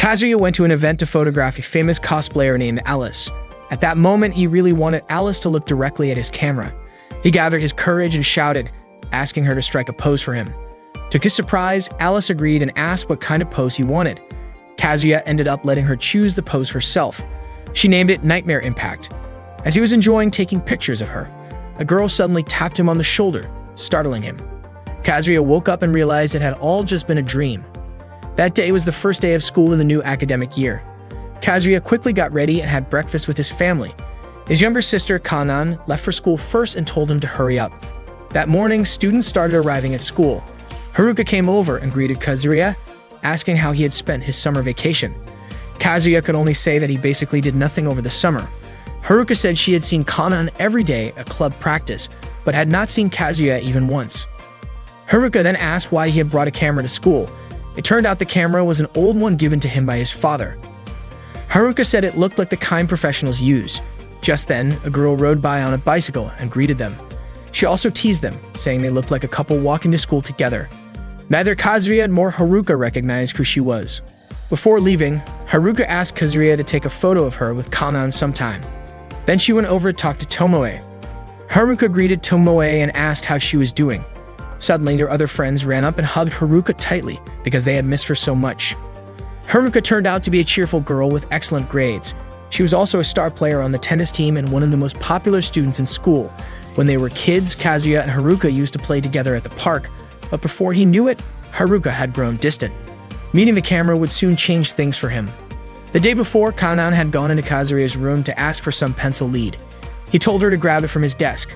Kazuya went to an event to photograph a famous cosplayer named Alice. At that moment, he really wanted Alice to look directly at his camera. He gathered his courage and shouted, asking her to strike a pose for him. To his surprise, Alice agreed and asked what kind of pose he wanted. Kazuya ended up letting her choose the pose herself. She named it Nightmare Impact. As he was enjoying taking pictures of her, a girl suddenly tapped him on the shoulder, startling him. Kazuya woke up and realized it had all just been a dream. That day was the first day of school in the new academic year. Kazuya quickly got ready and had breakfast with his family. His younger sister, Kanan, left for school first and told him to hurry up. That morning, students started arriving at school. Haruka came over and greeted Kazuya, asking how he had spent his summer vacation. Kazuya could only say that he basically did nothing over the summer. Haruka said she had seen Kanan every day at club practice, but had not seen Kazuya even once. Haruka then asked why he had brought a camera to school. It turned out the camera was an old one given to him by his father. Haruka said it looked like the kind professionals use. Just then, a girl rode by on a bicycle and greeted them. She also teased them, saying they looked like a couple walking to school together. Neither Kazuya nor Haruka recognized who she was. Before leaving, Haruka asked Kazuya to take a photo of her with Kanan sometime. Then she went over to talk to Tomoe. Haruka greeted Tomoe and asked how she was doing. Suddenly, their other friends ran up and hugged Haruka tightly because they had missed her so much. Haruka turned out to be a cheerful girl with excellent grades. She was also a star player on the tennis team and one of the most popular students in school. When they were kids, Kazuya and Haruka used to play together at the park, but before he knew it, Haruka had grown distant. Meeting the camera would soon change things for him. The day before, Kanan had gone into Kazuya's room to ask for some pencil lead. He told her to grab it from his desk.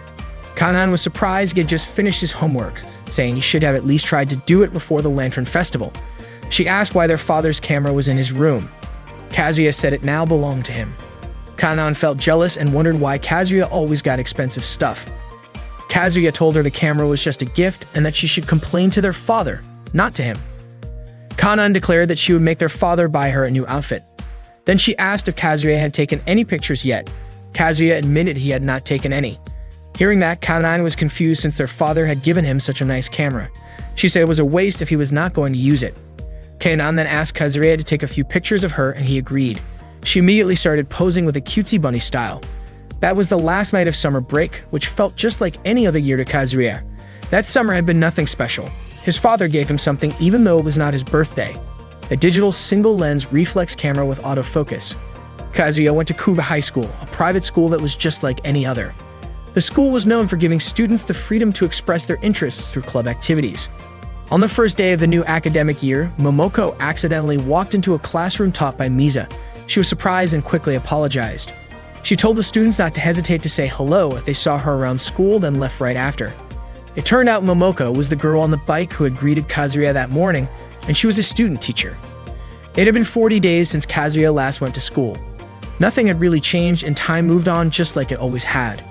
Kanan was surprised he had just finished his homework, saying he should have at least tried to do it before the Lantern Festival. She asked why their father's camera was in his room. Kazuya said it now belonged to him. Kanan felt jealous and wondered why Kazuya always got expensive stuff. Kazuya told her the camera was just a gift and that she should complain to their father, not to him. Kanan declared that she would make their father buy her a new outfit. Then she asked if Kazuya had taken any pictures yet. Kazuya admitted he had not taken any. Hearing that, Kanan was confused since their father had given him such a nice camera. She said it was a waste if he was not going to use it. Kanan then asked Kazuya to take a few pictures of her and he agreed. She immediately started posing with a cutesy bunny style. That was the last night of summer break, which felt just like any other year to Kazuya. That summer had been nothing special. His father gave him something even though it was not his birthday. A digital single-lens reflex camera with autofocus. Kazuya went to Kuba High School, a private school that was just like any other. The school was known for giving students the freedom to express their interests through club activities. On the first day of the new academic year, Momoko accidentally walked into a classroom taught by Misa. She was surprised and quickly apologized. She told the students not to hesitate to say hello if they saw her around school, then left right after. It turned out Momoko was the girl on the bike who had greeted Kazuya that morning, and she was a student teacher. It had been 40 days since Kazuya last went to school. Nothing had really changed and time moved on just like it always had.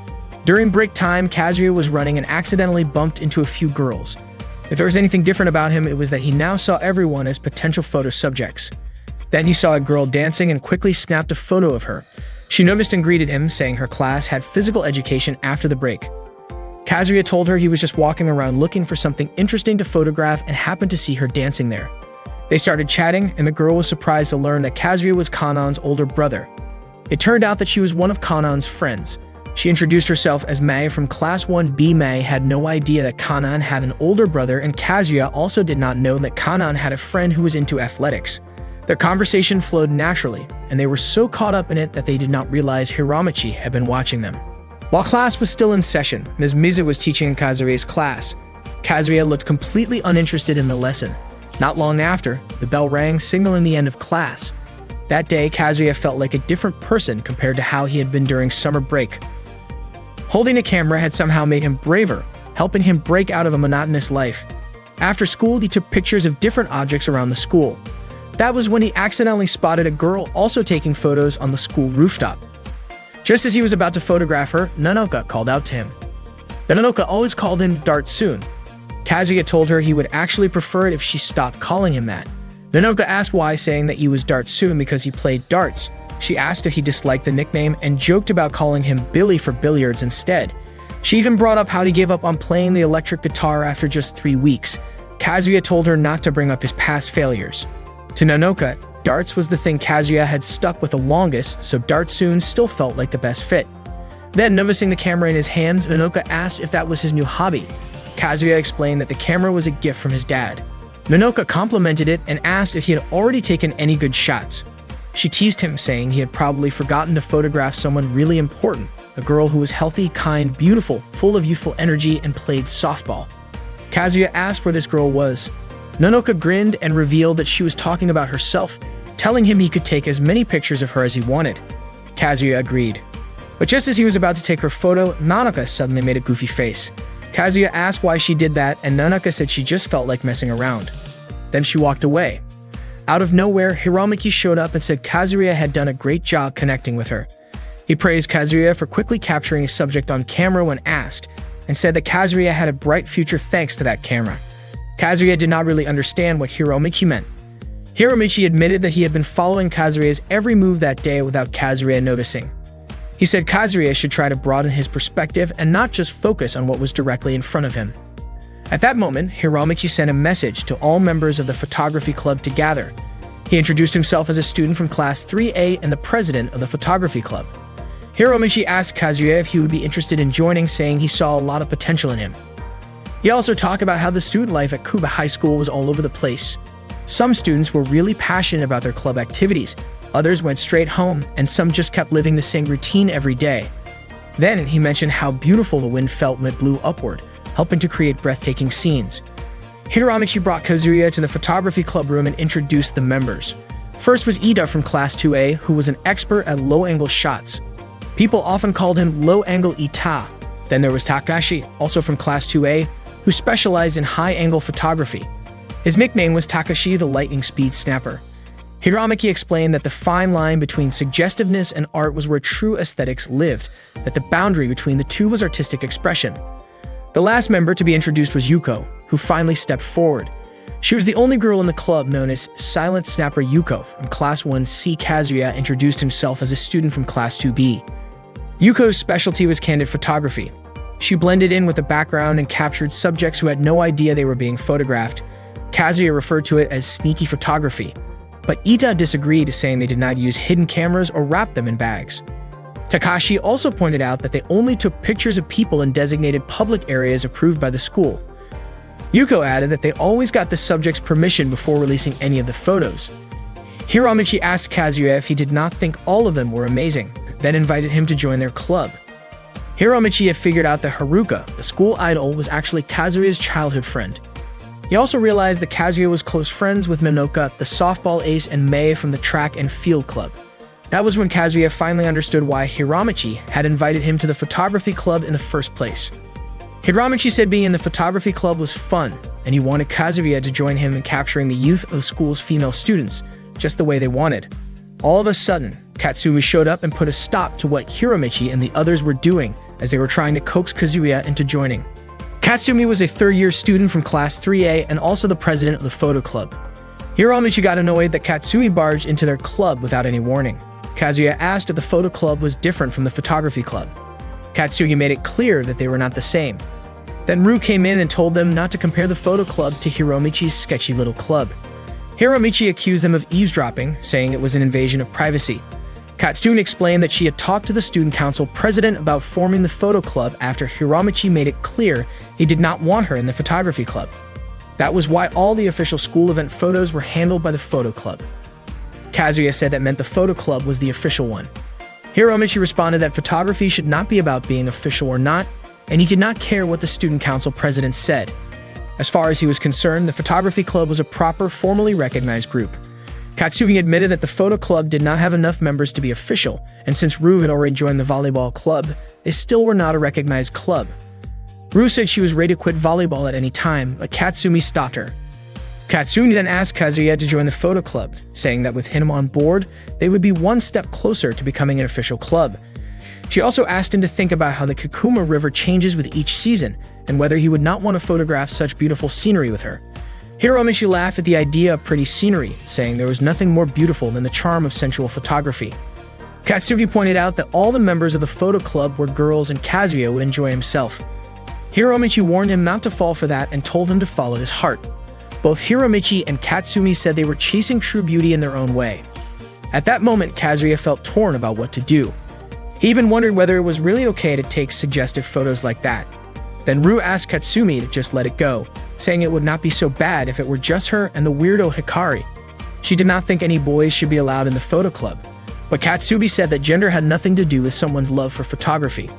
During break time, Kazuya was running and accidentally bumped into a few girls. If there was anything different about him, it was that he now saw everyone as potential photo subjects. Then he saw a girl dancing and quickly snapped a photo of her. She noticed and greeted him, saying her class had physical education after the break. Kazuya told her he was just walking around looking for something interesting to photograph and happened to see her dancing there. They started chatting, and the girl was surprised to learn that Kazuya was Kanan's older brother. It turned out that she was one of Kanan's friends. She introduced herself as Mei from Class 1B. Mei had no idea that Kanan had an older brother, and Kazuya also did not know that Kanan had a friend who was into athletics. Their conversation flowed naturally, and they were so caught up in it that they did not realize Hiramachi had been watching them. While class was still in session, Ms. Mizu was teaching in Kazuya's class. Kazuya looked completely uninterested in the lesson. Not long after, the bell rang, signaling the end of class. That day, Kazuya felt like a different person compared to how he had been during summer break. Holding a camera had somehow made him braver, helping him break out of a monotonous life. After school, he took pictures of different objects around the school. That was when he accidentally spotted a girl also taking photos on the school rooftop. Just as he was about to photograph her, Nanoka called out to him. Nanoka always called him Dart-sun. Kazuya told her he would actually prefer it if she stopped calling him that. Nanoka asked why, saying that he was Dart-sun because he played darts. She asked if he disliked the nickname and joked about calling him Billy for billiards instead. She even brought up how he gave up on playing the electric guitar after just 3 weeks. Kazuya told her not to bring up his past failures. To Nanoka, Darts was the thing Kazuya had stuck with the longest, so darts soon still felt like the best fit. Then, noticing the camera in his hands, Minoka asked if that was his new hobby. Kazuya explained that the camera was a gift from his dad. Minoka complimented it and asked if he had already taken any good shots. She teased him, saying he had probably forgotten to photograph someone really important, a girl who was healthy, kind, beautiful, full of youthful energy, and played softball. Kazuya asked where this girl was. Minoka grinned and revealed that she was talking about herself, telling him he could take as many pictures of her as he wanted. Kazuya agreed. But just as he was about to take her photo, Nanaka suddenly made a goofy face. Kazuya asked why she did that, and Nanaka said she just felt like messing around. Then she walked away. Out of nowhere, Hiramaki showed up and said Kazuya had done a great job connecting with her. He praised Kazuya for quickly capturing his subject on camera when asked, and said that Kazuya had a bright future thanks to that camera. Kazuya did not really understand what Hiramaki meant. Hiramaki admitted that he had been following Kazuya's every move that day without Kazuya noticing. He said Kazuya should try to broaden his perspective and not just focus on what was directly in front of him. At that moment, Hiramaki sent a message to all members of the photography club to gather. He introduced himself as a student from Class 3A and the president of the photography club. Hiramaki asked Kazuya if he would be interested in joining, saying he saw a lot of potential in him. He also talked about how the student life at Kuba High School was all over the place. Some students were really passionate about their club activities, others went straight home, and some just kept living the same routine every day. Then he mentioned how beautiful the wind felt when it blew upward, helping to create breathtaking scenes. Hiramaki brought Kazuya to the photography club room and introduced the members. First was Ida from Class 2A, who was an expert at low-angle shots. People often called him Low-Angle Ita. Then there was Takashi, also from Class 2A, who specialized in high-angle photography. His nickname was Takashi the Lightning Speed Snapper. Hiramaki explained that the fine line between suggestiveness and art was where true aesthetics lived, that the boundary between the two was artistic expression. The last member to be introduced was Yuko, who finally stepped forward. She was the only girl in the club known as Silent Snapper Yuko from Class 1C. Kazuya introduced himself as a student from Class 2B. Yuko's specialty was candid photography. She blended in with the background and captured subjects who had no idea they were being photographed. Kazuya referred to it as sneaky photography, but Ita disagreed, saying they did not use hidden cameras or wrap them in bags. Takashi also pointed out that they only took pictures of people in designated public areas approved by the school. Yuko added that they always got the subject's permission before releasing any of the photos. Hiramaki asked Kazuya if he did not think all of them were amazing, then invited him to join their club. Hiramaki had figured out that Haruka, the school idol, was actually Kazuya's childhood friend. He also realized that Kazuya was close friends with Minoka, the softball ace, and Mei from the track and field club. That was when Kazuya finally understood why Hiramaki had invited him to the photography club in the first place. Hiramaki said being in the photography club was fun, and he wanted Kazuya to join him in capturing the youth of the school's female students, just the way they wanted. All of a sudden, Katsumi showed up and put a stop to what Hiramaki and the others were doing as they were trying to coax Kazuya into joining. Katsumi was a third-year student from Class 3A and also the president of the photo club. Hiramaki got annoyed that Katsumi barged into their club without any warning. Kazuya asked if the photo club was different from the photography club. Katsugi made it clear that they were not the same. Then Ru came in and told them not to compare the photo club to Hiramichi's sketchy little club. Hiramichi accused them of eavesdropping, saying it was an invasion of privacy. Katsumi explained that she had talked to the student council president about forming the photo club after Hiramichi made it clear he did not want her in the photography club. That was why all the official school event photos were handled by the photo club. Kazuya said that meant the photo club was the official one. Hiramaki responded that photography should not be about being official or not, and he did not care what the student council president said. As far as he was concerned, the photography club was a proper, formally recognized group. Katsugi admitted that the photo club did not have enough members to be official, and since Ru had already joined the volleyball club, they still were not a recognized club. Ru said she was ready to quit volleyball at any time, but Katsumi stopped her. Katsumi then asked Kazuya to join the photo club, saying that with him on board, they would be one step closer to becoming an official club. She also asked him to think about how the Kakuma River changes with each season, and whether he would not want to photograph such beautiful scenery with her. Hiramaki laughed at the idea of pretty scenery, saying there was nothing more beautiful than the charm of sensual photography. Katsugi pointed out that all the members of the photo club were girls and Kazuya would enjoy himself. Hiramaki warned him not to fall for that and told him to follow his heart. Both Hiromichi and Katsumi said they were chasing true beauty in their own way. At that moment, Kazuya felt torn about what to do. He even wondered whether it was really okay to take suggestive photos like that. Then Rue asked Katsumi to just let it go, saying it would not be so bad if it were just her and the weirdo Hikari. She did not think any boys should be allowed in the photo club, but Katsumi said that gender had nothing to do with someone's love for photography.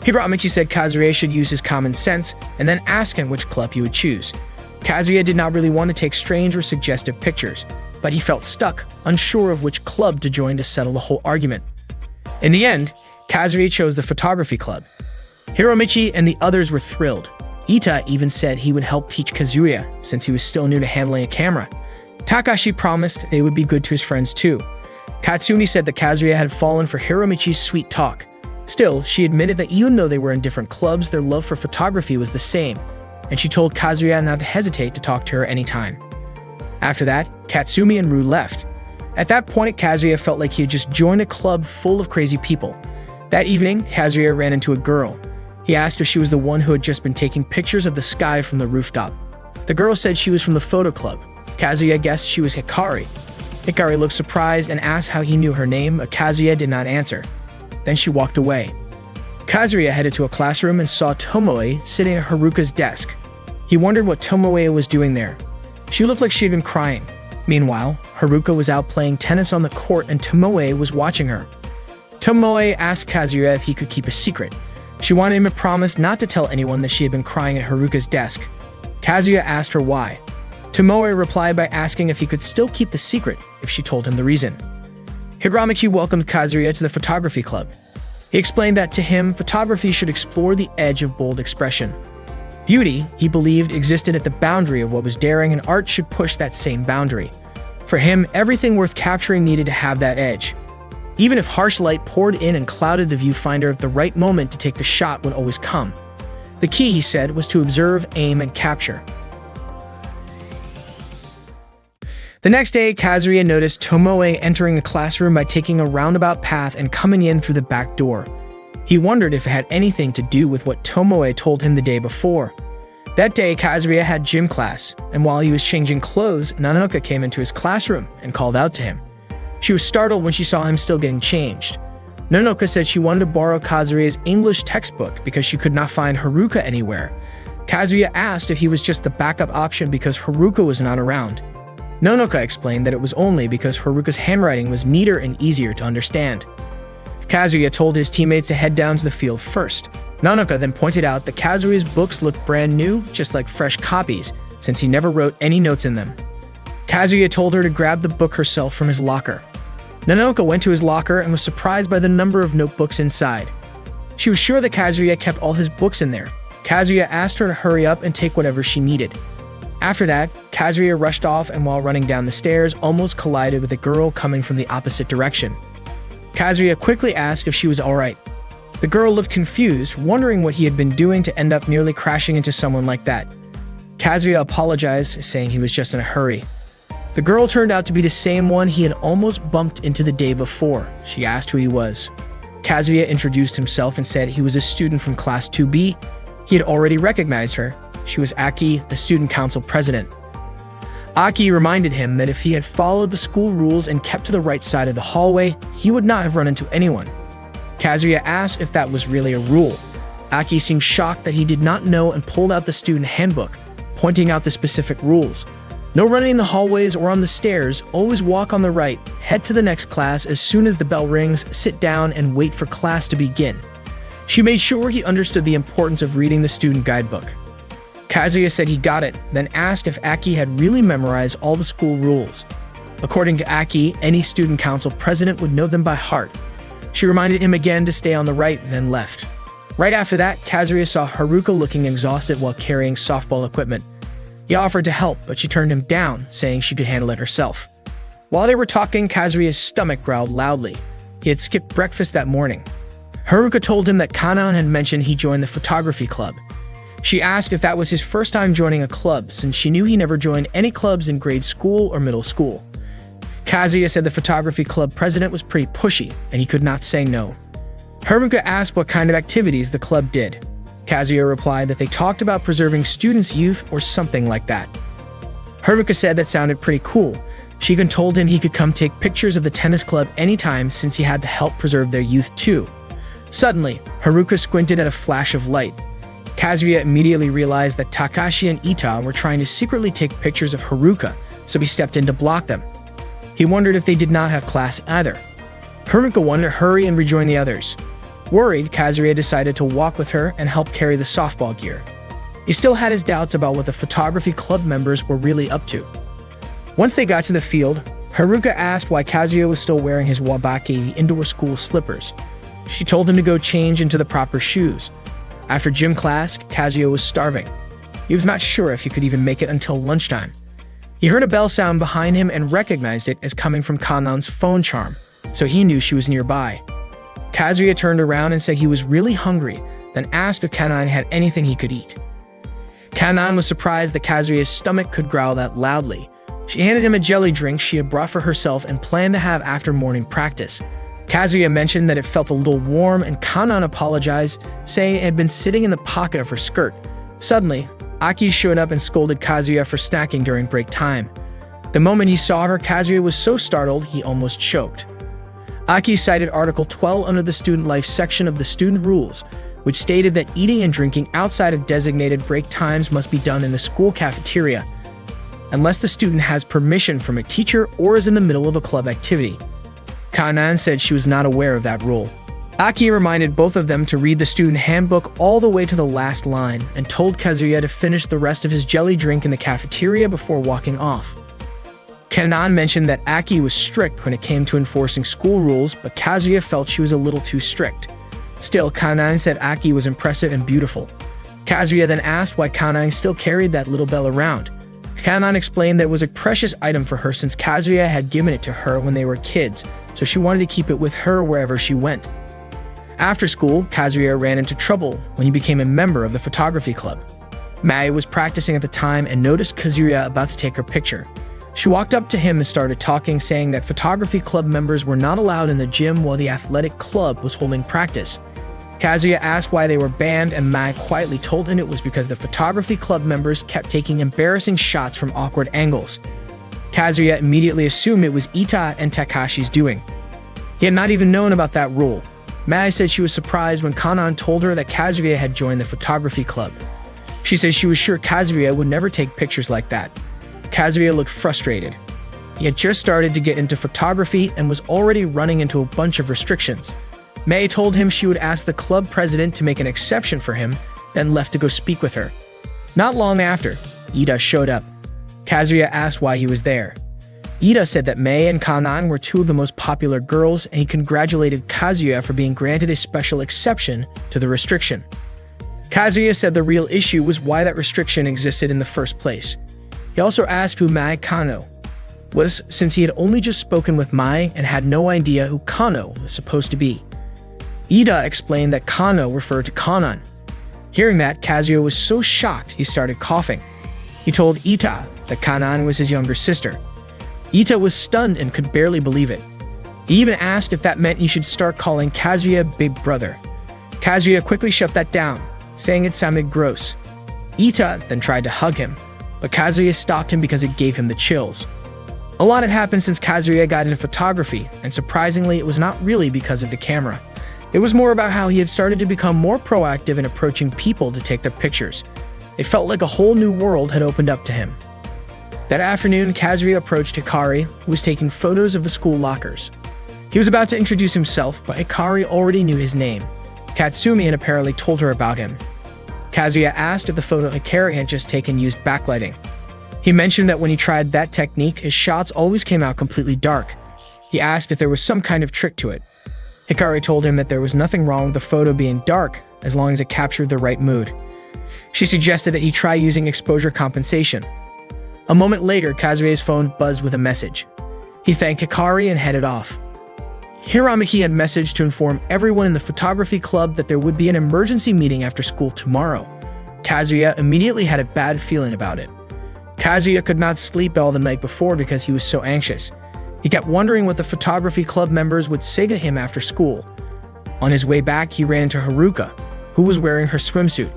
Hiromichi said Kazuya should use his common sense and then ask him which club he would choose. Kazuya did not really want to take strange or suggestive pictures, but he felt stuck, unsure of which club to join to settle the whole argument. In the end, Kazuya chose the photography club. Hiromichi and the others were thrilled. Ita even said he would help teach Kazuya since he was still new to handling a camera. Takashi promised they would be good to his friends too. Katsumi said that Kazuya had fallen for Hiromichi's sweet talk. Still, she admitted that even though they were in different clubs, their love for photography was the same, and she told Kazuya not to hesitate to talk to her anytime. After that, Katsumi and Rue left. At that point, Kazuya felt like he had just joined a club full of crazy people. That evening, Kazuya ran into a girl. He asked if she was the one who had just been taking pictures of the sky from the rooftop. The girl said she was from the photo club. Kazuya guessed she was Hikari. Hikari looked surprised and asked how he knew her name, but Kazuya did not answer. Then she walked away. Kazuya headed to a classroom and saw Tomoe sitting at Haruka's desk. He wondered what Tomoe was doing there. She looked like she had been crying. Meanwhile, Haruka was out playing tennis on the court and Tomoe was watching her. Tomoe asked Kazuya if he could keep a secret. She wanted him to promise not to tell anyone that she had been crying at Haruka's desk. Kazuya asked her why. Tomoe replied by asking if he could still keep the secret if she told him the reason. Hiromichi welcomed Kazuya to the photography club. He explained that to him, photography should explore the edge of bold expression. Beauty, he believed, existed at the boundary of what was daring, and art should push that same boundary. For him, everything worth capturing needed to have that edge. Even if harsh light poured in and clouded the viewfinder, the right moment to take the shot would always come. The key, he said, was to observe, aim, and capture. The next day, Kazuya noticed Tomoe entering the classroom by taking a roundabout path and coming in through the back door. He wondered if it had anything to do with what Tomoe told him the day before. That day, Kazuya had gym class, and while he was changing clothes, Nanoka came into his classroom and called out to him. She was startled when she saw him still getting changed. Nanoka said she wanted to borrow Kazuya's English textbook because she could not find Haruka anywhere. Kazuya asked if he was just the backup option because Haruka was not around. Nanoka explained that it was only because Haruka's handwriting was neater and easier to understand. Kazuya told his teammates to head down to the field first. Nanoka then pointed out that Kazuya's books looked brand new, just like fresh copies, since he never wrote any notes in them. Kazuya told her to grab the book herself from his locker. Nanoka went to his locker and was surprised by the number of notebooks inside. She was sure that Kazuya kept all his books in there. Kazuya asked her to hurry up and take whatever she needed. After that, Kazuya rushed off and while running down the stairs, almost collided with a girl coming from the opposite direction. Kazuya quickly asked if she was alright. The girl looked confused, wondering what he had been doing to end up nearly crashing into someone like that. Kazuya apologized, saying he was just in a hurry. The girl turned out to be the same one he had almost bumped into the day before. She asked who he was. Kazuya introduced himself and said he was a student from Class 2B. He had already recognized her. She was Aki, the student council president. Aki reminded him that if he had followed the school rules and kept to the right side of the hallway, he would not have run into anyone. Kazuya asked if that was really a rule. Aki seemed shocked that he did not know and pulled out the student handbook, pointing out the specific rules. No running in the hallways or on the stairs, always walk on the right, head to the next class as soon as the bell rings, sit down and wait for class to begin. She made sure he understood the importance of reading the student guidebook. Kazuya said he got it, then asked if Aki had really memorized all the school rules. According to Aki, any student council president would know them by heart. She reminded him again to stay on the right, then left. Right after that, Kazuya saw Haruka looking exhausted while carrying softball equipment. He offered to help, but she turned him down, saying she could handle it herself. While they were talking, Kazuya's stomach growled loudly. He had skipped breakfast that morning. Haruka told him that Kanan had mentioned he joined the photography club. She asked if that was his first time joining a club, since she knew he never joined any clubs in grade school or middle school. Kazuya said the photography club president was pretty pushy, and he could not say no. Haruka asked what kind of activities the club did. Kazuya replied that they talked about preserving students' youth or something like that. Haruka said that sounded pretty cool. She even told him he could come take pictures of the tennis club anytime since he had to help preserve their youth too. Suddenly, Haruka squinted at a flash of light. Kazuya immediately realized that Takashi and Ita were trying to secretly take pictures of Haruka, so he stepped in to block them. He wondered if they did not have class either. Haruka wanted to hurry and rejoin the others. Worried, Kazuya decided to walk with her and help carry the softball gear. He still had his doubts about what the photography club members were really up to. Once they got to the field, Haruka asked why Kazuya was still wearing his wabaki, the indoor school slippers. She told him to go change into the proper shoes. After gym class, Kazuya was starving. He was not sure if he could even make it until lunchtime. He heard a bell sound behind him and recognized it as coming from Kanan's phone charm, so he knew she was nearby. Kazuya turned around and said he was really hungry, then asked if Kanan had anything he could eat. Kanan was surprised that Kazuya's stomach could growl that loudly. She handed him a jelly drink she had brought for herself and planned to have after morning practice. Kazuya mentioned that it felt a little warm, and Kanan apologized, saying it had been sitting in the pocket of her skirt. Suddenly, Aki showed up and scolded Kazuya for snacking during break time. The moment he saw her, Kazuya was so startled he almost choked. Aki cited Article 12 under the Student Life section of the Student Rules, which stated that eating and drinking outside of designated break times must be done in the school cafeteria, unless the student has permission from a teacher or is in the middle of a club activity. Kanan said she was not aware of that rule. Aki reminded both of them to read the student handbook all the way to the last line and told Kazuya to finish the rest of his jelly drink in the cafeteria before walking off. Kanan mentioned that Aki was strict when it came to enforcing school rules, but Kazuya felt she was a little too strict. Still, Kanan said Aki was impressive and beautiful. Kazuya then asked why Kanan still carried that little bell around. Kanan explained that it was a precious item for her since Kazuya had given it to her when they were kids, so she wanted to keep it with her wherever she went. After school, Kazuya ran into trouble when he became a member of the photography club. Mai was practicing at the time and noticed Kazuya about to take her picture. She walked up to him and started talking, saying that photography club members were not allowed in the gym while the athletic club was holding practice. Kazuya asked why they were banned, and Mai quietly told him it was because the photography club members kept taking embarrassing shots from awkward angles. Kazuya immediately assumed it was Ita and Takashi's doing. He had not even known about that rule. Mai said she was surprised when Kanan told her that Kazuya had joined the photography club. She said she was sure Kazuya would never take pictures like that. Kazuya looked frustrated. He had just started to get into photography and was already running into a bunch of restrictions. Mai told him she would ask the club president to make an exception for him, then left to go speak with her. Not long after, Ida showed up. Kazuya asked why he was there. Ida said that Mai and Kanan were two of the most popular girls, and he congratulated Kazuya for being granted a special exception to the restriction. Kazuya said the real issue was why that restriction existed in the first place. He also asked who Mai Kano was, since he had only just spoken with Mai and had no idea who Kano was supposed to be. Ida explained that Kano referred to Kanan. Hearing that, Kazuya was so shocked he started coughing. He told Ita that Kanan was his younger sister. Ita was stunned and could barely believe it. He even asked if that meant he should start calling Kazuya Big Brother. Kazuya quickly shut that down, saying it sounded gross. Ita then tried to hug him, but Kazuya stopped him because it gave him the chills. A lot had happened since Kazuya got into photography, and surprisingly, it was not really because of the camera. It was more about how he had started to become more proactive in approaching people to take their pictures. It felt like a whole new world had opened up to him. That afternoon, Kazuya approached Hikari, who was taking photos of the school lockers. He was about to introduce himself, but Hikari already knew his name. Katsumi had apparently told her about him. Kazuya asked if the photo Hikari had just taken used backlighting. He mentioned that when he tried that technique, his shots always came out completely dark. He asked if there was some kind of trick to it. Hikari told him that there was nothing wrong with the photo being dark as long as it captured the right mood. She suggested that he try using exposure compensation. A moment later, Kazuya's phone buzzed with a message. He thanked Hikari and headed off. Hiramaki had messaged to inform everyone in the photography club that there would be an emergency meeting after school tomorrow. Kazuya immediately had a bad feeling about it. Kazuya could not sleep all the night before because he was so anxious. He kept wondering what the photography club members would say to him after school. On his way back, he ran into Haruka, who was wearing her swimsuit.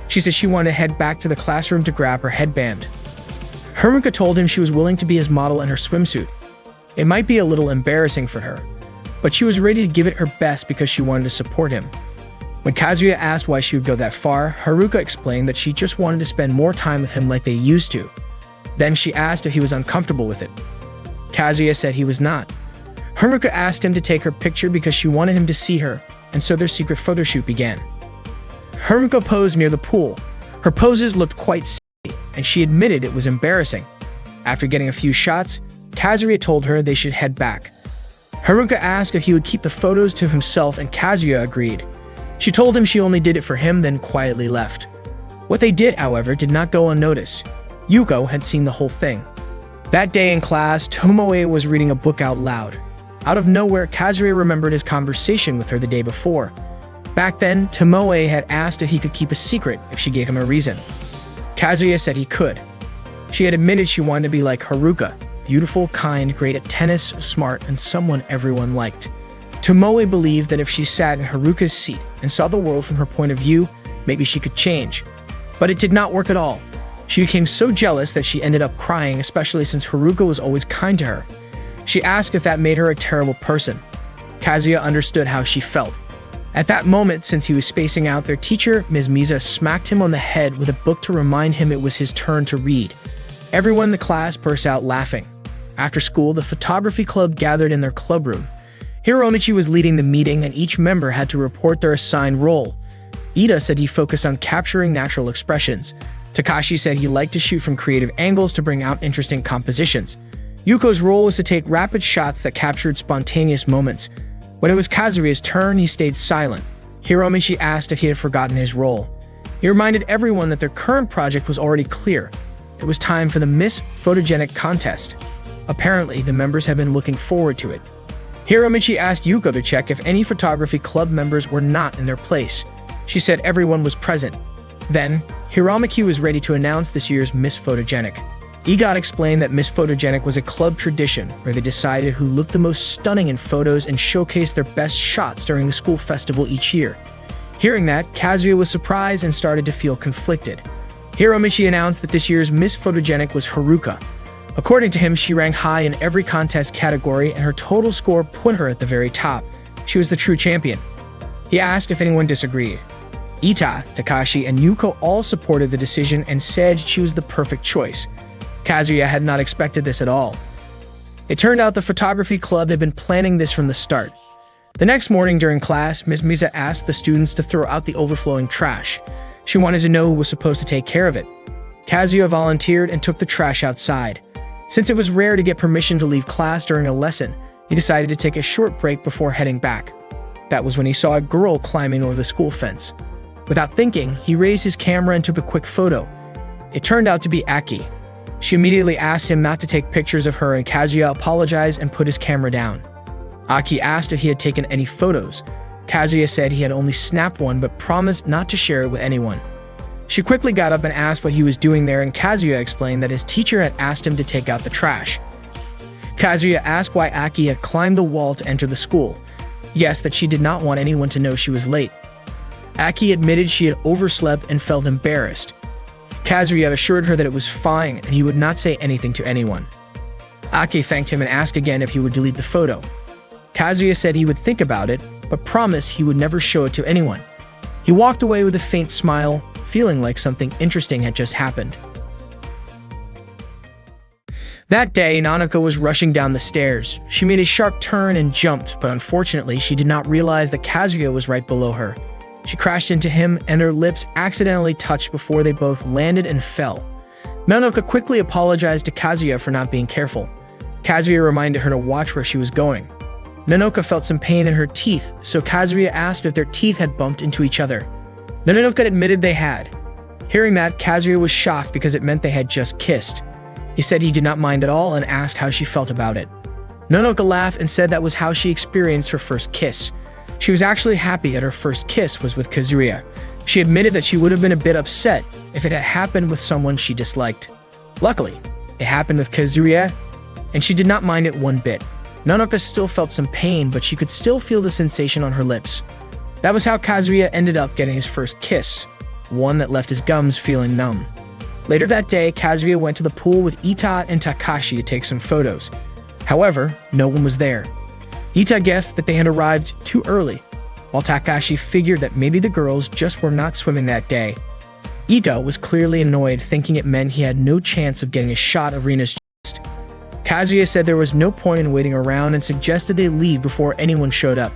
She said she wanted to head back to the classroom to grab her headband. Haruka told him she was willing to be his model in her swimsuit. It might be a little embarrassing for her, but she was ready to give it her best because she wanted to support him. When Kazuya asked why she would go that far, Haruka explained that she just wanted to spend more time with him like they used to. Then she asked if he was uncomfortable with it. Kazuya said he was not. Haruka asked him to take her picture because she wanted him to see her, and so their secret photo shoot began. Haruka posed near the pool. Her poses looked quite silly, and she admitted it was embarrassing. After getting a few shots, Kazuya told her they should head back. Haruka asked if he would keep the photos to himself, and Kazuya agreed. She told him she only did it for him, then quietly left. What they did, however, did not go unnoticed. Yuko had seen the whole thing. That day in class, Tomoe was reading a book out loud. Out of nowhere, Kazuya remembered his conversation with her the day before. Back then, Tomoe had asked if he could keep a secret if she gave him a reason. Kazuya said he could. She had admitted she wanted to be like Haruka, beautiful, kind, great at tennis, smart, and someone everyone liked. Tomoe believed that if she sat in Haruka's seat and saw the world from her point of view, maybe she could change. But it did not work at all. She became so jealous that she ended up crying, especially since Haruka was always kind to her. She asked if that made her a terrible person. Kazuya understood how she felt. At that moment, since he was spacing out, their teacher, Ms. Miza, smacked him on the head with a book to remind him it was his turn to read. Everyone in the class burst out laughing. After school, the photography club gathered in their club room. Hiromichi was leading the meeting, and each member had to report their assigned role. Ida said he focused on capturing natural expressions. Takashi said he liked to shoot from creative angles to bring out interesting compositions. Yuko's role was to take rapid shots that captured spontaneous moments. When it was Kazuya's turn, he stayed silent. Hiromichi asked if he had forgotten his role. He reminded everyone that their current project was already clear. It was time for the Miss Photogenic contest. Apparently, the members had been looking forward to it. Hiromichi asked Yuko to check if any photography club members were not in their place. She said everyone was present. Then, Hiromichi was ready to announce this year's Miss Photogenic. EGOT explained that Miss Photogenic was a club tradition where they decided who looked the most stunning in photos and showcased their best shots during the school festival each year. Hearing that, Kazuya was surprised and started to feel conflicted. Hiromichi announced that this year's Miss Photogenic was Haruka. According to him, she ranked high in every contest category, and her total score put her at the very top. She was the true champion. He asked if anyone disagreed. Ita, Takashi, and Yuko all supported the decision and said she was the perfect choice. Kazuya had not expected this at all. It turned out the photography club had been planning this from the start. The next morning during class, Ms. Miza asked the students to throw out the overflowing trash. She wanted to know who was supposed to take care of it. Kazuya volunteered and took the trash outside. Since it was rare to get permission to leave class during a lesson, he decided to take a short break before heading back. That was when he saw a girl climbing over the school fence. Without thinking, he raised his camera and took a quick photo. It turned out to be Aki. She immediately asked him not to take pictures of her, and Kazuya apologized and put his camera down. Aki asked if he had taken any photos. Kazuya said he had only snapped one but promised not to share it with anyone. She quickly got up and asked what he was doing there, and Kazuya explained that his teacher had asked him to take out the trash. Kazuya asked why Aki had climbed the wall to enter the school. Yes, that she did not want anyone to know she was late. Aki admitted she had overslept and felt embarrassed. Kazuya assured her that it was fine and he would not say anything to anyone. Aki thanked him and asked again if he would delete the photo. Kazuya said he would think about it, but promised he would never show it to anyone. He walked away with a faint smile, feeling like something interesting had just happened. That day, Nanako was rushing down the stairs. She made a sharp turn and jumped, but unfortunately, she did not realize that Kazuya was right below her. She crashed into him, and their lips accidentally touched before they both landed and fell. Nanako quickly apologized to Kazuya for not being careful. Kazuya reminded her to watch where she was going. Nanoka felt some pain in her teeth, so Kazuya asked if their teeth had bumped into each other. Nanoka admitted they had. Hearing that, Kazuya was shocked because it meant they had just kissed. He said he did not mind at all and asked how she felt about it. Nanoka laughed and said that was how she experienced her first kiss. She was actually happy that her first kiss was with Kazuya. She admitted that she would have been a bit upset if it had happened with someone she disliked. Luckily, it happened with Kazuya, and she did not mind it one bit. Nanoka still felt some pain, but she could still feel the sensation on her lips. That was how Kazuya ended up getting his first kiss, one that left his gums feeling numb. Later that day, Kazuya went to the pool with Ita and Takashi to take some photos. However, no one was there. Ita guessed that they had arrived too early, while Takashi figured that maybe the girls just were not swimming that day. Ita was clearly annoyed, thinking it meant he had no chance of getting a shot of Rina's chest. Kazuya said there was no point in waiting around and suggested they leave before anyone showed up.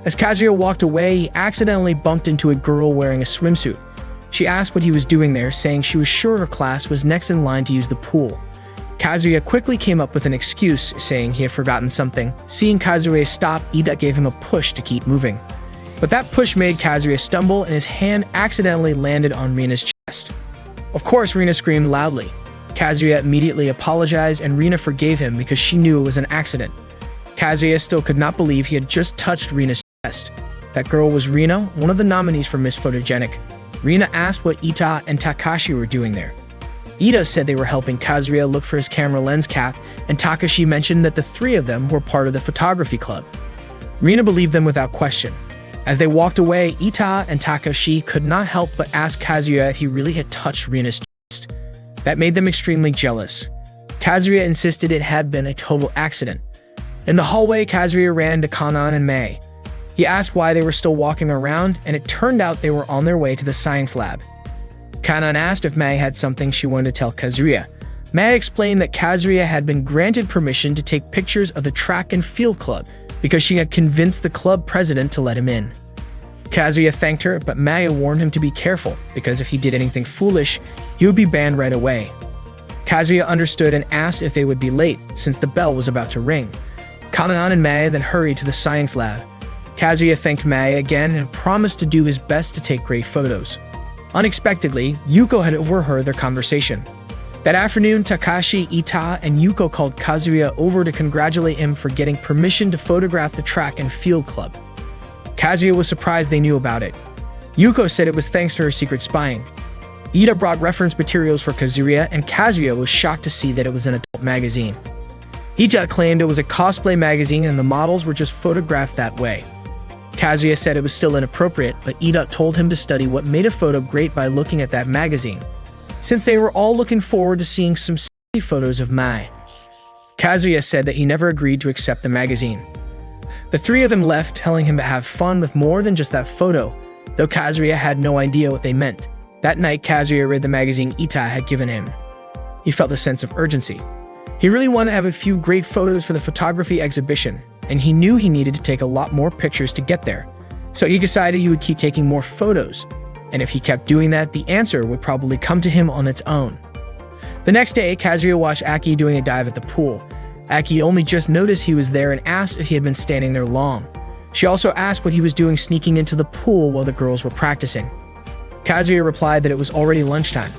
As Kazuya walked away, he accidentally bumped into a girl wearing a swimsuit. She asked what he was doing there, saying she was sure her class was next in line to use the pool. Kazuya quickly came up with an excuse, saying he had forgotten something. Seeing Kazuya stop, Ida gave him a push to keep moving. But that push made Kazuya stumble and his hand accidentally landed on Rina's chest. Of course, Rina screamed loudly. Kazuya immediately apologized and Rina forgave him because she knew it was an accident. Kazuya still could not believe he had just touched Rina's chest. That girl was Rina, one of the nominees for Miss Photogenic. Rina asked what Ita and Takashi were doing there. Ida said they were helping Kazuya look for his camera lens cap, and Takashi mentioned that the three of them were part of the photography club. Rina believed them without question. As they walked away, Ita and Takashi could not help but ask Kazuya if he really had touched Rina's chest. That made them extremely jealous. Kazuya insisted it had been a total accident. In the hallway, Kazuya ran into Kanan and Mei. He asked why they were still walking around, and it turned out they were on their way to the science lab. Kanan asked if Mei had something she wanted to tell Kazuya. Mei explained that Kazuya had been granted permission to take pictures of the track and field club because she had convinced the club president to let him in. Kazuya thanked her, but Mei warned him to be careful because if he did anything foolish, he would be banned right away. Kazuya understood and asked if they would be late since the bell was about to ring. Kanan and Mei then hurried to the science lab. Kazuya thanked Mei again and promised to do his best to take great photos. Unexpectedly, Yuko had overheard their conversation. That afternoon, Takashi, Ita, and Yuko called Kazuya over to congratulate him for getting permission to photograph the track and field club. Kazuya was surprised they knew about it. Yuko said it was thanks to her secret spying. Ida brought reference materials for Kazuya, and Kazuya was shocked to see that it was an adult magazine. Ita claimed it was a cosplay magazine and the models were just photographed that way. Kazuya said it was still inappropriate, but Ida told him to study what made a photo great by looking at that magazine, since they were all looking forward to seeing some silly photos of Mai. Kazuya said that he never agreed to accept the magazine. The three of them left, telling him to have fun with more than just that photo, though Kazuya had no idea what they meant. That night, Kazuya read the magazine Ita had given him. He felt a sense of urgency. He really wanted to have a few great photos for the photography exhibition, and he knew he needed to take a lot more pictures to get there. So he decided he would keep taking more photos, and if he kept doing that, the answer would probably come to him on its own. The next day, Kazuya watched Aki doing a dive at the pool. Aki only just noticed he was there and asked if he had been standing there long. She also asked what he was doing sneaking into the pool while the girls were practicing. Kazuya replied that it was already lunchtime.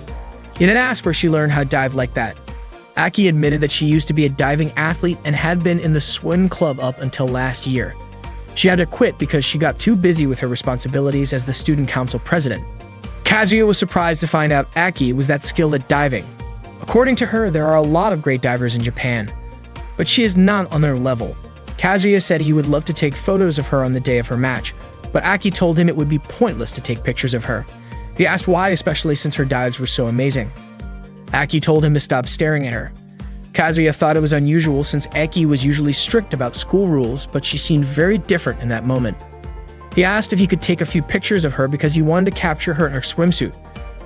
He then asked where she learned how to dive like that. Aki admitted that she used to be a diving athlete and had been in the swim club up until last year. She had to quit because she got too busy with her responsibilities as the student council president. Kazuya was surprised to find out Aki was that skilled at diving. According to her, there are a lot of great divers in Japan, but she is not on their level. Kazuya said he would love to take photos of her on the day of her match, but Aki told him it would be pointless to take pictures of her. He asked why, especially since her dives were so amazing. Aki told him to stop staring at her. Kazuya thought it was unusual since Aki was usually strict about school rules, but she seemed very different in that moment. He asked if he could take a few pictures of her because he wanted to capture her in her swimsuit.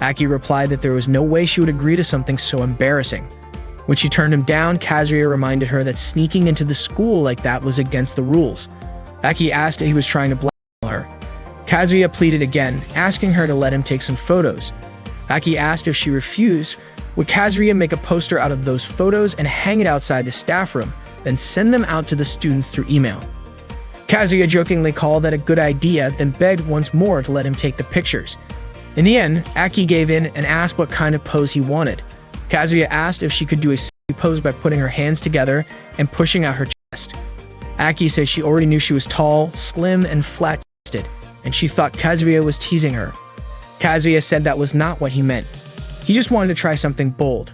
Aki replied that there was no way she would agree to something so embarrassing. When she turned him down, Kazuya reminded her that sneaking into the school like that was against the rules. Aki asked if he was trying to blackmail her. Kazuya pleaded again, asking her to let him take some photos. Aki asked if she refused, would Kazuya make a poster out of those photos and hang it outside the staff room, then send them out to the students through email. Kazuya jokingly called that a good idea, then begged once more to let him take the pictures. In the end, Aki gave in and asked what kind of pose he wanted. Kazuya asked if she could do a silly pose by putting her hands together and pushing out her chest. Aki said she already knew she was tall, slim, and flat-chested, and she thought Kazuya was teasing her. Kazuya said that was not what he meant. He just wanted to try something bold.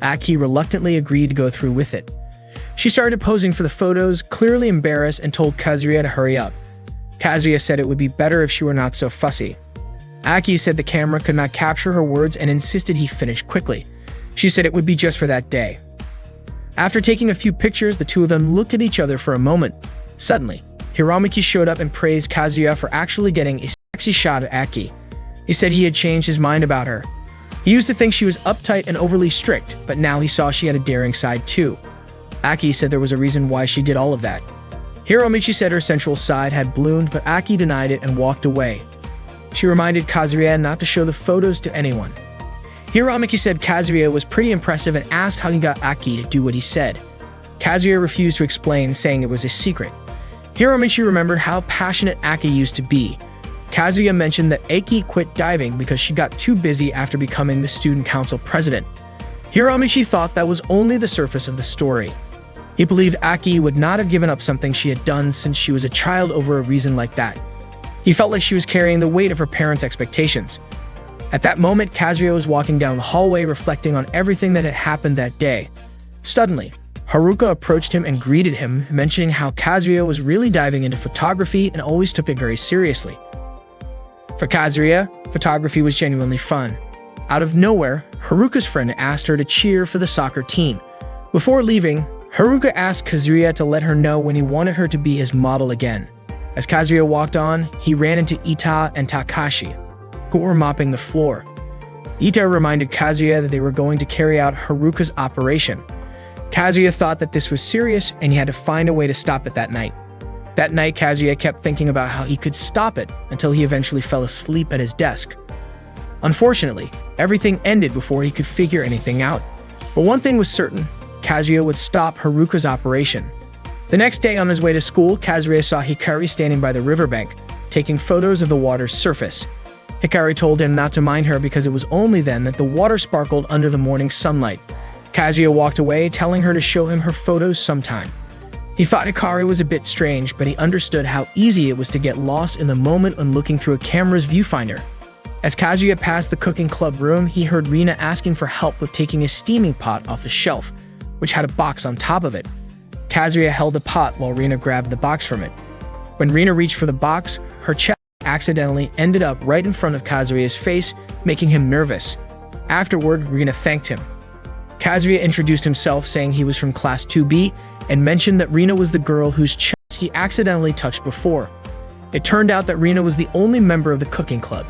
Aki reluctantly agreed to go through with it. She started posing for the photos, clearly embarrassed, and told Kazuya to hurry up. Kazuya said it would be better if she were not so fussy. Aki said the camera could not capture her words and insisted he finish quickly. She said it would be just for that day. After taking a few pictures, the two of them looked at each other for a moment. Suddenly, Hiramaki showed up and praised Kazuya for actually getting a sexy shot at Aki. He said he had changed his mind about her. He used to think she was uptight and overly strict, but now he saw she had a daring side too. Aki said there was a reason why she did all of that. Hiromichi said her sensual side had bloomed, but Aki denied it and walked away. She reminded Kazuya not to show the photos to anyone. Hiromichi said Kazuya was pretty impressive and asked how he got Aki to do what he said. Kazuya refused to explain, saying it was a secret. Hiromichi remembered how passionate Aki used to be. Kazuya mentioned that Aki quit diving because she got too busy after becoming the student council president. Hiromichi thought that was only the surface of the story. He believed Aki would not have given up something she had done since she was a child over a reason like that. He felt like she was carrying the weight of her parents' expectations. At that moment, Kazuya was walking down the hallway reflecting on everything that had happened that day. Suddenly, Haruka approached him and greeted him, mentioning how Kazuya was really diving into photography and always took it very seriously. For Kazuya, photography was genuinely fun. Out of nowhere, Haruka's friend asked her to cheer for the soccer team. Before leaving, Haruka asked Kazuya to let her know when he wanted her to be his model again. As Kazuya walked on, he ran into Ita and Takashi, who were mopping the floor. Ita reminded Kazuya that they were going to carry out Haruka's operation. Kazuya thought that this was serious and he had to find a way to stop it that night. That night, Kazuya kept thinking about how he could stop it until he eventually fell asleep at his desk. Unfortunately, everything ended before he could figure anything out. But one thing was certain, Kazuya would stop Haruka's operation. The next day on his way to school, Kazuya saw Hikari standing by the riverbank, taking photos of the water's surface. Hikari told him not to mind her because it was only then that the water sparkled under the morning sunlight. Kazuya walked away, telling her to show him her photos sometime. He thought Hikari was a bit strange, but he understood how easy it was to get lost in the moment when looking through a camera's viewfinder. As Kazuya passed the cooking club room, he heard Rina asking for help with taking a steaming pot off the shelf, which had a box on top of it. Kazuya held the pot while Rina grabbed the box from it. When Rina reached for the box, her chest accidentally ended up right in front of Kazuya's face, making him nervous. Afterward, Rina thanked him. Kazuya introduced himself, saying he was from Class 2B, and mentioned that Rina was the girl whose chest he accidentally touched before. It turned out that Rina was the only member of the cooking club.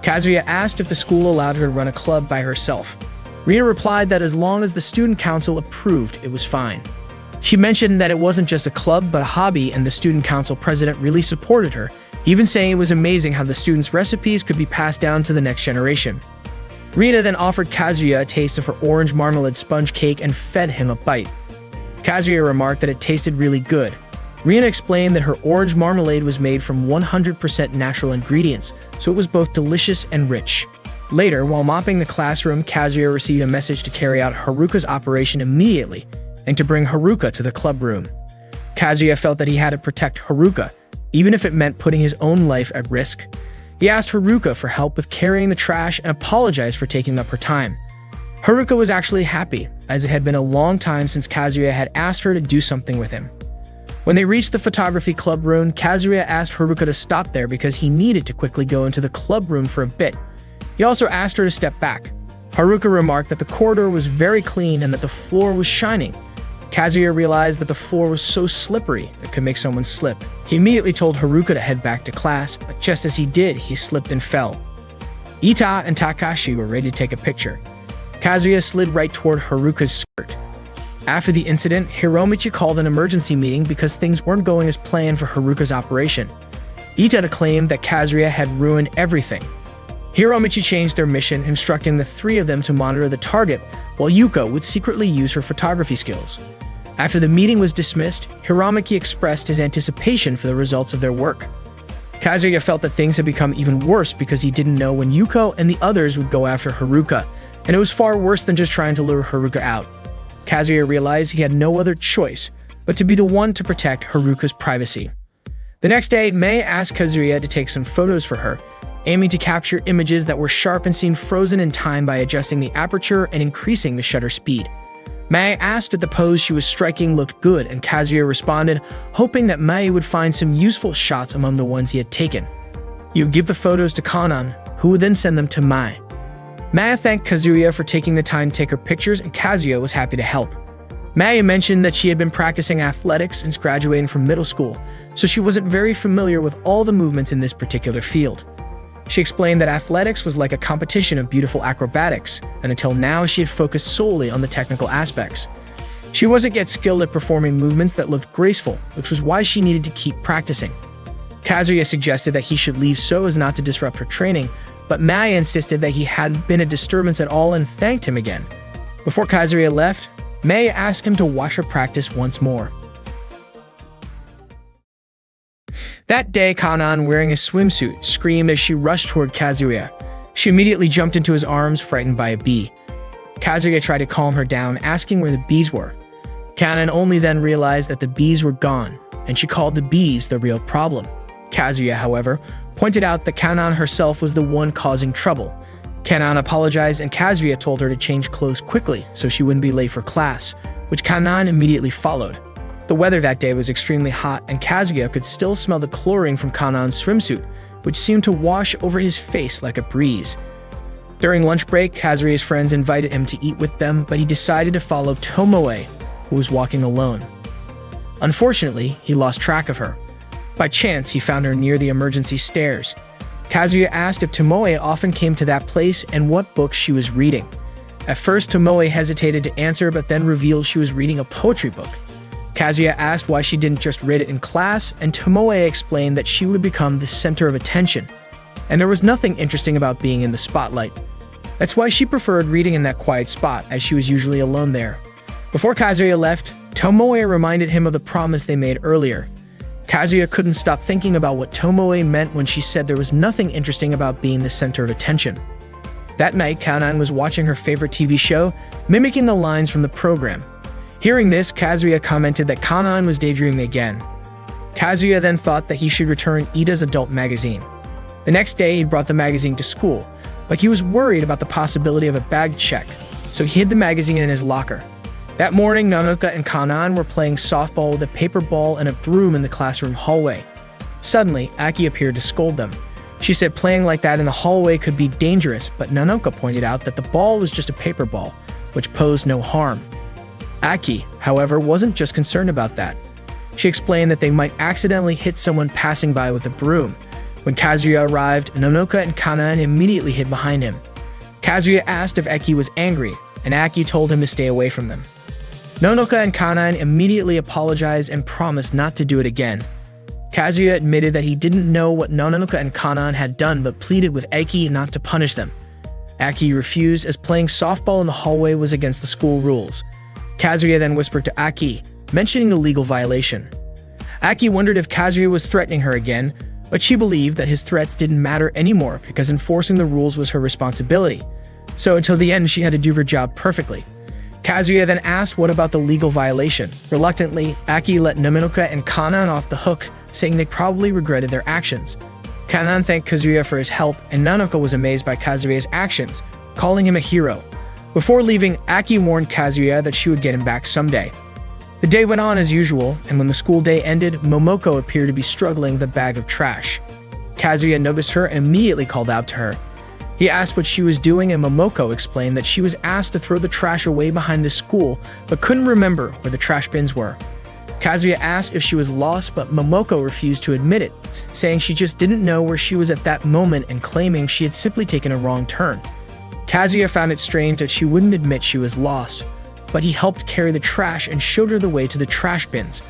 Kazuya asked if the school allowed her to run a club by herself. Rina replied that as long as the student council approved, it was fine. She mentioned that it wasn't just a club but a hobby, and the student council president really supported her, even saying it was amazing how the students' recipes could be passed down to the next generation. Rina then offered Kazuya a taste of her orange marmalade sponge cake and fed him a bite. Kazuya remarked that it tasted really good. Rina explained that her orange marmalade was made from 100% natural ingredients, so it was both delicious and rich. Later, while mopping the classroom, Kazuya received a message to carry out Haruka's operation immediately and to bring Haruka to the club room. Kazuya felt that he had to protect Haruka, even if it meant putting his own life at risk. He asked Haruka for help with carrying the trash and apologized for taking up her time. Haruka was actually happy, as it had been a long time since Kazuya had asked her to do something with him. When they reached the photography club room, Kazuya asked Haruka to stop there because he needed to quickly go into the club room for a bit. He also asked her to step back. Haruka remarked that the corridor was very clean and that the floor was shining. Kazuya realized that the floor was so slippery it could make someone slip. He immediately told Haruka to head back to class, but just as he did, he slipped and fell. Ita and Takashi were ready to take a picture. Kazuya slid right toward Haruka's skirt. After the incident, Hiromichi called an emergency meeting because things weren't going as planned for Haruka's operation. Ita claimed that Kazuya had ruined everything. Hiromichi changed their mission, instructing the three of them to monitor the target, while Yuko would secretly use her photography skills. After the meeting was dismissed, Hiromichi expressed his anticipation for the results of their work. Kazuya felt that things had become even worse because he didn't know when Yuko and the others would go after Haruka, and it was far worse than just trying to lure Haruka out. Kazuya realized he had no other choice but to be the one to protect Haruka's privacy. The next day, Mei asked Kazuya to take some photos for her, aiming to capture images that were sharp and seemed frozen in time by adjusting the aperture and increasing the shutter speed. Mei asked if the pose she was striking looked good, and Kazuya responded, hoping that Mei would find some useful shots among the ones he had taken. He would give the photos to Kanan, who would then send them to Mai. Maya thanked Kazuya for taking the time to take her pictures, and Kazuya was happy to help. Maya mentioned that she had been practicing athletics since graduating from middle school, so she wasn't very familiar with all the movements in this particular field. She explained that athletics was like a competition of beautiful acrobatics, and until now she had focused solely on the technical aspects. She wasn't yet skilled at performing movements that looked graceful, which was why she needed to keep practicing. Kazuya suggested that he should leave so as not to disrupt her training, but Maya insisted that he hadn't been a disturbance at all and thanked him again. Before Kazuya left, Maya asked him to watch her practice once more. That day, Kanan, wearing a swimsuit, screamed as she rushed toward Kazuya. She immediately jumped into his arms, frightened by a bee. Kazuya tried to calm her down, asking where the bees were. Kanan only then realized that the bees were gone, and she called the bees the real problem. Kazuya, however, pointed out that Kanan herself was the one causing trouble. Kanan apologized, and Kazuya told her to change clothes quickly so she wouldn't be late for class, which Kanan immediately followed. The weather that day was extremely hot, and Kazuya could still smell the chlorine from Kanan's swimsuit, which seemed to wash over his face like a breeze. During lunch break, Kazuya's friends invited him to eat with them, but he decided to follow Tomoe, who was walking alone. Unfortunately, he lost track of her. By chance, he found her near the emergency stairs. Kazuya asked if Tomoe often came to that place and what books she was reading. At first, Tomoe hesitated to answer, but then revealed she was reading a poetry book. Kazuya asked why she didn't just read it in class, and Tomoe explained that she would become the center of attention, and there was nothing interesting about being in the spotlight. That's why she preferred reading in that quiet spot, as she was usually alone there. Before Kazuya left, Tomoe reminded him of the promise they made earlier. Kazuya couldn't stop thinking about what Tomoe meant when she said there was nothing interesting about being the center of attention. That night, Kanan was watching her favorite TV show, mimicking the lines from the program. Hearing this, Kazuya commented that Kanan was daydreaming again. Kazuya then thought that he should return Ida's adult magazine. The next day, he brought the magazine to school, but he was worried about the possibility of a bag check, so he hid the magazine in his locker. That morning, Nanoka and Kanan were playing softball with a paper ball and a broom in the classroom hallway. Suddenly, Aki appeared to scold them. She said playing like that in the hallway could be dangerous, but Nanoka pointed out that the ball was just a paper ball, which posed no harm. Aki, however, wasn't just concerned about that. She explained that they might accidentally hit someone passing by with a broom. When Kazuya arrived, Nanoka and Kanan immediately hid behind him. Kazuya asked if Aki was angry, and Aki told him to stay away from them. Nanoka and Kanan immediately apologized and promised not to do it again. Kazuya admitted that he didn't know what Nanoka and Kanan had done, but pleaded with Aki not to punish them. Aki refused, as playing softball in the hallway was against the school rules. Kazuya then whispered to Aki, mentioning the legal violation. Aki wondered if Kazuya was threatening her again, but she believed that his threats didn't matter anymore because enforcing the rules was her responsibility. So until the end, she had to do her job perfectly. Kazuya then asked what about the legal violation. Reluctantly, Aki let Nanoka and Kanan off the hook, saying they probably regretted their actions. Kanan thanked Kazuya for his help, and Nanoka was amazed by Kazuya's actions, calling him a hero. Before leaving, Aki warned Kazuya that she would get him back someday. The day went on as usual, and when the school day ended, Momoko appeared to be struggling with a bag of trash. Kazuya noticed her and immediately called out to her. He asked what she was doing, and Momoko explained that she was asked to throw the trash away behind the school, but couldn't remember where the trash bins were. Kazuya asked if she was lost, but Momoko refused to admit it, saying she just didn't know where she was at that moment and claiming she had simply taken a wrong turn. Kazuya found it strange that she wouldn't admit she was lost, but he helped carry the trash and showed her the way to the trash bins.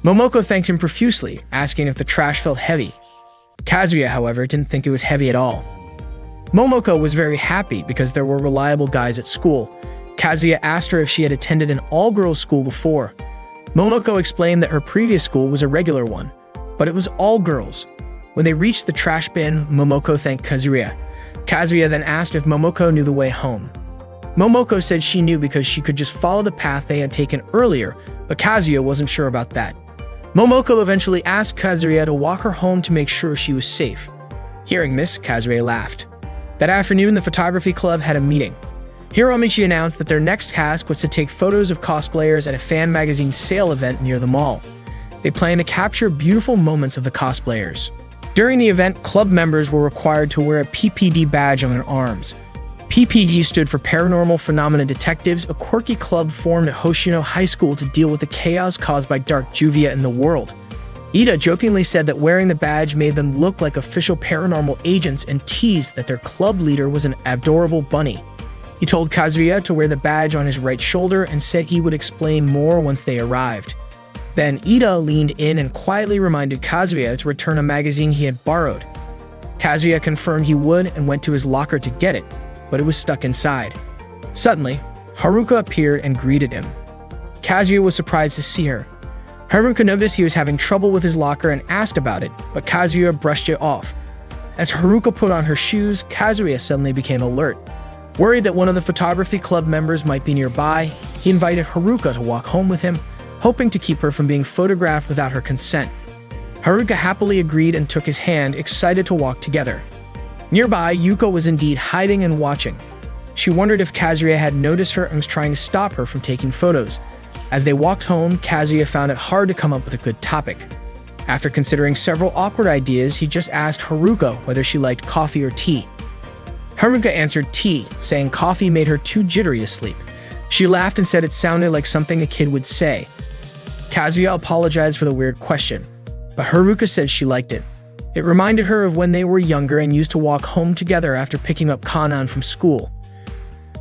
Momoko thanked him profusely, asking if the trash felt heavy. Kazuya, however, didn't think it was heavy at all. Momoko was very happy because there were reliable guys at school. Kazuya asked her if she had attended an all-girls school before. Momoko explained that her previous school was a regular one, but it was all girls. When they reached the trash bin, Momoko thanked Kazuya. Kazuya then asked if Momoko knew the way home. Momoko said she knew because she could just follow the path they had taken earlier, but Kazuya wasn't sure about that. Momoko eventually asked Kazuya to walk her home to make sure she was safe. Hearing this, Kazuya laughed. That afternoon, the photography club had a meeting. Hiromichi announced that their next task was to take photos of cosplayers at a fan magazine sale event near the mall. They planned to capture beautiful moments of the cosplayers. During the event, club members were required to wear a PPD badge on their arms. PPD stood for Paranormal Phenomena Detectives, a quirky club formed at Hoshino High School to deal with the chaos caused by dark Juvia in the world. Ida jokingly said that wearing the badge made them look like official paranormal agents and teased that their club leader was an adorable bunny. He told Kazuya to wear the badge on his right shoulder and said he would explain more once they arrived. Then Ida leaned in and quietly reminded Kazuya to return a magazine he had borrowed. Kazuya confirmed he would and went to his locker to get it, but it was stuck inside. Suddenly, Haruka appeared and greeted him. Kazuya was surprised to see her. Haruka noticed he was having trouble with his locker and asked about it, but Kazuya brushed it off. As Haruka put on her shoes, Kazuya suddenly became alert. Worried that one of the photography club members might be nearby, he invited Haruka to walk home with him, hoping to keep her from being photographed without her consent. Haruka happily agreed and took his hand, excited to walk together. Nearby, Yuko was indeed hiding and watching. She wondered if Kazuya had noticed her and was trying to stop her from taking photos. As they walked home, Kazuya found it hard to come up with a good topic. After considering several awkward ideas, he just asked Haruka whether she liked coffee or tea. Haruka answered tea, saying coffee made her too jittery to sleep. She laughed and said it sounded like something a kid would say. Kazuya apologized for the weird question, but Haruka said she liked it. It reminded her of when they were younger and used to walk home together after picking up Kanan from school.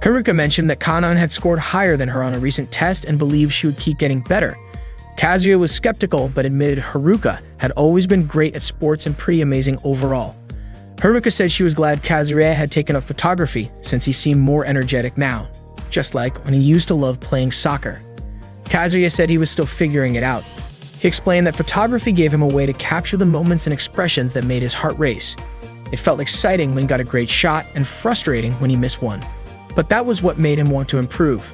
Haruka mentioned that Kanan had scored higher than her on a recent test and believed she would keep getting better. Kazuya was skeptical but admitted Haruka had always been great at sports and pretty amazing overall. Haruka said she was glad Kazuya had taken up photography since he seemed more energetic now, just like when he used to love playing soccer. Kazuya said he was still figuring it out. He explained that photography gave him a way to capture the moments and expressions that made his heart race. It felt exciting when he got a great shot and frustrating when he missed one. But that was what made him want to improve.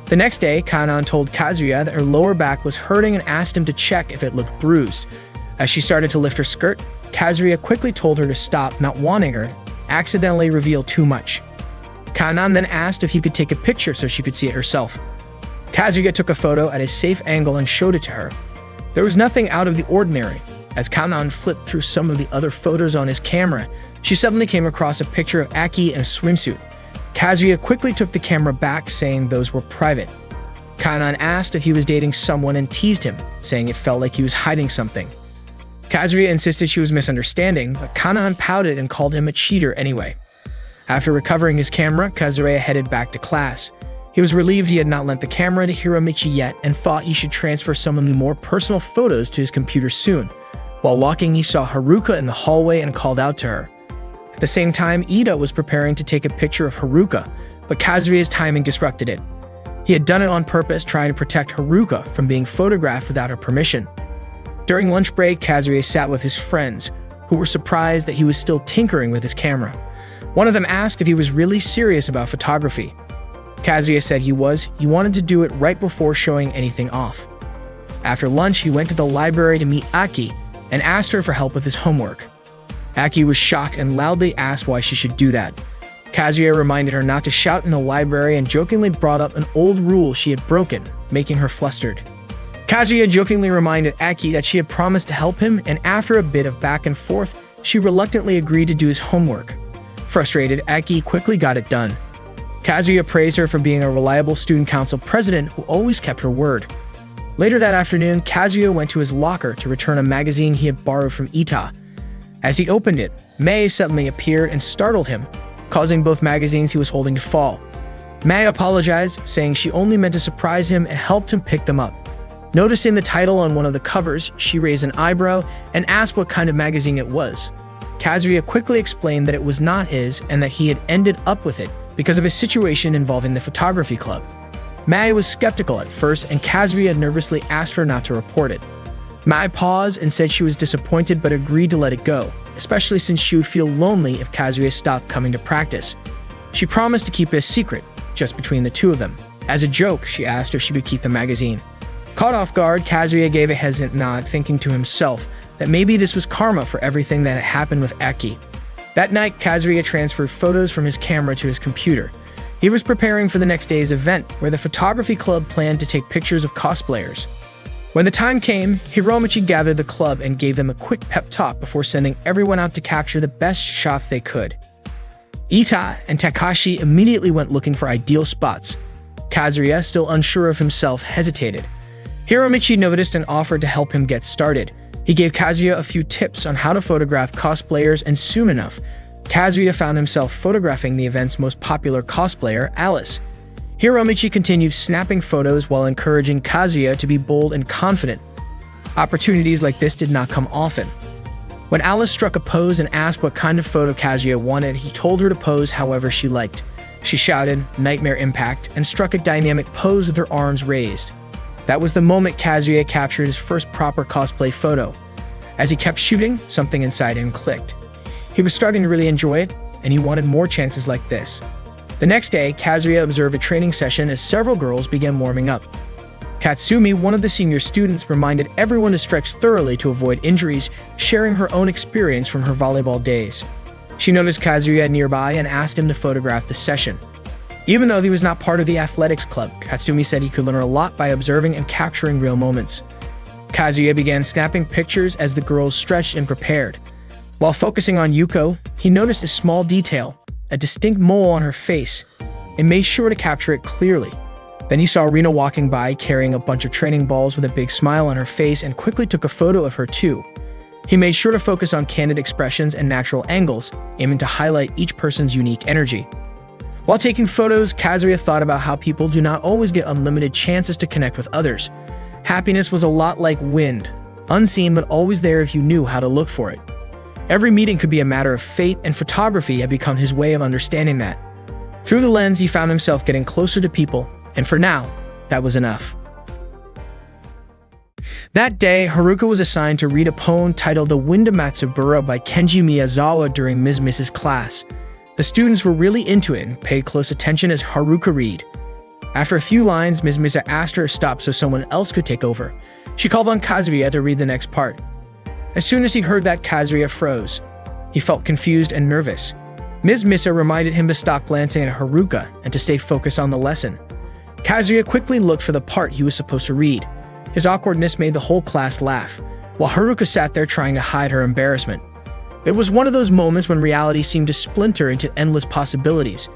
The next day, Kanan told Kazuya that her lower back was hurting and asked him to check if it looked bruised. As she started to lift her skirt, Kazuya quickly told her to stop, not wanting her to accidentally reveal too much. Kanan then asked if he could take a picture so she could see it herself. Kazuya took a photo at a safe angle and showed it to her. There was nothing out of the ordinary. As Kanan flipped through some of the other photos on his camera, she suddenly came across a picture of Aki in a swimsuit. Kazuya quickly took the camera back, saying those were private. Kanan asked if he was dating someone and teased him, saying it felt like he was hiding something. Kazuya insisted she was misunderstanding, but Kanan pouted and called him a cheater anyway. After recovering his camera, Kazuya headed back to class. He was relieved he had not lent the camera to Hiromichi yet and thought he should transfer some of the more personal photos to his computer soon. While walking, he saw Haruka in the hallway and called out to her. At the same time, Ida was preparing to take a picture of Haruka, but Kazuya's timing disrupted it. He had done it on purpose, trying to protect Haruka from being photographed without her permission. During lunch break, Kazuya sat with his friends, who were surprised that he was still tinkering with his camera. One of them asked if he was really serious about photography. Kazuya said he wanted to do it right before showing anything off. After lunch, he went to the library to meet Aki and asked her for help with his homework. Aki was shocked and loudly asked why she should do that. Kazuya reminded her not to shout in the library and jokingly brought up an old rule she had broken, making her flustered. Kazuya jokingly reminded Aki that she had promised to help him, and after a bit of back and forth, she reluctantly agreed to do his homework. Frustrated, Aki quickly got it done. Kazuya praised her for being a reliable student council president who always kept her word. Later that afternoon, Kazuya went to his locker to return a magazine he had borrowed from Ita. As he opened it, Mei suddenly appeared and startled him, causing both magazines he was holding to fall. Mei apologized, saying she only meant to surprise him and helped him pick them up. Noticing the title on one of the covers, she raised an eyebrow and asked what kind of magazine it was. Kazuya quickly explained that it was not his and that he had ended up with it because of a situation involving the photography club. Mei was skeptical at first, and Kazuya nervously asked her not to report it. Mei paused and said she was disappointed but agreed to let it go, especially since she would feel lonely if Kazuya stopped coming to practice. She promised to keep it a secret, just between the two of them. As a joke, she asked if she could keep the magazine. Caught off guard, Kazuya gave a hesitant nod, thinking to himself that maybe this was karma for everything that had happened with Aki. That night, Kazuya transferred photos from his camera to his computer. He was preparing for the next day's event, where the photography club planned to take pictures of cosplayers. When the time came, Hiromichi gathered the club and gave them a quick pep talk before sending everyone out to capture the best shots they could. Ita and Takashi immediately went looking for ideal spots. Kazuya, still unsure of himself, hesitated. Hiromichi noticed and offered to help him get started. He gave Kazuya a few tips on how to photograph cosplayers, and soon enough, Kazuya found himself photographing the event's most popular cosplayer, Alice. Hiromichi continued snapping photos while encouraging Kazuya to be bold and confident. Opportunities like this did not come often. When Alice struck a pose and asked what kind of photo Kazuya wanted, he told her to pose however she liked. She shouted, "Nightmare Impact," and struck a dynamic pose with her arms raised. That was the moment Kazuya captured his first proper cosplay photo. As he kept shooting, something inside him clicked. He was starting to really enjoy it, and he wanted more chances like this. The next day, Kazuya observed a training session as several girls began warming up. Katsumi, one of the senior students, reminded everyone to stretch thoroughly to avoid injuries, sharing her own experience from her volleyball days. She noticed Kazuya nearby and asked him to photograph the session. Even though he was not part of the athletics club, Katsumi said he could learn a lot by observing and capturing real moments. Kazuya began snapping pictures as the girls stretched and prepared. While focusing on Yuko, he noticed a small detail, a distinct mole on her face, and made sure to capture it clearly. Then he saw Rina walking by carrying a bunch of training balls with a big smile on her face and quickly took a photo of her too. He made sure to focus on candid expressions and natural angles, aiming to highlight each person's unique energy. While taking photos, Kazuya thought about how people do not always get unlimited chances to connect with others. Happiness was a lot like wind, unseen but always there if you knew how to look for it. Every meeting could be a matter of fate, and photography had become his way of understanding that. Through the lens, he found himself getting closer to people, and for now, that was enough. That day, Haruka was assigned to read a poem titled The Wind of Matsubura by Kenji Miyazawa during Ms. Mrs. class. The students were really into it and paid close attention as Haruka read. After a few lines, Ms. Misa asked her to stop so someone else could take over. She called on Kazuya to read the next part. As soon as he heard that, Kazuya froze. He felt confused and nervous. Ms. Misa reminded him to stop glancing at Haruka and to stay focused on the lesson. Kazuya quickly looked for the part he was supposed to read. His awkwardness made the whole class laugh, while Haruka sat there trying to hide her embarrassment. It was one of those moments when reality seemed to splinter into endless possibilities,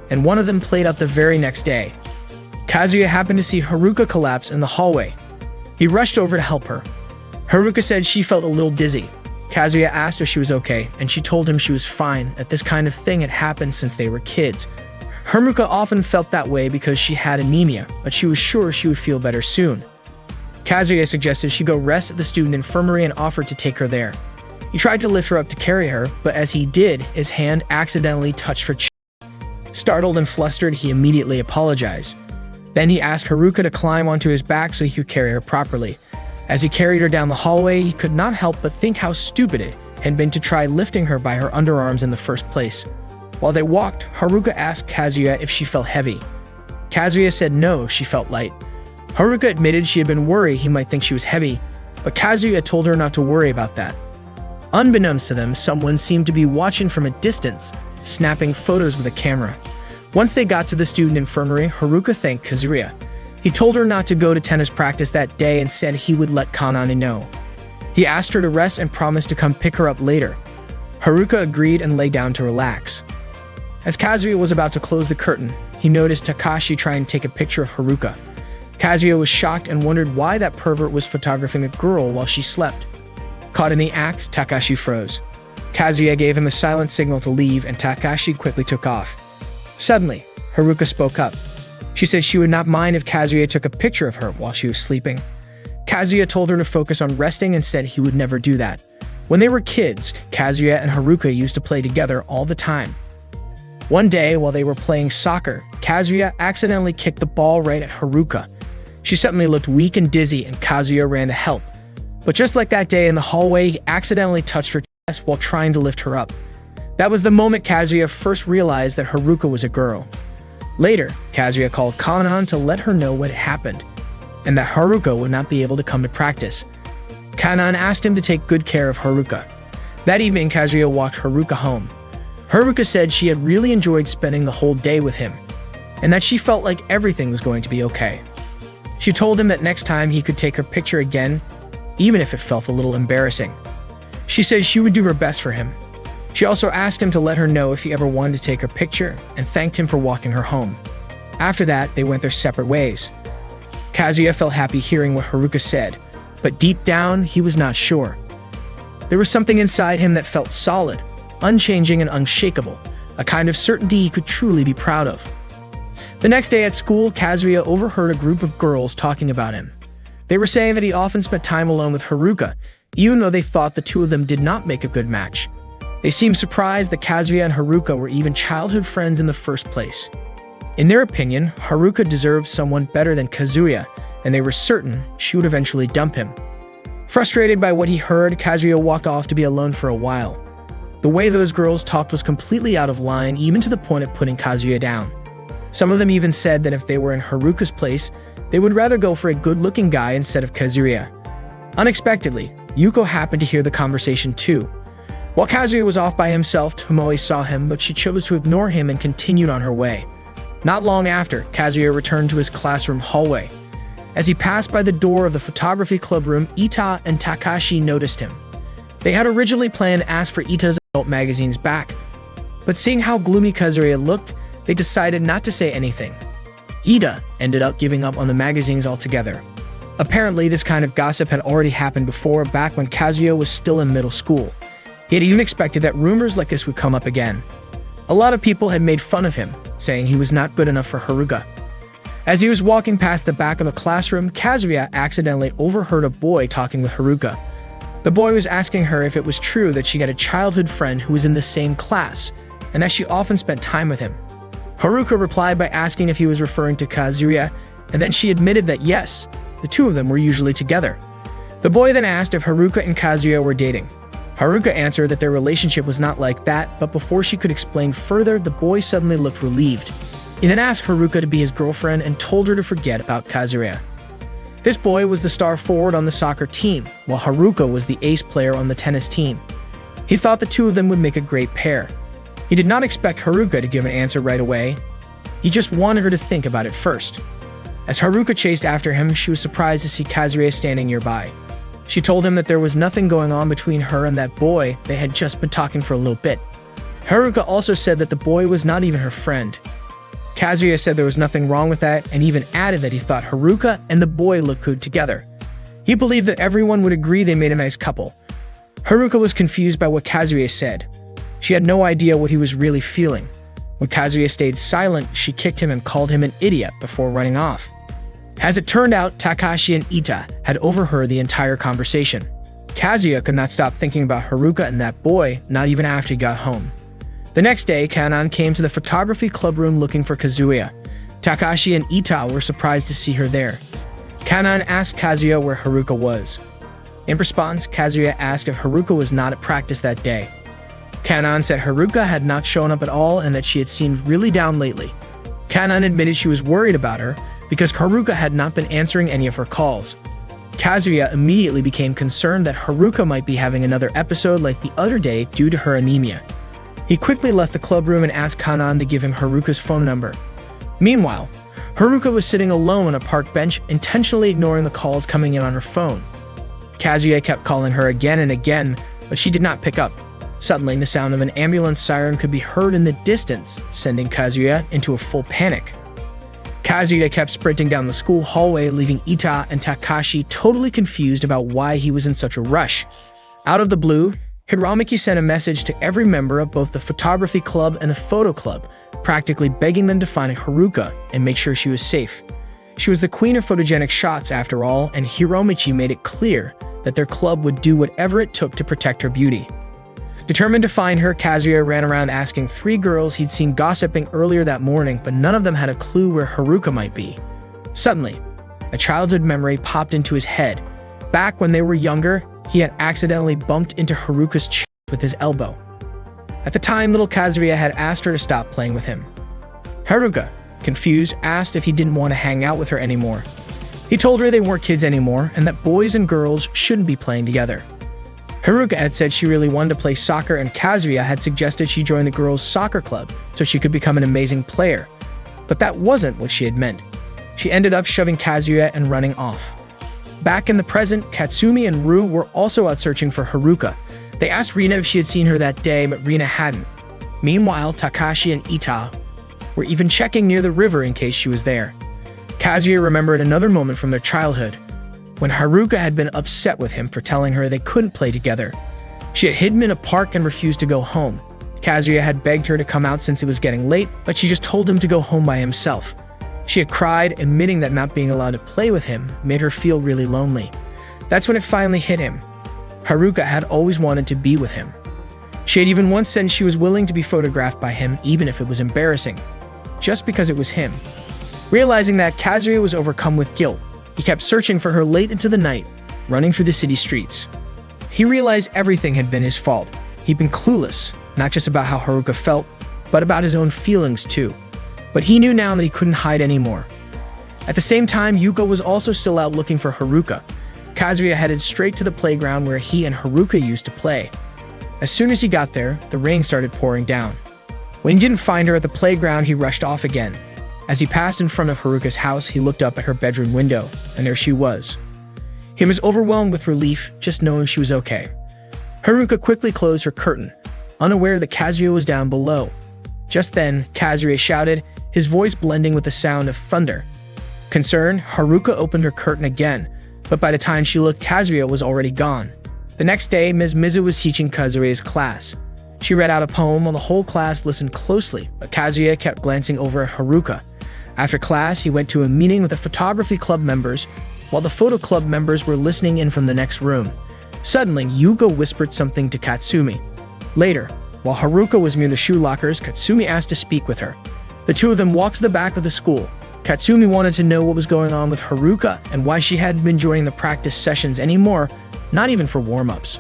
and one of them played out the very next day. Kazuya happened to see Haruka collapse in the hallway. He rushed over to help her. Haruka said she felt a little dizzy. Kazuya asked if she was okay, and she told him she was fine, that this kind of thing had happened since they were kids. Haruka often felt that way because she had anemia, but she was sure she would feel better soon. Kazuya suggested she go rest at the student infirmary and offered to take her there. He tried to lift her up to carry her, but as he did, his hand accidentally touched her chin. Startled and flustered, he immediately apologized. Then he asked Haruka to climb onto his back so he could carry her properly. As he carried her down the hallway, he could not help but think how stupid it had been to try lifting her by her underarms in the first place. While they walked, Haruka asked Kazuya if she felt heavy. Kazuya said no, she felt light. Haruka admitted she had been worried he might think she was heavy, but Kazuya told her not to worry about that. Unbeknownst to them, someone seemed to be watching from a distance, snapping photos with a camera. Once they got to the student infirmary, Haruka thanked Kazuya. He told her not to go to tennis practice that day and said he would let Kanane know. He asked her to rest and promised to come pick her up later. Haruka agreed and lay down to relax. As Kazuya was about to close the curtain, he noticed Takashi trying to take a picture of Haruka. Kazuya was shocked and wondered why that pervert was photographing a girl while she slept. Caught in the act, Takashi froze. Kazuya gave him a silent signal to leave, and Takashi quickly took off. Suddenly, Haruka spoke up. She said she would not mind if Kazuya took a picture of her while she was sleeping. Kazuya told her to focus on resting and said he would never do that. When they were kids, Kazuya and Haruka used to play together all the time. One day, while they were playing soccer, Kazuya accidentally kicked the ball right at Haruka. She suddenly looked weak and dizzy, and Kazuya ran to help. But just like that day in the hallway, he accidentally touched her chest while trying to lift her up. That was the moment Kazuya first realized that Haruka was a girl. Later, Kazuya called Kanan to let her know what had happened, and that Haruka would not be able to come to practice. Kanan asked him to take good care of Haruka. That evening, Kazuya walked Haruka home. Haruka said she had really enjoyed spending the whole day with him, and that she felt like everything was going to be okay. She told him that next time he could take her picture again, even if it felt a little embarrassing. She said she would do her best for him. She also asked him to let her know if he ever wanted to take her picture and thanked him for walking her home. After that, they went their separate ways. Kazuya felt happy hearing what Haruka said, but deep down, he was not sure. There was something inside him that felt solid, unchanging and unshakable, a kind of certainty he could truly be proud of. The next day at school, Kazuya overheard a group of girls talking about him. They were saying that he often spent time alone with Haruka, even though they thought the two of them did not make a good match. They seemed surprised that Kazuya and Haruka were even childhood friends in the first place. In their opinion, Haruka deserved someone better than Kazuya, and they were certain she would eventually dump him. Frustrated by what he heard, Kazuya walked off to be alone for a while. The way those girls talked was completely out of line, even to the point of putting Kazuya down. Some of them even said that if they were in Haruka's place, they would rather go for a good-looking guy instead of Kazuya. Unexpectedly, Yuko happened to hear the conversation too. While Kazuya was off by himself, Tomoe saw him, but she chose to ignore him and continued on her way. Not long after, Kazuya returned to his classroom hallway. As he passed by the door of the photography club room, Ita and Takashi noticed him. They had originally planned to ask for Ita's adult magazines back, but seeing how gloomy Kazuya looked, they decided not to say anything. Ida ended up giving up on the magazines altogether. Apparently, this kind of gossip had already happened before, back when Kazuya was still in middle school. He had even expected that rumors like this would come up again. A lot of people had made fun of him, saying he was not good enough for Haruka. As he was walking past the back of the classroom, Kazuya accidentally overheard a boy talking with Haruka. The boy was asking her if it was true that she had a childhood friend who was in the same class, and that she often spent time with him. Haruka replied by asking if he was referring to Kazuya, and then she admitted that yes, the two of them were usually together. The boy then asked if Haruka and Kazuya were dating. Haruka answered that their relationship was not like that, but before she could explain further, the boy suddenly looked relieved. He then asked Haruka to be his girlfriend and told her to forget about Kazuya. This boy was the star forward on the soccer team, while Haruka was the ace player on the tennis team. He thought the two of them would make a great pair. He did not expect Haruka to give an answer right away. He just wanted her to think about it first. As Haruka chased after him, she was surprised to see Kazuya standing nearby. She told him that there was nothing going on between her and that boy. They had just been talking for a little bit. Haruka also said that the boy was not even her friend. Kazuya said there was nothing wrong with that and even added that he thought Haruka and the boy looked good together. He believed that everyone would agree they made a nice couple. Haruka was confused by what Kazuya said. She had no idea what he was really feeling. When Kazuya stayed silent, she kicked him and called him an idiot before running off. As it turned out, Takashi and Ita had overheard the entire conversation. Kazuya could not stop thinking about Haruka and that boy, not even after he got home. The next day, Kanan came to the photography club room looking for Kazuya. Takashi and Ita were surprised to see her there. Kanan asked Kazuya where Haruka was. In response, Kazuya asked if Haruka was not at practice that day. Kanan said Haruka had not shown up at all and that she had seemed really down lately. Kanan admitted she was worried about her because Haruka had not been answering any of her calls. Kazuya immediately became concerned that Haruka might be having another episode like the other day due to her anemia. He quickly left the club room and asked Kanan to give him Haruka's phone number. Meanwhile, Haruka was sitting alone on a park bench, intentionally ignoring the calls coming in on her phone. Kazuya kept calling her again and again, but she did not pick up. Suddenly, the sound of an ambulance siren could be heard in the distance, sending Kazuya into a full panic. Kazuya kept sprinting down the school hallway, leaving Ita and Takashi totally confused about why he was in such a rush. Out of the blue, Hiramaki sent a message to every member of both the photography club and the photo club, practically begging them to find Haruka and make sure she was safe. She was the queen of photogenic shots after all, and Hiromichi made it clear that their club would do whatever it took to protect her beauty. Determined to find her, Kazuya ran around asking 3 girls he'd seen gossiping earlier that morning, but none of them had a clue where Haruka might be. Suddenly, a childhood memory popped into his head. Back when they were younger, he had accidentally bumped into Haruka's chest with his elbow. At the time, little Kazuya had asked her to stop playing with him. Haruka, confused, asked if he didn't want to hang out with her anymore. He told her they weren't kids anymore and that boys and girls shouldn't be playing together. Haruka had said she really wanted to play soccer, and Kazuya had suggested she join the girls' soccer club so she could become an amazing player. But that wasn't what she had meant. She ended up shoving Kazuya and running off. Back in the present, Katsumi and Rue were also out searching for Haruka. They asked Rina if she had seen her that day, but Rina hadn't. Meanwhile, Takashi and Ita were even checking near the river in case she was there. Kazuya remembered another moment from their childhood, when Haruka had been upset with him for telling her they couldn't play together. She had hidden in a park and refused to go home. Kazuya had begged her to come out since it was getting late, but she just told him to go home by himself. She had cried, admitting that not being allowed to play with him made her feel really lonely. That's when it finally hit him. Haruka had always wanted to be with him. She had even once said she was willing to be photographed by him even if it was embarrassing, just because it was him. Realizing that, Kazuya was overcome with guilt. He kept searching for her late into the night, running through the city streets. He realized everything had been his fault. He'd been clueless, not just about how Haruka felt, but about his own feelings too. But he knew now that he couldn't hide anymore. At the same time, Yuko was also still out looking for Haruka. Kazuya headed straight to the playground where he and Haruka used to play. As soon as he got there, the rain started pouring down. When he didn't find her at the playground, he rushed off again. As he passed in front of Haruka's house, he looked up at her bedroom window, and there she was. He was overwhelmed with relief just knowing she was okay. Haruka quickly closed her curtain, unaware that Kazuya was down below. Just then, Kazuya shouted, his voice blending with the sound of thunder. Concerned, Haruka opened her curtain again, but by the time she looked, Kazuya was already gone. The next day, Ms. Mizu was teaching Kazuya's class. She read out a poem while the whole class listened closely, but Kazuya kept glancing over at Haruka. After class, he went to a meeting with the photography club members, while the photo club members were listening in from the next room. Suddenly, Yuko whispered something to Katsumi. Later, while Haruka was near the shoe lockers, Katsumi asked to speak with her. The two of them walked to the back of the school. Katsumi wanted to know what was going on with Haruka and why she hadn't been joining the practice sessions anymore, not even for warm-ups.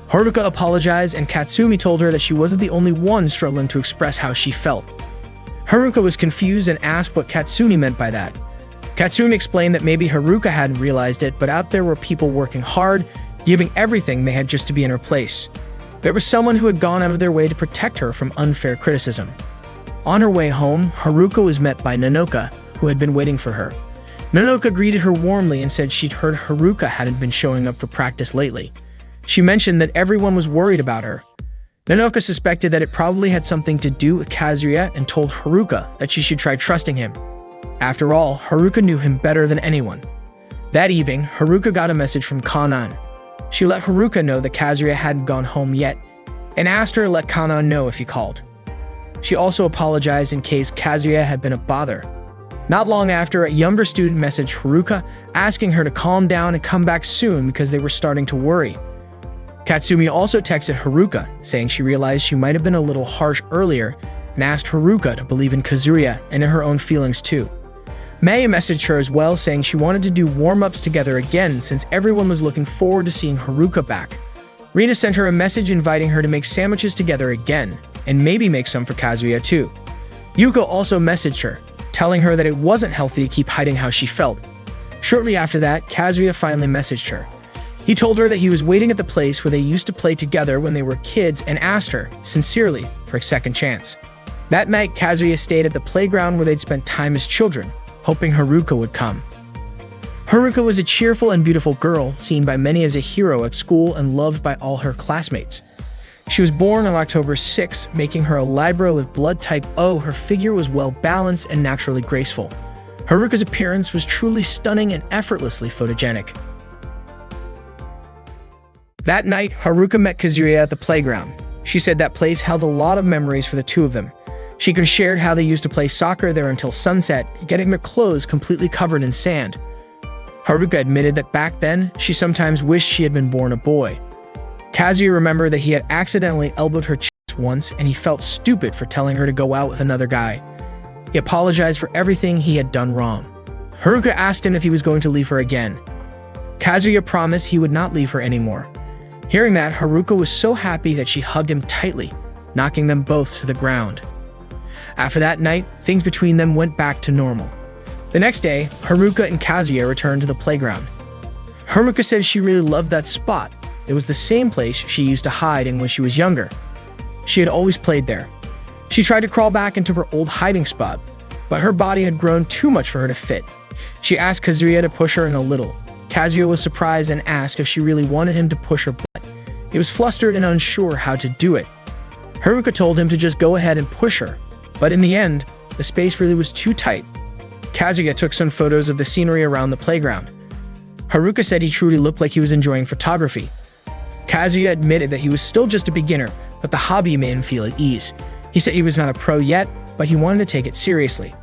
Haruka apologized, and Katsumi told her that she wasn't the only one struggling to express how she felt. Haruka was confused and asked what Katsumi meant by that. Katsumi explained that maybe Haruka hadn't realized it, but out there were people working hard, giving everything they had just to be in her place. There was someone who had gone out of their way to protect her from unfair criticism. On her way home, Haruka was met by Nanoka, who had been waiting for her. Nanoka greeted her warmly and said she'd heard Haruka hadn't been showing up for practice lately. She mentioned that everyone was worried about her. Nanoka suspected that it probably had something to do with Kazuya and told Haruka that she should try trusting him. After all, Haruka knew him better than anyone. That evening, Haruka got a message from Kanan. She let Haruka know that Kazuya hadn't gone home yet, and asked her to let Kanan know if he called. She also apologized in case Kazuya had been a bother. Not long after, a younger student messaged Haruka, asking her to calm down and come back soon because they were starting to worry. Katsumi also texted Haruka, saying she realized she might have been a little harsh earlier, and asked Haruka to believe in Kazuya and in her own feelings too. Mei messaged her as well, saying she wanted to do warm-ups together again since everyone was looking forward to seeing Haruka back. Rina sent her a message inviting her to make sandwiches together again, and maybe make some for Kazuya too. Yuko also messaged her, telling her that it wasn't healthy to keep hiding how she felt. Shortly after that, Kazuya finally messaged her. He told her that he was waiting at the place where they used to play together when they were kids and asked her, sincerely, for a second chance. That night, Kazuya stayed at the playground where they'd spent time as children, hoping Haruka would come. Haruka was a cheerful and beautiful girl, seen by many as a hero at school and loved by all her classmates. She was born on October 6th, making her a Libra with blood type O. Her figure was well-balanced and naturally graceful. Haruka's appearance was truly stunning and effortlessly photogenic. That night, Haruka met Kazuya at the playground. She said that place held a lot of memories for the two of them. She shared how they used to play soccer there until sunset, getting their clothes completely covered in sand. Haruka admitted that back then, she sometimes wished she had been born a boy. Kazuya remembered that he had accidentally elbowed her chest once, and he felt stupid for telling her to go out with another guy. He apologized for everything he had done wrong. Haruka asked him if he was going to leave her again. Kazuya promised he would not leave her anymore. Hearing that, Haruka was so happy that she hugged him tightly, knocking them both to the ground. After that night, things between them went back to normal. The next day, Haruka and Kazuya returned to the playground. Haruka said she really loved that spot. It was the same place she used to hide in when she was younger. She had always played there. She tried to crawl back into her old hiding spot, but her body had grown too much for her to fit. She asked Kazuya to push her in a little. Kazuya was surprised and asked if she really wanted him to push her butt. He was flustered and unsure how to do it. Haruka told him to just go ahead and push her, but in the end, the space really was too tight. Kazuya took some photos of the scenery around the playground. Haruka said he truly looked like he was enjoying photography. Kazuya admitted that he was still just a beginner, but the hobby made him feel at ease. He said he was not a pro yet, but he wanted to take it seriously.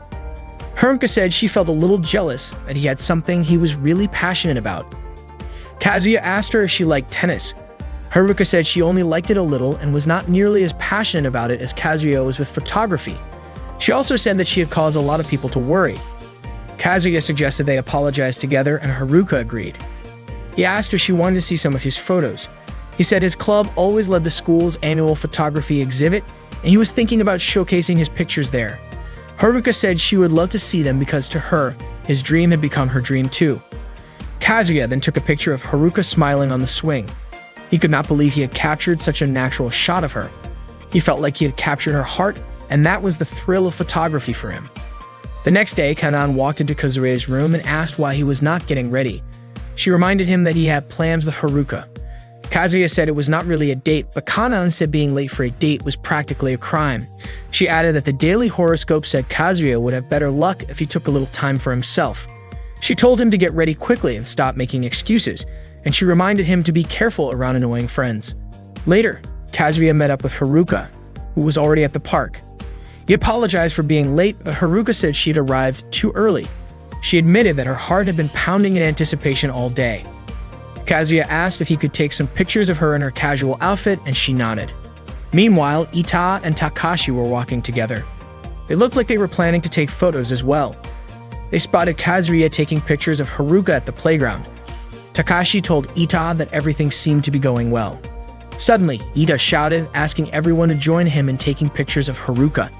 Haruka said she felt a little jealous that he had something he was really passionate about. Kazuya asked her if she liked tennis. Haruka said she only liked it a little and was not nearly as passionate about it as Kazuya was with photography. She also said that she had caused a lot of people to worry. Kazuya suggested they apologize together and Haruka agreed. He asked if she wanted to see some of his photos. He said his club always led the school's annual photography exhibit and he was thinking about showcasing his pictures there. Haruka said she would love to see them because to her, his dream had become her dream too. Kazuya then took a picture of Haruka smiling on the swing. He could not believe he had captured such a natural shot of her. He felt like he had captured her heart, and that was the thrill of photography for him. The next day, Kanan walked into Kazuya's room and asked why he was not getting ready. She reminded him that he had plans with Haruka. Kazuya said it was not really a date, but Kanan said being late for a date was practically a crime. She added that the daily horoscope said Kazuya would have better luck if he took a little time for himself. She told him to get ready quickly and stop making excuses, and she reminded him to be careful around annoying friends. Later, Kazuya met up with Haruka, who was already at the park. He apologized for being late, but Haruka said she had arrived too early. She admitted that her heart had been pounding in anticipation all day. Kazuya asked if he could take some pictures of her in her casual outfit, and she nodded. Meanwhile, Ita and Takashi were walking together. They looked like they were planning to take photos as well. They spotted Kazuya taking pictures of Haruka at the playground. Takashi told Ita that everything seemed to be going well. Suddenly, Ita shouted, asking everyone to join him in taking pictures of Haruka.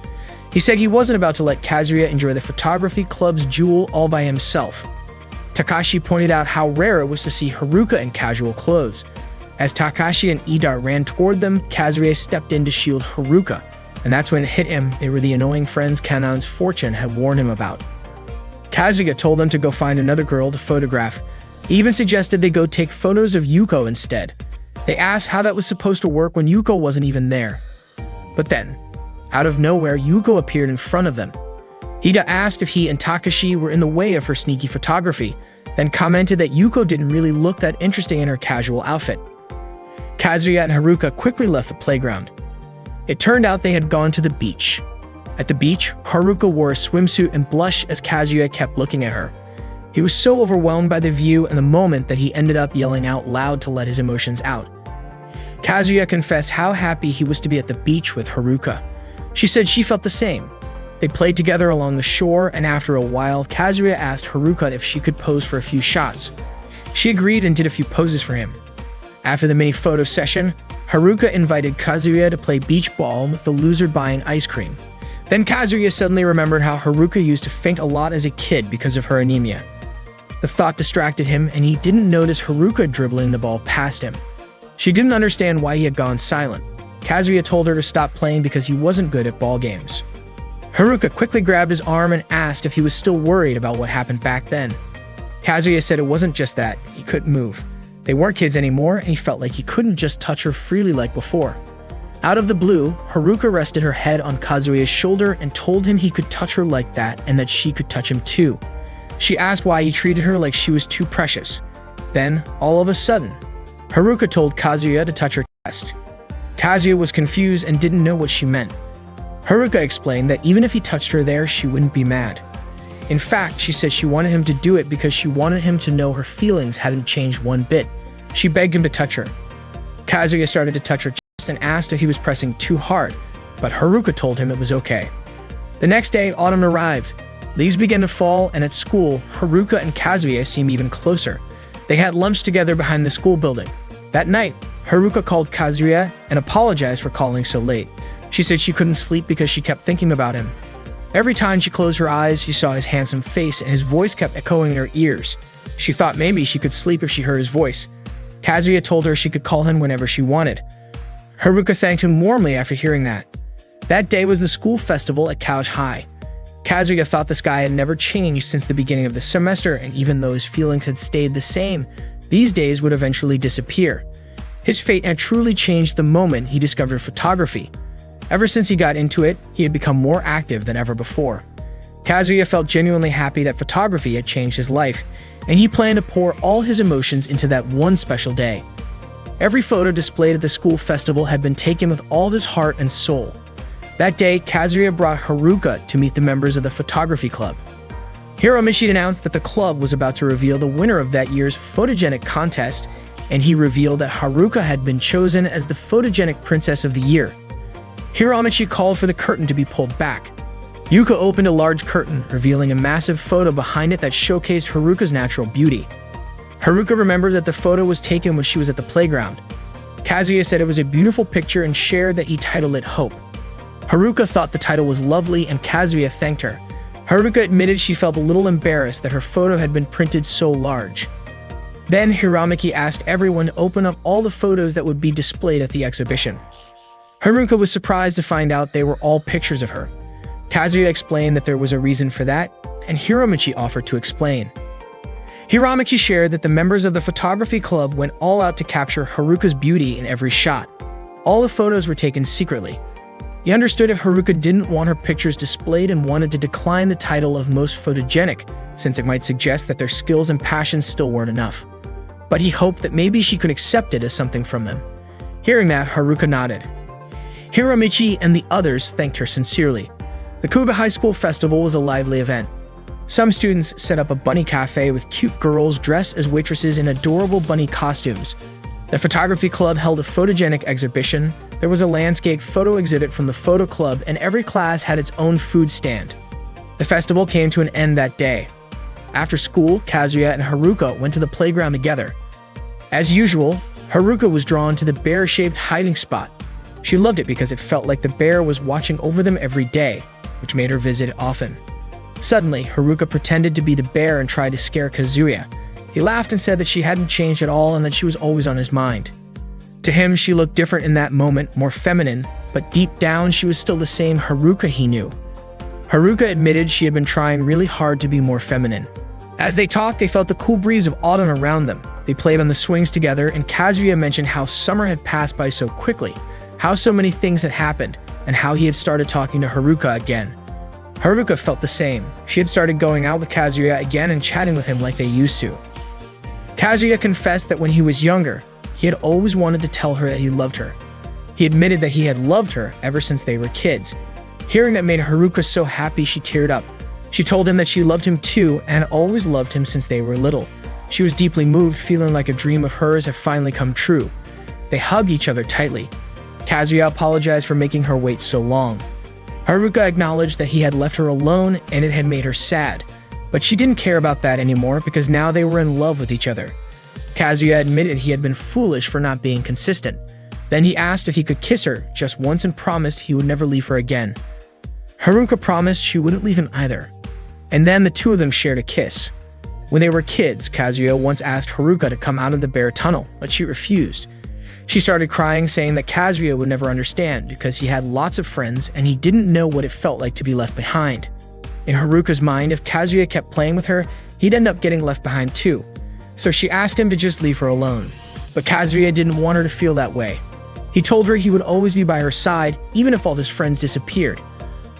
He said he wasn't about to let Kazuya enjoy the photography club's jewel all by himself. Takashi pointed out how rare it was to see Haruka in casual clothes. As Takashi and Ida ran toward them, Kazuya stepped in to shield Haruka, and that's when it hit him they were the annoying friends Kanan's fortune had warned him about. Kazuya told them to go find another girl to photograph. He even suggested they go take photos of Yuko instead. They asked how that was supposed to work when Yuko wasn't even there. But then, out of nowhere, Yuko appeared in front of them. Ida asked if he and Takashi were in the way of her sneaky photography, then commented that Yuko didn't really look that interesting in her casual outfit. Kazuya and Haruka quickly left the playground. It turned out they had gone to the beach. At the beach, Haruka wore a swimsuit and blushed as Kazuya kept looking at her. He was so overwhelmed by the view and the moment that he ended up yelling out loud to let his emotions out. Kazuya confessed how happy he was to be at the beach with Haruka. She said she felt the same. They played together along the shore, and after a while, Kazuya asked Haruka if she could pose for a few shots. She agreed and did a few poses for him. After the mini photo session, Haruka invited Kazuya to play beach ball with the loser buying ice cream. Then Kazuya suddenly remembered how Haruka used to faint a lot as a kid because of her anemia. The thought distracted him, and he didn't notice Haruka dribbling the ball past him. She didn't understand why he had gone silent. Kazuya told her to stop playing because he wasn't good at ball games. Haruka quickly grabbed his arm and asked if he was still worried about what happened back then. Kazuya said it wasn't just that, he couldn't move. They weren't kids anymore, and he felt like he couldn't just touch her freely like before. Out of the blue, Haruka rested her head on Kazuya's shoulder and told him he could touch her like that and that she could touch him too. She asked why he treated her like she was too precious. Then, all of a sudden, Haruka told Kazuya to touch her chest. Kazuya was confused and didn't know what she meant. Haruka explained that even if he touched her there, she wouldn't be mad. In fact, she said she wanted him to do it because she wanted him to know her feelings hadn't changed one bit. She begged him to touch her. Kazuya started to touch her chest and asked if he was pressing too hard, but Haruka told him it was okay. The next day, autumn arrived. Leaves began to fall, and at school, Haruka and Kazuya seemed even closer. They had lunch together behind the school building. That night, Haruka called Kazuya and apologized for calling so late. She said she couldn't sleep because she kept thinking about him. Every time she closed her eyes, she saw his handsome face and his voice kept echoing in her ears. She thought maybe she could sleep if she heard his voice. Kazuya told her she could call him whenever she wanted. Haruka thanked him warmly after hearing that. That day was the school festival at Couch High. Kazuya thought this guy had never changed since the beginning of the semester, and even though his feelings had stayed the same, these days would eventually disappear. His fate had truly changed the moment he discovered photography. Ever since he got into it, he had become more active than ever before. Kazuya felt genuinely happy that photography had changed his life, and he planned to pour all his emotions into that one special day. Every photo displayed at the school festival had been taken with all his heart and soul. That day, Kazuya brought Haruka to meet the members of the photography club. Hiromichi announced that the club was about to reveal the winner of that year's photogenic contest, and he revealed that Haruka had been chosen as the photogenic princess of the year. Hiromichi called for the curtain to be pulled back. Yuka opened a large curtain, revealing a massive photo behind it that showcased Haruka's natural beauty. Haruka remembered that the photo was taken when she was at the playground. Kazuya said it was a beautiful picture and shared that he titled it Hope. Haruka thought the title was lovely and Kazuya thanked her. Haruka admitted she felt a little embarrassed that her photo had been printed so large. Then Hiromichi asked everyone to open up all the photos that would be displayed at the exhibition. Haruka was surprised to find out they were all pictures of her. Kazuya explained that there was a reason for that, and Hiromichi offered to explain. Hiromichi shared that the members of the photography club went all out to capture Haruka's beauty in every shot. All the photos were taken secretly. He understood if Haruka didn't want her pictures displayed and wanted to decline the title of most photogenic, since it might suggest that their skills and passions still weren't enough. But he hoped that maybe she could accept it as something from them. Hearing that, Haruka nodded. Hiromichi and the others thanked her sincerely. The Kuba High School Festival was a lively event. Some students set up a bunny cafe with cute girls dressed as waitresses in adorable bunny costumes. The photography club held a photogenic exhibition. There was a landscape photo exhibit from the photo club, and every class had its own food stand. The festival came to an end that day. After school, Kazuya and Haruka went to the playground together. As usual, Haruka was drawn to the bear-shaped hiding spot. She loved it because it felt like the bear was watching over them every day, which made her visit it often. Suddenly, Haruka pretended to be the bear and tried to scare Kazuya. He laughed and said that she hadn't changed at all and that she was always on his mind. To him, she looked different in that moment, more feminine, but deep down she was still the same Haruka he knew. Haruka admitted she had been trying really hard to be more feminine. As they talked, they felt the cool breeze of autumn around them. They played on the swings together, and Kazuya mentioned how summer had passed by so quickly, how so many things had happened, and how he had started talking to Haruka again. Haruka felt the same. She had started going out with Kazuya again and chatting with him like they used to. Kazuya confessed that when he was younger, he had always wanted to tell her that he loved her. He admitted that he had loved her ever since they were kids. Hearing that made Haruka so happy she teared up. She told him that she loved him too and had always loved him since they were little. She was deeply moved, feeling like a dream of hers had finally come true. They hugged each other tightly. Kazuya apologized for making her wait so long. Haruka acknowledged that he had left her alone and it had made her sad, but she didn't care about that anymore because now they were in love with each other. Kazuya admitted he had been foolish for not being consistent. Then he asked if he could kiss her just once and promised he would never leave her again. Haruka promised she wouldn't leave him either. And then the two of them shared a kiss. When they were kids, Kazuya once asked Haruka to come out of the bear tunnel, but she refused. She started crying, saying that Kazuya would never understand because he had lots of friends and he didn't know what it felt like to be left behind. In Haruka's mind, if Kazuya kept playing with her, he'd end up getting left behind too. So she asked him to just leave her alone. But Kazuya didn't want her to feel that way. He told her he would always be by her side, even if all his friends disappeared.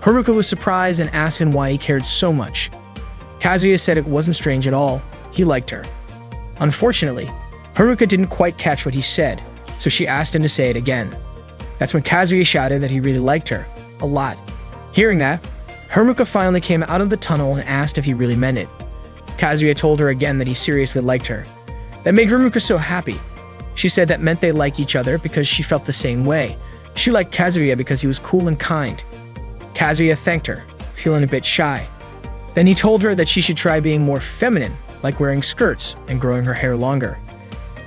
Haruka was surprised and asked him why he cared so much. Kazuya said it wasn't strange at all. He liked her. Unfortunately, Haruka didn't quite catch what he said, so she asked him to say it again. That's when Kazuya shouted that he really liked her. A lot. Hearing that, Haruka finally came out of the tunnel and asked if he really meant it. Kazuya told her again that he seriously liked her. That made Haruka so happy. She said that meant they liked each other because she felt the same way. She liked Kazuya because he was cool and kind. Kazuya thanked her, feeling a bit shy. Then he told her that she should try being more feminine, like wearing skirts and growing her hair longer.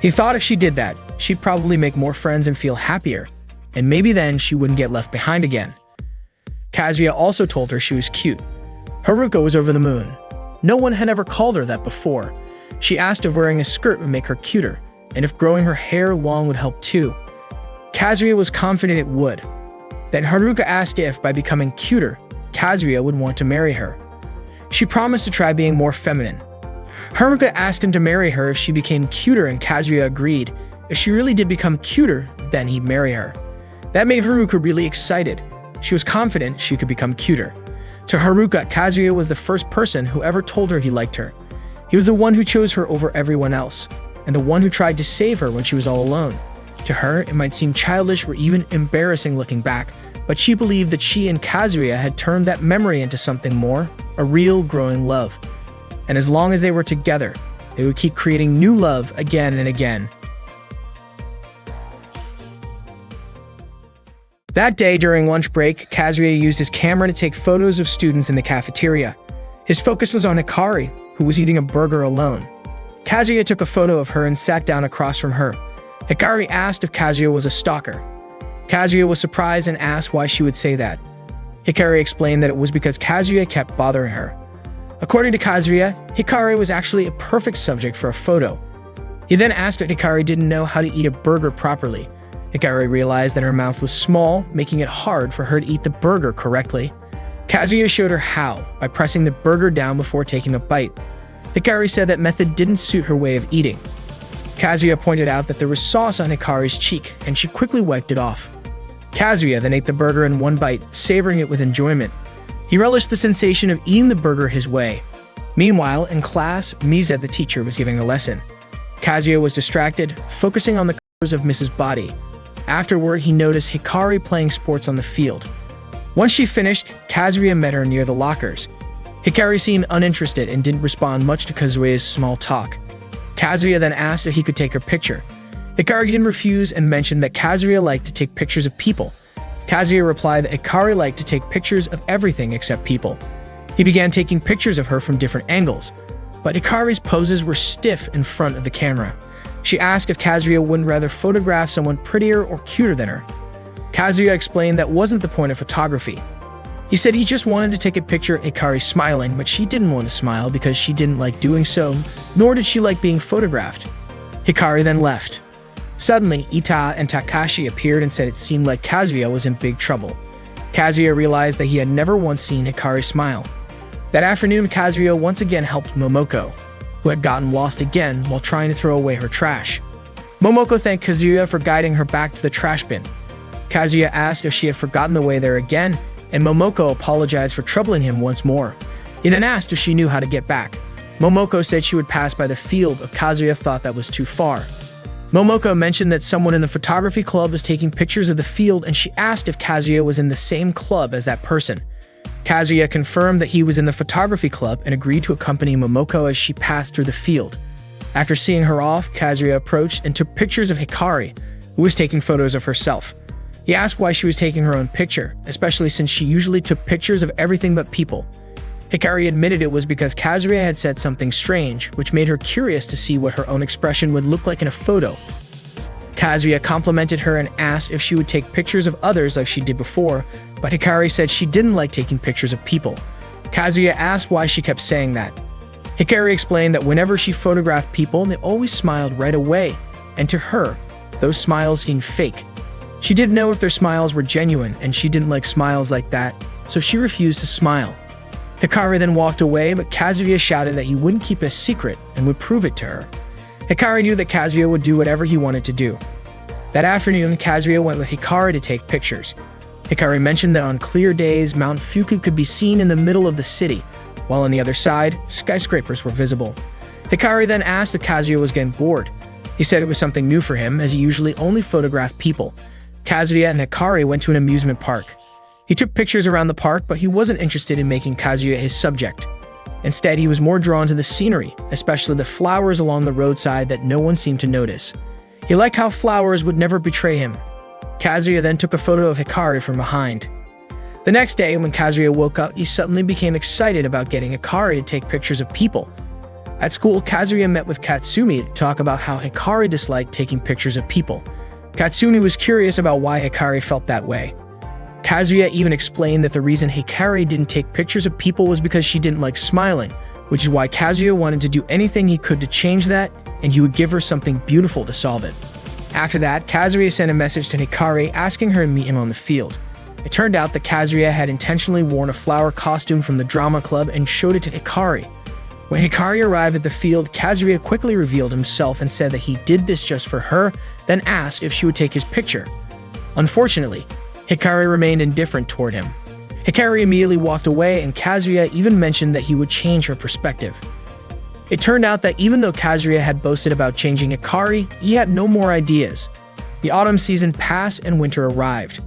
He thought if she did that, she'd probably make more friends and feel happier, and maybe then she wouldn't get left behind again. Kazuya also told her she was cute. Haruka was over the moon. No one had ever called her that before. She asked if wearing a skirt would make her cuter, and if growing her hair long would help too. Kazuya was confident it would. Then Haruka asked if, by becoming cuter, Kazuya would want to marry her. She promised to try being more feminine. Haruka asked him to marry her if she became cuter, and Kazuya agreed. If she really did become cuter, then he'd marry her. That made Haruka really excited. She was confident she could become cuter. To Haruka, Kazuya was the first person who ever told her he liked her. He was the one who chose her over everyone else, and the one who tried to save her when she was all alone. To her, it might seem childish or even embarrassing looking back, but she believed that she and Kazuya had turned that memory into something more, a real growing love. And as long as they were together, they would keep creating new love again and again. That day during lunch break, Kazuya used his camera to take photos of students in the cafeteria. His focus was on Hikari, who was eating a burger alone. Kazuya took a photo of her and sat down across from her. Hikari asked if Kazuya was a stalker. Kazuya was surprised and asked why she would say that. Hikari explained that it was because Kazuya kept bothering her. According to Kazuya, Hikari was actually a perfect subject for a photo. He then asked if Hikari didn't know how to eat a burger properly. Hikari realized that her mouth was small, making it hard for her to eat the burger correctly. Kazuya showed her how, by pressing the burger down before taking a bite. Hikari said that method didn't suit her way of eating. Kazuya pointed out that there was sauce on Hikari's cheek, and she quickly wiped it off. Kazuya then ate the burger in one bite, savoring it with enjoyment. He relished the sensation of eating the burger his way. Meanwhile, in class, Miza, the teacher, was giving a lesson. Kazuya was distracted, focusing on the colors of Mrs. Body. Afterward, he noticed Hikari playing sports on the field. Once she finished, Kazuya met her near the lockers. Hikari seemed uninterested and didn't respond much to Kazuya's small talk. Kazuya then asked if he could take her picture. Hikari didn't refuse and mentioned that Kazuya liked to take pictures of people. Kazuya replied that Hikari liked to take pictures of everything except people. He began taking pictures of her from different angles, but Hikari's poses were stiff in front of the camera. She asked if Kazuya wouldn't rather photograph someone prettier or cuter than her. Kazuya explained that wasn't the point of photography. He said he just wanted to take a picture of Hikari smiling, but she didn't want to smile because she didn't like doing so, nor did she like being photographed. Hikari then left. Suddenly, Ita and Takashi appeared and said it seemed like Kazuya was in big trouble. Kazuya realized that he had never once seen Hikari smile. That afternoon, Kazuya once again helped Momoko, who had gotten lost again while trying to throw away her trash. Momoko thanked Kazuya for guiding her back to the trash bin. Kazuya asked if she had forgotten the way there again, and Momoko apologized for troubling him once more. He then asked if she knew how to get back. Momoko said she would pass by the field, but Kazuya thought that was too far. Momoko mentioned that someone in the photography club was taking pictures of the field, and she asked if Kazuya was in the same club as that person. Kazuya confirmed that he was in the photography club and agreed to accompany Momoko as she passed through the field. After seeing her off, Kazuya approached and took pictures of Hikari, who was taking photos of herself. He asked why she was taking her own picture, especially since she usually took pictures of everything but people. Hikari admitted it was because Kazuya had said something strange, which made her curious to see what her own expression would look like in a photo. Kazuya complimented her and asked if she would take pictures of others like she did before, but Hikari said she didn't like taking pictures of people. Kazuya asked why she kept saying that. Hikari explained that whenever she photographed people, they always smiled right away, and to her, those smiles seemed fake. She didn't know if their smiles were genuine, and she didn't like smiles like that, so she refused to smile. Hikari then walked away, but Kazuya shouted that he wouldn't keep it a secret and would prove it to her. Hikari knew that Kazuya would do whatever he wanted to do. That afternoon, Kazuya went with Hikari to take pictures. Hikari mentioned that on clear days, Mount Fuku could be seen in the middle of the city, while on the other side, skyscrapers were visible. Hikari then asked if Kazuya was getting bored. He said it was something new for him, as he usually only photographed people. Kazuya and Hikari went to an amusement park. He took pictures around the park, but he wasn't interested in making Kazuya his subject. Instead, he was more drawn to the scenery, especially the flowers along the roadside that no one seemed to notice. He liked how flowers would never betray him. Kazuya then took a photo of Hikari from behind. The next day, when Kazuya woke up, he suddenly became excited about getting Hikari to take pictures of people. At school, Kazuya met with Katsumi to talk about how Hikari disliked taking pictures of people. Katsumi was curious about why Hikari felt that way. Kazuya even explained that the reason Hikari didn't take pictures of people was because she didn't like smiling, which is why Kazuya wanted to do anything he could to change that, and he would give her something beautiful to solve it. After that, Kazuya sent a message to Hikari asking her to meet him on the field. It turned out that Kazuya had intentionally worn a flower costume from the drama club and showed it to Hikari. When Hikari arrived at the field, Kazuya quickly revealed himself and said that he did this just for her, then asked if she would take his picture. Unfortunately, Hikari remained indifferent toward him. Hikari immediately walked away, and Kazuya even mentioned that he would change her perspective. It turned out that even though Kazuya had boasted about changing Hikari, he had no more ideas. The autumn season passed and winter arrived.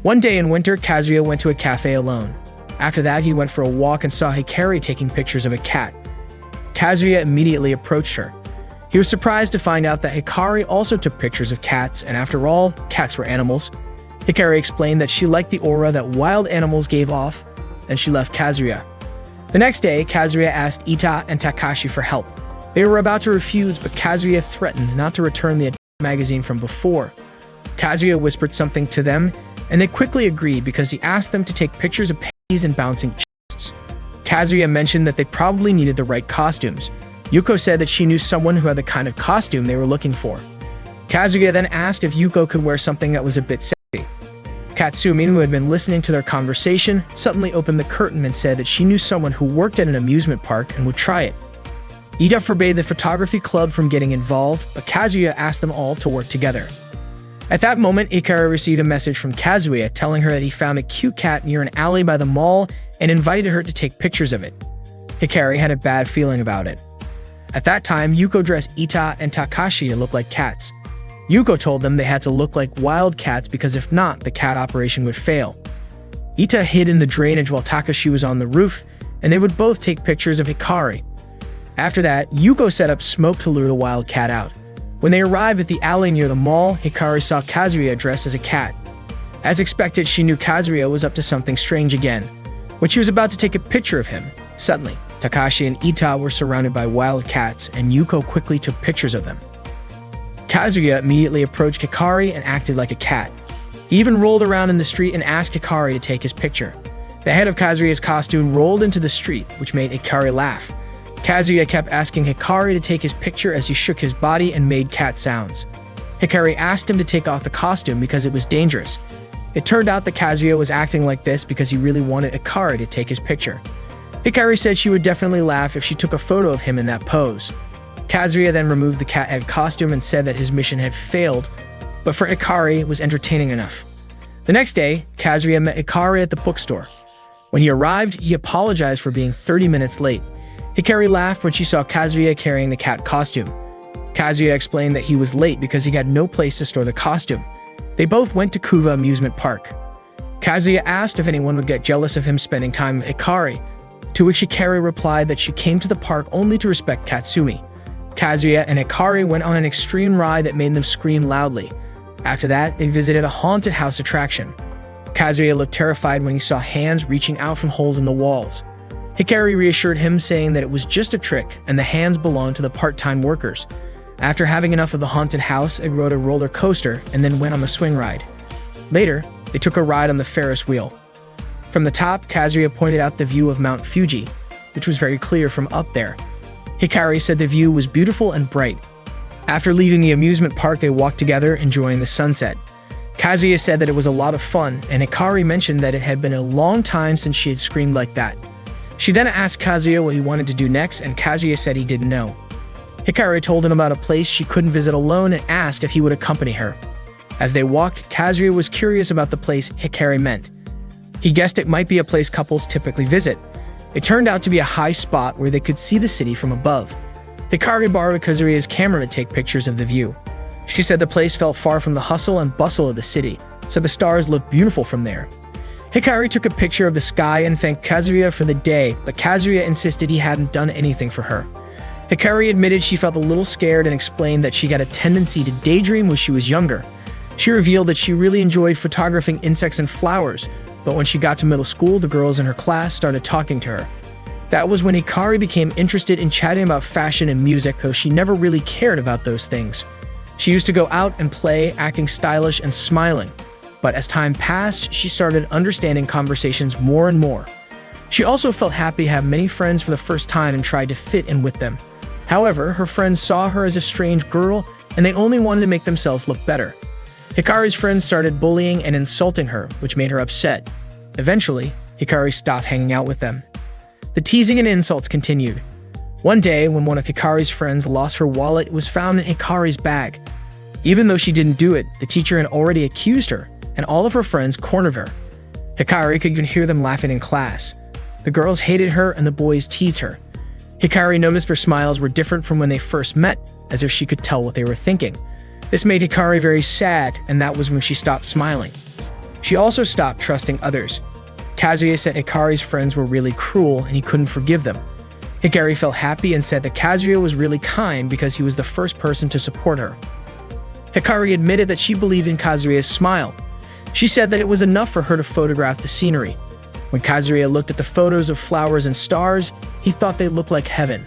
One day in winter, Kazuya went to a cafe alone. After that, he went for a walk and saw Hikari taking pictures of a cat. Kazuya immediately approached her. He was surprised to find out that Hikari also took pictures of cats, and after all, cats were animals. Hikari explained that she liked the aura that wild animals gave off, and she left Kazuya. The next day, Kazuya asked Ita and Takashi for help. They were about to refuse, but Kazuya threatened not to return the magazine from before. Kazuya whispered something to them, and they quickly agreed because he asked them to take pictures of panties and bouncing chests. Kazuya mentioned that they probably needed the right costumes. Yuko said that she knew someone who had the kind of costume they were looking for. Kazuya then asked if Yuko could wear something that was a bit sexy. Katsumi, who had been listening to their conversation, suddenly opened the curtain and said that she knew someone who worked at an amusement park and would try it. Ida forbade the photography club from getting involved, but Kazuya asked them all to work together. At that moment, Hikari received a message from Kazuya telling her that he found a cute cat near an alley by the mall and invited her to take pictures of it. Hikari had a bad feeling about it. At that time, Yuko dressed Ita and Takashi to look like cats. Yuko told them they had to look like wild cats because if not, the cat operation would fail. Ita hid in the drainage while Takashi was on the roof, and they would both take pictures of Hikari. After that, Yuko set up smoke to lure the wild cat out. When they arrived at the alley near the mall, Hikari saw Kazuya dressed as a cat. As expected, she knew Kazuya was up to something strange again. When she was about to take a picture of him, suddenly, Takashi and Ita were surrounded by wild cats, and Yuko quickly took pictures of them. Kazuya immediately approached Hikari and acted like a cat. He even rolled around in the street and asked Hikari to take his picture. The head of Kazuya's costume rolled into the street, which made Hikari laugh. Kazuya kept asking Hikari to take his picture as he shook his body and made cat sounds. Hikari asked him to take off the costume because it was dangerous. It turned out that Kazuya was acting like this because he really wanted Hikari to take his picture. Hikari said she would definitely laugh if she took a photo of him in that pose. Kazuya then removed the cat head costume and said that his mission had failed, but for Hikari, it was entertaining enough. The next day, Kazuya met Hikari at the bookstore. When he arrived, he apologized for being 30 minutes late. Hikari laughed when she saw Kazuya carrying the cat costume. Kazuya explained that he was late because he had no place to store the costume. They both went to Kuva Amusement Park. Kazuya asked if anyone would get jealous of him spending time with Hikari, to which Hikari replied that she came to the park only to respect Katsumi. Kazuya and Hikari went on an extreme ride that made them scream loudly. After that, they visited a haunted house attraction. Kazuya looked terrified when he saw hands reaching out from holes in the walls. Hikari reassured him, saying that it was just a trick and the hands belonged to the part-time workers. After having enough of the haunted house, they rode a roller coaster and then went on a swing ride. Later, they took a ride on the Ferris wheel. From the top, Kazuya pointed out the view of Mount Fuji, which was very clear from up there. Hikari said the view was beautiful and bright. After leaving the amusement park, they walked together, enjoying the sunset. Kazuya said that it was a lot of fun, and Hikari mentioned that it had been a long time since she had screamed like that. She then asked Kazuya what he wanted to do next, and Kazuya said he didn't know. Hikari told him about a place she couldn't visit alone and asked if he would accompany her. As they walked, Kazuya was curious about the place Hikari meant. He guessed it might be a place couples typically visit. It turned out to be a high spot where they could see the city from above. Hikari borrowed Kazuya's camera to take pictures of the view. She said the place felt far from the hustle and bustle of the city, so the stars looked beautiful from there. Hikari took a picture of the sky and thanked Kazuya for the day, but Kazuya insisted he hadn't done anything for her. Hikari admitted she felt a little scared and explained that she had a tendency to daydream when she was younger. She revealed that she really enjoyed photographing insects and flowers, but when she got to middle school, the girls in her class started talking to her. That was when Hikari became interested in chatting about fashion and music, though she never really cared about those things. She used to go out and play, acting stylish and smiling. But as time passed, she started understanding conversations more and more. She also felt happy to have many friends for the first time and tried to fit in with them. However, her friends saw her as a strange girl, and they only wanted to make themselves look better. Hikari's friends started bullying and insulting her, which made her upset. Eventually, Hikari stopped hanging out with them. The teasing and insults continued. One day, when one of Hikari's friends lost her wallet, it was found in Hikari's bag. Even though she didn't do it, the teacher had already accused her, and all of her friends cornered her. Hikari could even hear them laughing in class. The girls hated her and the boys teased her. Hikari noticed her smiles were different from when they first met, as if she could tell what they were thinking. This made Hikari very sad, and that was when she stopped smiling. She also stopped trusting others. Kazuya said Hikari's friends were really cruel and he couldn't forgive them. Hikari felt happy and said that Kazuya was really kind because he was the first person to support her. Hikari admitted that she believed in Kazuya's smile. She said that it was enough for her to photograph the scenery. When Kazuya looked at the photos of flowers and stars, he thought they looked like heaven.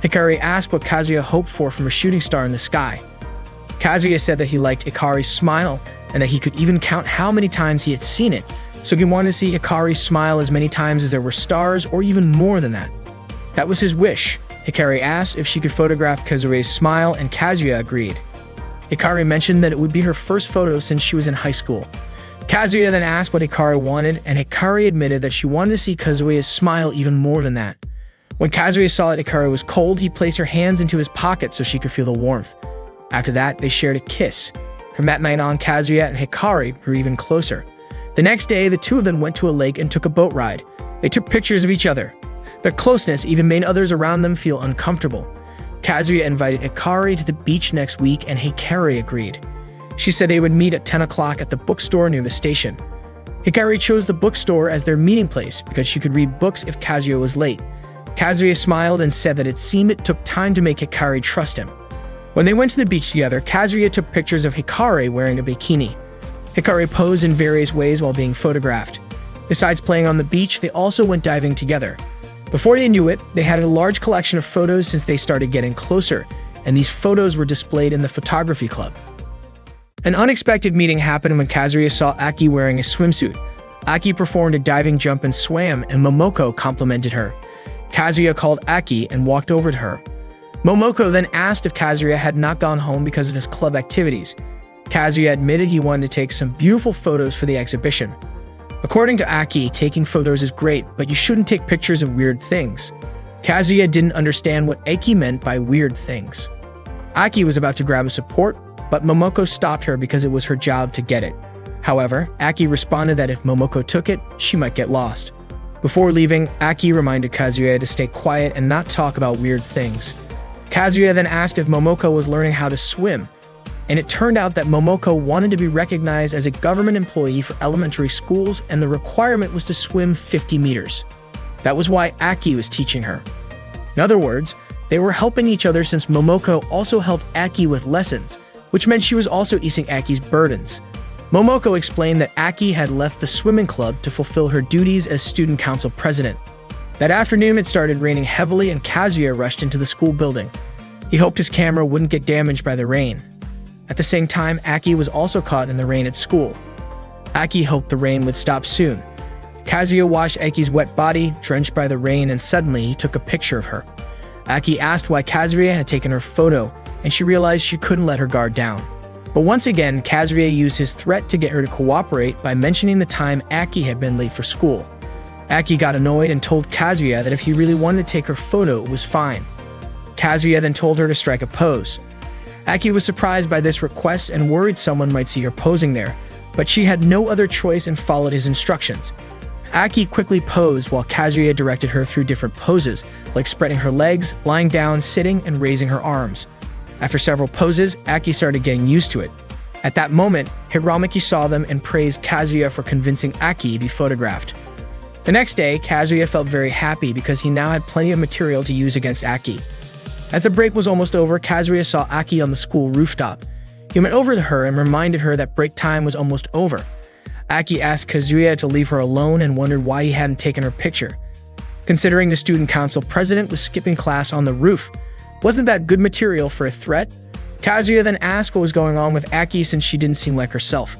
Hikari asked what Kazuya hoped for from a shooting star in the sky. Kazuya said that he liked Hikari's smile and that he could even count how many times he had seen it, so he wanted to see Hikari smile as many times as there were stars or even more than that. That was his wish. Hikari asked if she could photograph Kazuya's smile and Kazuya agreed. Hikari mentioned that it would be her first photo since she was in high school. Kazuya then asked what Hikari wanted, and Hikari admitted that she wanted to see Kazuya's smile even more than that. When Kazuya saw that Hikari was cold, he placed her hands into his pocket so she could feel the warmth. After that, they shared a kiss. From that night on, Kazuya and Hikari grew even closer. The next day, the two of them went to a lake and took a boat ride. They took pictures of each other. Their closeness even made others around them feel uncomfortable. Kazuya invited Hikari to the beach next week, and Hikari agreed. She said they would meet at 10 o'clock at the bookstore near the station. Hikari chose the bookstore as their meeting place because she could read books if Kazuya was late. Kazuya smiled and said that it seemed it took time to make Hikari trust him. When they went to the beach together, Kazuya took pictures of Hikari wearing a bikini. Hikari posed in various ways while being photographed. Besides playing on the beach, they also went diving together. Before they knew it, they had a large collection of photos since they started getting closer, and these photos were displayed in the photography club. An unexpected meeting happened when Kazuya saw Aki wearing a swimsuit. Aki performed a diving jump and swam, and Momoko complimented her. Kazuya called Aki and walked over to her. Momoko then asked if Kazuya had not gone home because of his club activities. Kazuya admitted he wanted to take some beautiful photos for the exhibition. According to Aki, taking photos is great, but you shouldn't take pictures of weird things. Kazuya didn't understand what Aki meant by weird things. Aki was about to grab a support, but Momoko stopped her because it was her job to get it. However, Aki responded that if Momoko took it, she might get lost. Before leaving, Aki reminded Kazuya to stay quiet and not talk about weird things. Kazuya then asked if Momoko was learning how to swim, and it turned out that Momoko wanted to be recognized as a government employee for elementary schools, and the requirement was to swim 50 meters. That was why Aki was teaching her. In other words, they were helping each other since Momoko also helped Aki with lessons, which meant she was also easing Aki's burdens. Momoko explained that Aki had left the swimming club to fulfill her duties as student council president. That afternoon, it started raining heavily and Kazuya rushed into the school building. He hoped his camera wouldn't get damaged by the rain. At the same time, Aki was also caught in the rain at school. Aki hoped the rain would stop soon. Kazuya watched Aki's wet body, drenched by the rain, and suddenly he took a picture of her. Aki asked why Kazuya had taken her photo, and she realized she couldn't let her guard down. But once again, Kazuya used his threat to get her to cooperate by mentioning the time Aki had been late for school. Aki got annoyed and told Kazuya that if he really wanted to take her photo, it was fine. Kazuya then told her to strike a pose. Aki was surprised by this request and worried someone might see her posing there, but she had no other choice and followed his instructions. Aki quickly posed while Kazuya directed her through different poses, like spreading her legs, lying down, sitting, and raising her arms. After several poses, Aki started getting used to it. At that moment, Hiramaki saw them and praised Kazuya for convincing Aki to be photographed. The next day, Kazuya felt very happy because he now had plenty of material to use against Aki. As the break was almost over, Kazuya saw Aki on the school rooftop. He went over to her and reminded her that break time was almost over. Aki asked Kazuya to leave her alone and wondered why he hadn't taken her picture. Considering the student council president was skipping class on the roof, wasn't that good material for a threat? Kazuya then asked what was going on with Aki since she didn't seem like herself.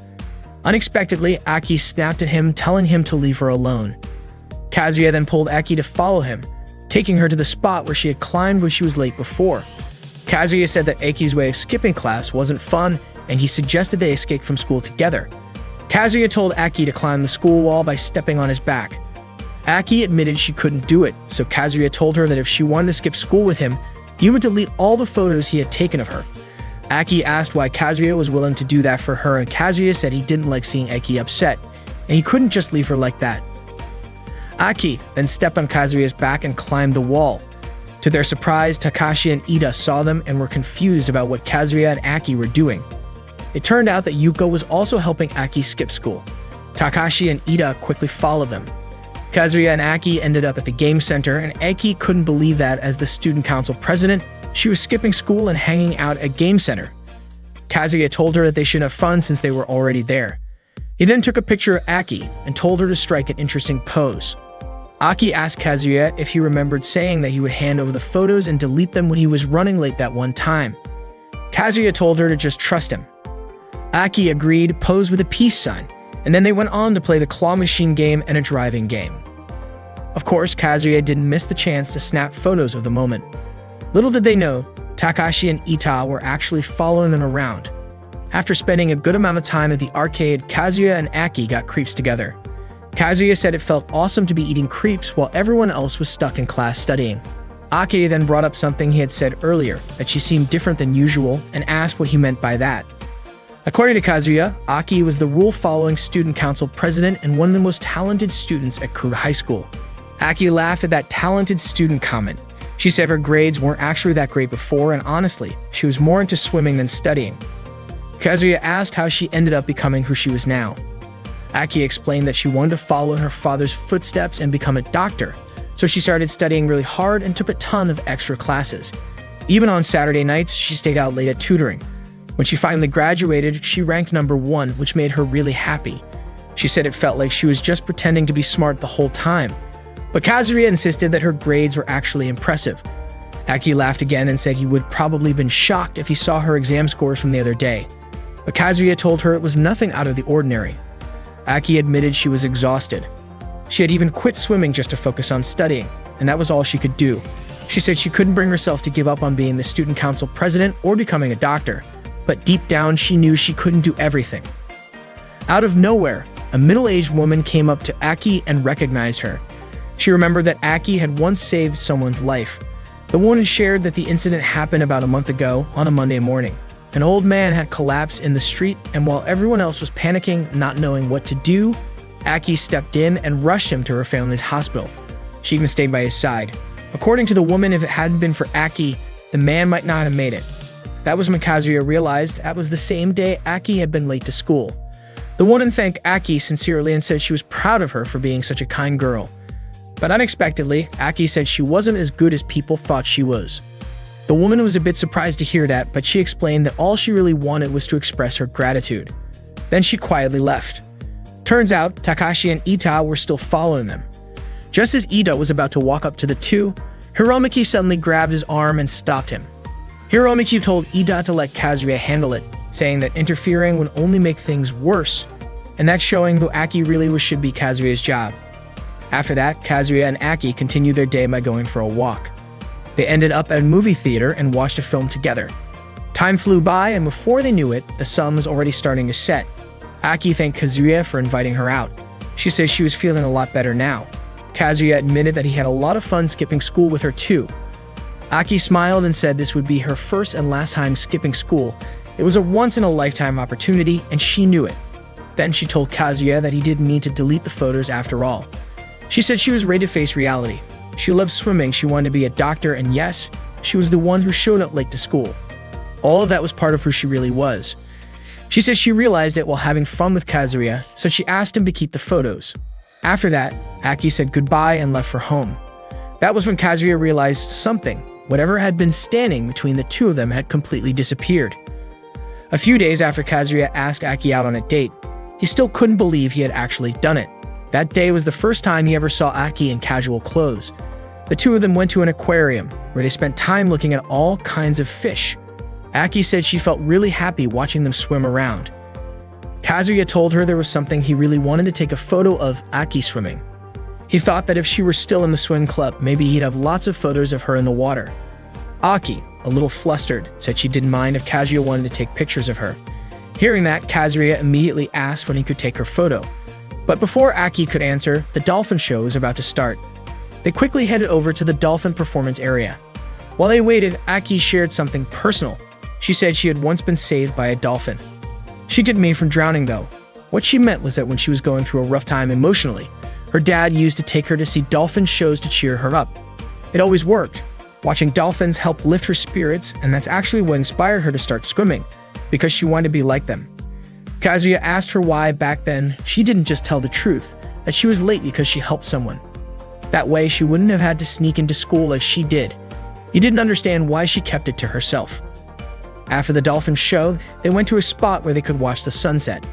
Unexpectedly, Aki snapped at him, telling him to leave her alone. Kazuya then pulled Aki to follow him, taking her to the spot where she had climbed when she was late before. Kazuya said that Aki's way of skipping class wasn't fun and he suggested they escape from school together. Kazuya told Aki to climb the school wall by stepping on his back. Aki admitted she couldn't do it, so Kazuya told her that if she wanted to skip school with him, he would delete all the photos he had taken of her. Aki asked why Kazuya was willing to do that for her, and Kazuya said he didn't like seeing Aki upset, and he couldn't just leave her like that. Aki then stepped on Kazuya's back and climbed the wall. To their surprise, Takashi and Ida saw them and were confused about what Kazuya and Aki were doing. It turned out that Yuko was also helping Aki skip school. Takashi and Ida quickly followed them. Kazuya and Aki ended up at the game center, and Aki couldn't believe that as the student council president, she was skipping school and hanging out at game center. Kazuya told her that they should have fun since they were already there. He then took a picture of Aki and told her to strike an interesting pose. Aki asked Kazuya if he remembered saying that he would hand over the photos and delete them when he was running late that one time. Kazuya told her to just trust him. Aki agreed, posed with a peace sign, and then they went on to play the claw machine game and a driving game. Of course, Kazuya didn't miss the chance to snap photos of the moment. Little did they know, Takashi and Ita were actually following them around. After spending a good amount of time at the arcade, Kazuya and Aki got creeps together. Kazuya said it felt awesome to be eating creeps while everyone else was stuck in class studying. Aki then brought up something he had said earlier, that she seemed different than usual, and asked what he meant by that. According to Kazuya, Aki was the rule-following student council president and one of the most talented students at Kuru High School. Aki laughed at that talented student comment. She said her grades weren't actually that great before, and honestly, she was more into swimming than studying. Kazuya asked how she ended up becoming who she was now. Aki explained that she wanted to follow in her father's footsteps and become a doctor, so she started studying really hard and took a ton of extra classes. Even on Saturday nights, she stayed out late at tutoring. When she finally graduated, she ranked #1, which made her really happy. She said it felt like she was just pretending to be smart the whole time. But Kazuya insisted that her grades were actually impressive. Aki laughed again and said he would probably been shocked if he saw her exam scores from the other day. But Kazuya told her it was nothing out of the ordinary. Aki admitted she was exhausted. She had even quit swimming just to focus on studying, and that was all she could do. She said she couldn't bring herself to give up on being the student council president or becoming a doctor, but deep down she knew she couldn't do everything. Out of nowhere, a middle-aged woman came up to Aki and recognized her. She remembered that Aki had once saved someone's life. The woman shared that the incident happened about a month ago on a Monday morning. An old man had collapsed in the street, and while everyone else was panicking, not knowing what to do, Aki stepped in and rushed him to her family's hospital. She even stayed by his side. According to the woman, if it hadn't been for Aki, the man might not have made it. That was when Kazuya realized that was the same day Aki had been late to school. The woman thanked Aki sincerely and said she was proud of her for being such a kind girl. But unexpectedly, Aki said she wasn't as good as people thought she was. The woman was a bit surprised to hear that, but she explained that all she really wanted was to express her gratitude. Then she quietly left. Turns out, Takashi and Ita were still following them. Just as Ida was about to walk up to the two, Hiromiki suddenly grabbed his arm and stopped him. Hiromiki told Ida to let Kazuya handle it, saying that interfering would only make things worse, and that showing who Aki really was should be Kazuya's job. After that, Kazuya and Aki continued their day by going for a walk. They ended up at a movie theater and watched a film together. Time flew by, and before they knew it, the sun was already starting to set. Aki thanked Kazuya for inviting her out. She said she was feeling a lot better now. Kazuya admitted that he had a lot of fun skipping school with her too. Aki smiled and said this would be her first and last time skipping school. It was a once-in-a-lifetime opportunity, and she knew it. Then she told Kazuya that he didn't need to delete the photos after all. She said she was ready to face reality. She loved swimming, she wanted to be a doctor, and yes, she was the one who showed up late to school. All of that was part of who she really was. She said she realized it while having fun with Kazuya, so she asked him to keep the photos. After that, Aki said goodbye and left for home. That was when Kazuya realized something. Whatever had been standing between the two of them had completely disappeared. A few days after Kazuya asked Aki out on a date, he still couldn't believe he had actually done it. That day was the first time he ever saw Aki in casual clothes. The two of them went to an aquarium, where they spent time looking at all kinds of fish. Aki said she felt really happy watching them swim around. Kazuya told her there was something he really wanted to take a photo of Aki swimming. He thought that if she were still in the swim club, maybe he'd have lots of photos of her in the water. Aki, a little flustered, said she didn't mind if Kazuya wanted to take pictures of her. Hearing that, Kazuya immediately asked when he could take her photo. But before Aki could answer, the dolphin show was about to start. They quickly headed over to the dolphin performance area. While they waited, Aki shared something personal. She said she had once been saved by a dolphin. She didn't mean from drowning though. What she meant was that when she was going through a rough time emotionally, her dad used to take her to see dolphin shows to cheer her up. It always worked. Watching dolphins helped lift her spirits, and that's actually what inspired her to start swimming, because she wanted to be like them. Kazuya asked her why back then she didn't just tell the truth, that she was late because she helped someone. That way she wouldn't have had to sneak into school like she did. He didn't understand why she kept it to herself. After the dolphin show, they went to a spot where they could watch the sunset.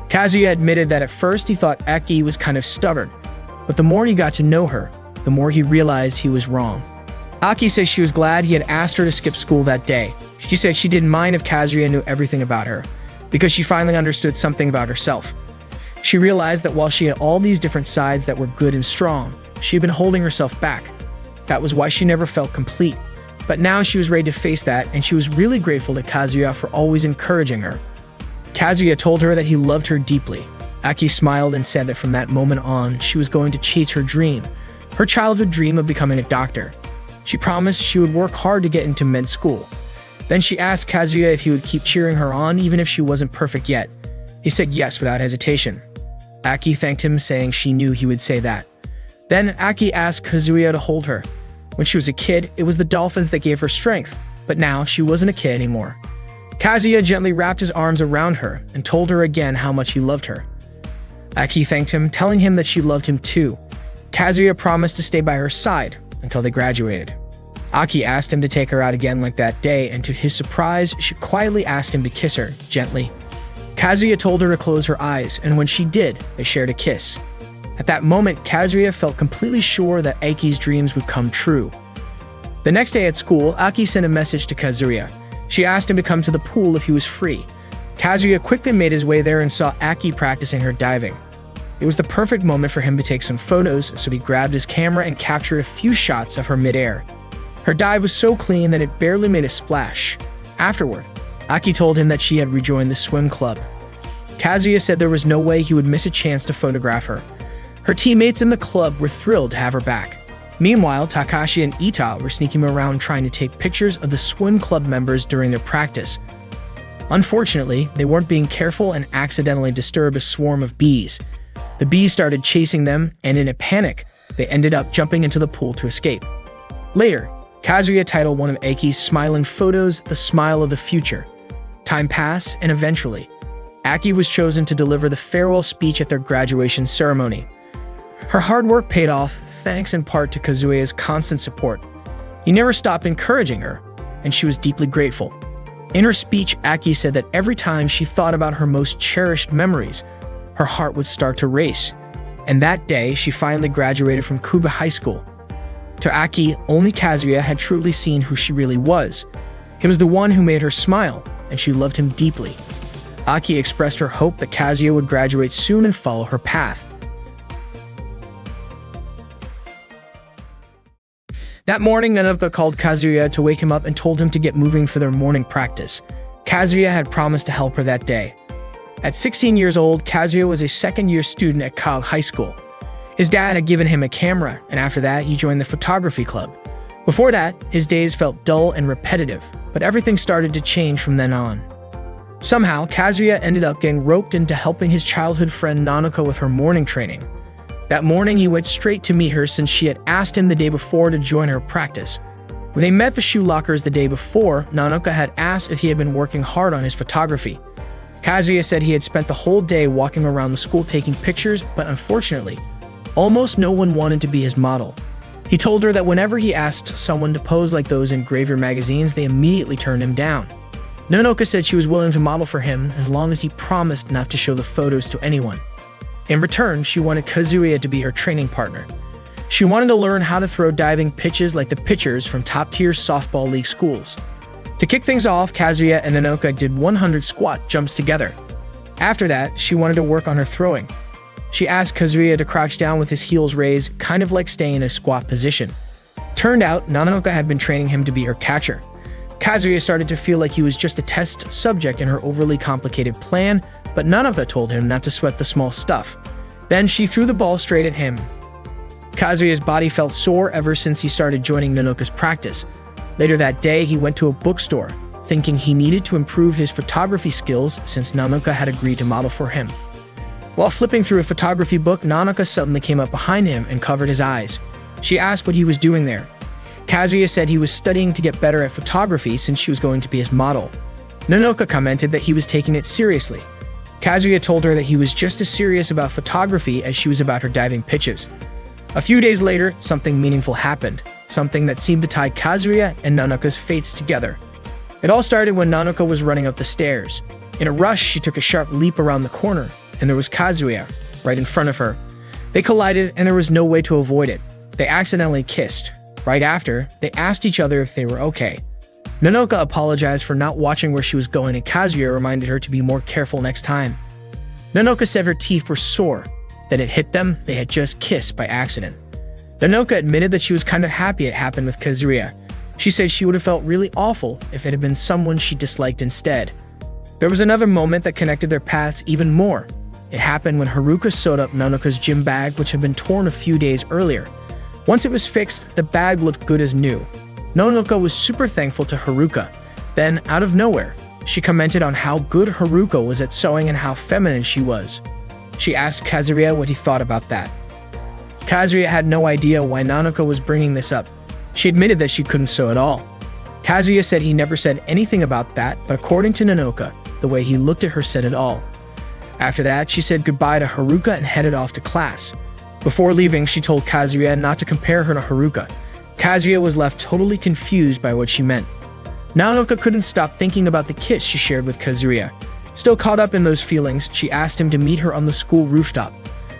Kazuya admitted that at first he thought Aki was kind of stubborn, but the more he got to know her, the more he realized he was wrong. Aki says she was glad he had asked her to skip school that day. She said she didn't mind if Kazuya knew everything about her, because she finally understood something about herself. She realized that while she had all these different sides that were good and strong, she had been holding herself back. That was why she never felt complete. But now she was ready to face that, and she was really grateful to Kazuya for always encouraging her. Kazuya told her that he loved her deeply. Aki smiled and said that from that moment on, she was going to chase her dream, her childhood dream of becoming a doctor. She promised she would work hard to get into med school. Then she asked Kazuya if he would keep cheering her on even if she wasn't perfect yet. He said yes without hesitation. Aki thanked him, saying she knew he would say that. Then Aki asked Kazuya to hold her. When she was a kid, it was the dolphins that gave her strength, but now she wasn't a kid anymore. Kazuya gently wrapped his arms around her and told her again how much he loved her. Aki thanked him, telling him that she loved him too. Kazuya promised to stay by her side until they graduated. Aki asked him to take her out again like that day, and to his surprise, she quietly asked him to kiss her, gently. Kazuya told her to close her eyes, and when she did, they shared a kiss. At that moment, Kazuya felt completely sure that Aki's dreams would come true. The next day at school, Aki sent a message to Kazuya. She asked him to come to the pool if he was free. Kazuya quickly made his way there and saw Aki practicing her diving. It was the perfect moment for him to take some photos, so he grabbed his camera and captured a few shots of her midair. Her dive was so clean that it barely made a splash. Afterward, Aki told him that she had rejoined the swim club. Kazuya said there was no way he would miss a chance to photograph her. Her teammates in the club were thrilled to have her back. Meanwhile, Takashi and Ita were sneaking around trying to take pictures of the swim club members during their practice. Unfortunately, they weren't being careful and accidentally disturbed a swarm of bees. The bees started chasing them, and in a panic, they ended up jumping into the pool to escape. Later, Kazuya titled one of Aki's smiling photos "The Smile of the Future." Time passed, and eventually, Aki was chosen to deliver the farewell speech at their graduation ceremony. Her hard work paid off, thanks in part to Kazuya's constant support. He never stopped encouraging her, and she was deeply grateful. In her speech, Aki said that every time she thought about her most cherished memories, her heart would start to race. And that day, she finally graduated from Kuba High School. To Aki, only Kazuya had truly seen who she really was. He was the one who made her smile, and she loved him deeply. Aki expressed her hope that Kazuya would graduate soon and follow her path. That morning, Nanoka called Kazuya to wake him up and told him to get moving for their morning practice. Kazuya had promised to help her that day. At 16 years old, Kazuya was a second-year student at Kog High School. His dad had given him a camera, and after that, he joined the photography club. Before that, his days felt dull and repetitive, but everything started to change from then on. Somehow, Kazuya ended up getting roped into helping his childhood friend Nanoka with her morning training. That morning, he went straight to meet her since she had asked him the day before to join her practice. When they met the shoe lockers the day before, Nanoka had asked if he had been working hard on his photography. Kazuya said he had spent the whole day walking around the school taking pictures, but unfortunately, almost no one wanted to be his model. He told her that whenever he asked someone to pose like those in Graver magazines, they immediately turned him down. Nanoka said she was willing to model for him as long as he promised not to show the photos to anyone. In return, she wanted Kazuya to be her training partner. She wanted to learn how to throw diving pitches like the pitchers from top-tier softball league schools. To kick things off, Kazuya and Nanoka did 100 squat jumps together. After that, she wanted to work on her throwing. She asked Kazuya to crouch down with his heels raised, kind of like staying in a squat position. Turned out, Nanoka had been training him to be her catcher. Kazuya started to feel like he was just a test subject in her overly complicated plan, but Nanoka told him not to sweat the small stuff. Then she threw the ball straight at him. Kazuya's body felt sore ever since he started joining Nanoka's practice. Later that day, he went to a bookstore, thinking he needed to improve his photography skills since Nanoka had agreed to model for him. While flipping through a photography book, Nanoka suddenly came up behind him and covered his eyes. She asked what he was doing there. Kazuya said he was studying to get better at photography since she was going to be his model. Nanoka commented that he was taking it seriously. Kazuya told her that he was just as serious about photography as she was about her diving pitches. A few days later, something meaningful happened, something that seemed to tie Kazuya and Nanoka's fates together. It all started when Nanoka was running up the stairs. In a rush, she took a sharp leap around the corner, and there was Kazuya right in front of her. They collided, and there was no way to avoid it. They accidentally kissed. Right after, they asked each other if they were okay. Nanoka apologized for not watching where she was going, and Kazuya reminded her to be more careful next time. Nanoka said her teeth were sore, that it hit them they had just kissed by accident. Nanoka admitted that she was kind of happy it happened with Kazuya. She said she would have felt really awful if it had been someone she disliked instead. There was another moment that connected their paths even more. It happened when Haruka sewed up Nanoka's gym bag, which had been torn a few days earlier. Once it was fixed, the bag looked good as new. Nanoka was super thankful to Haruka. Then, out of nowhere, she commented on how good Haruka was at sewing and how feminine she was. She asked Kazuya what he thought about that. Kazuya had no idea why Nanoka was bringing this up. She admitted that she couldn't sew at all. Kazuya said he never said anything about that, but according to Nanoka, the way he looked at her said it all. After that, she said goodbye to Haruka and headed off to class. Before leaving, she told Kazuya not to compare her to Haruka. Kazuya was left totally confused by what she meant. Nanoka couldn't stop thinking about the kiss she shared with Kazuya. Still caught up in those feelings, she asked him to meet her on the school rooftop.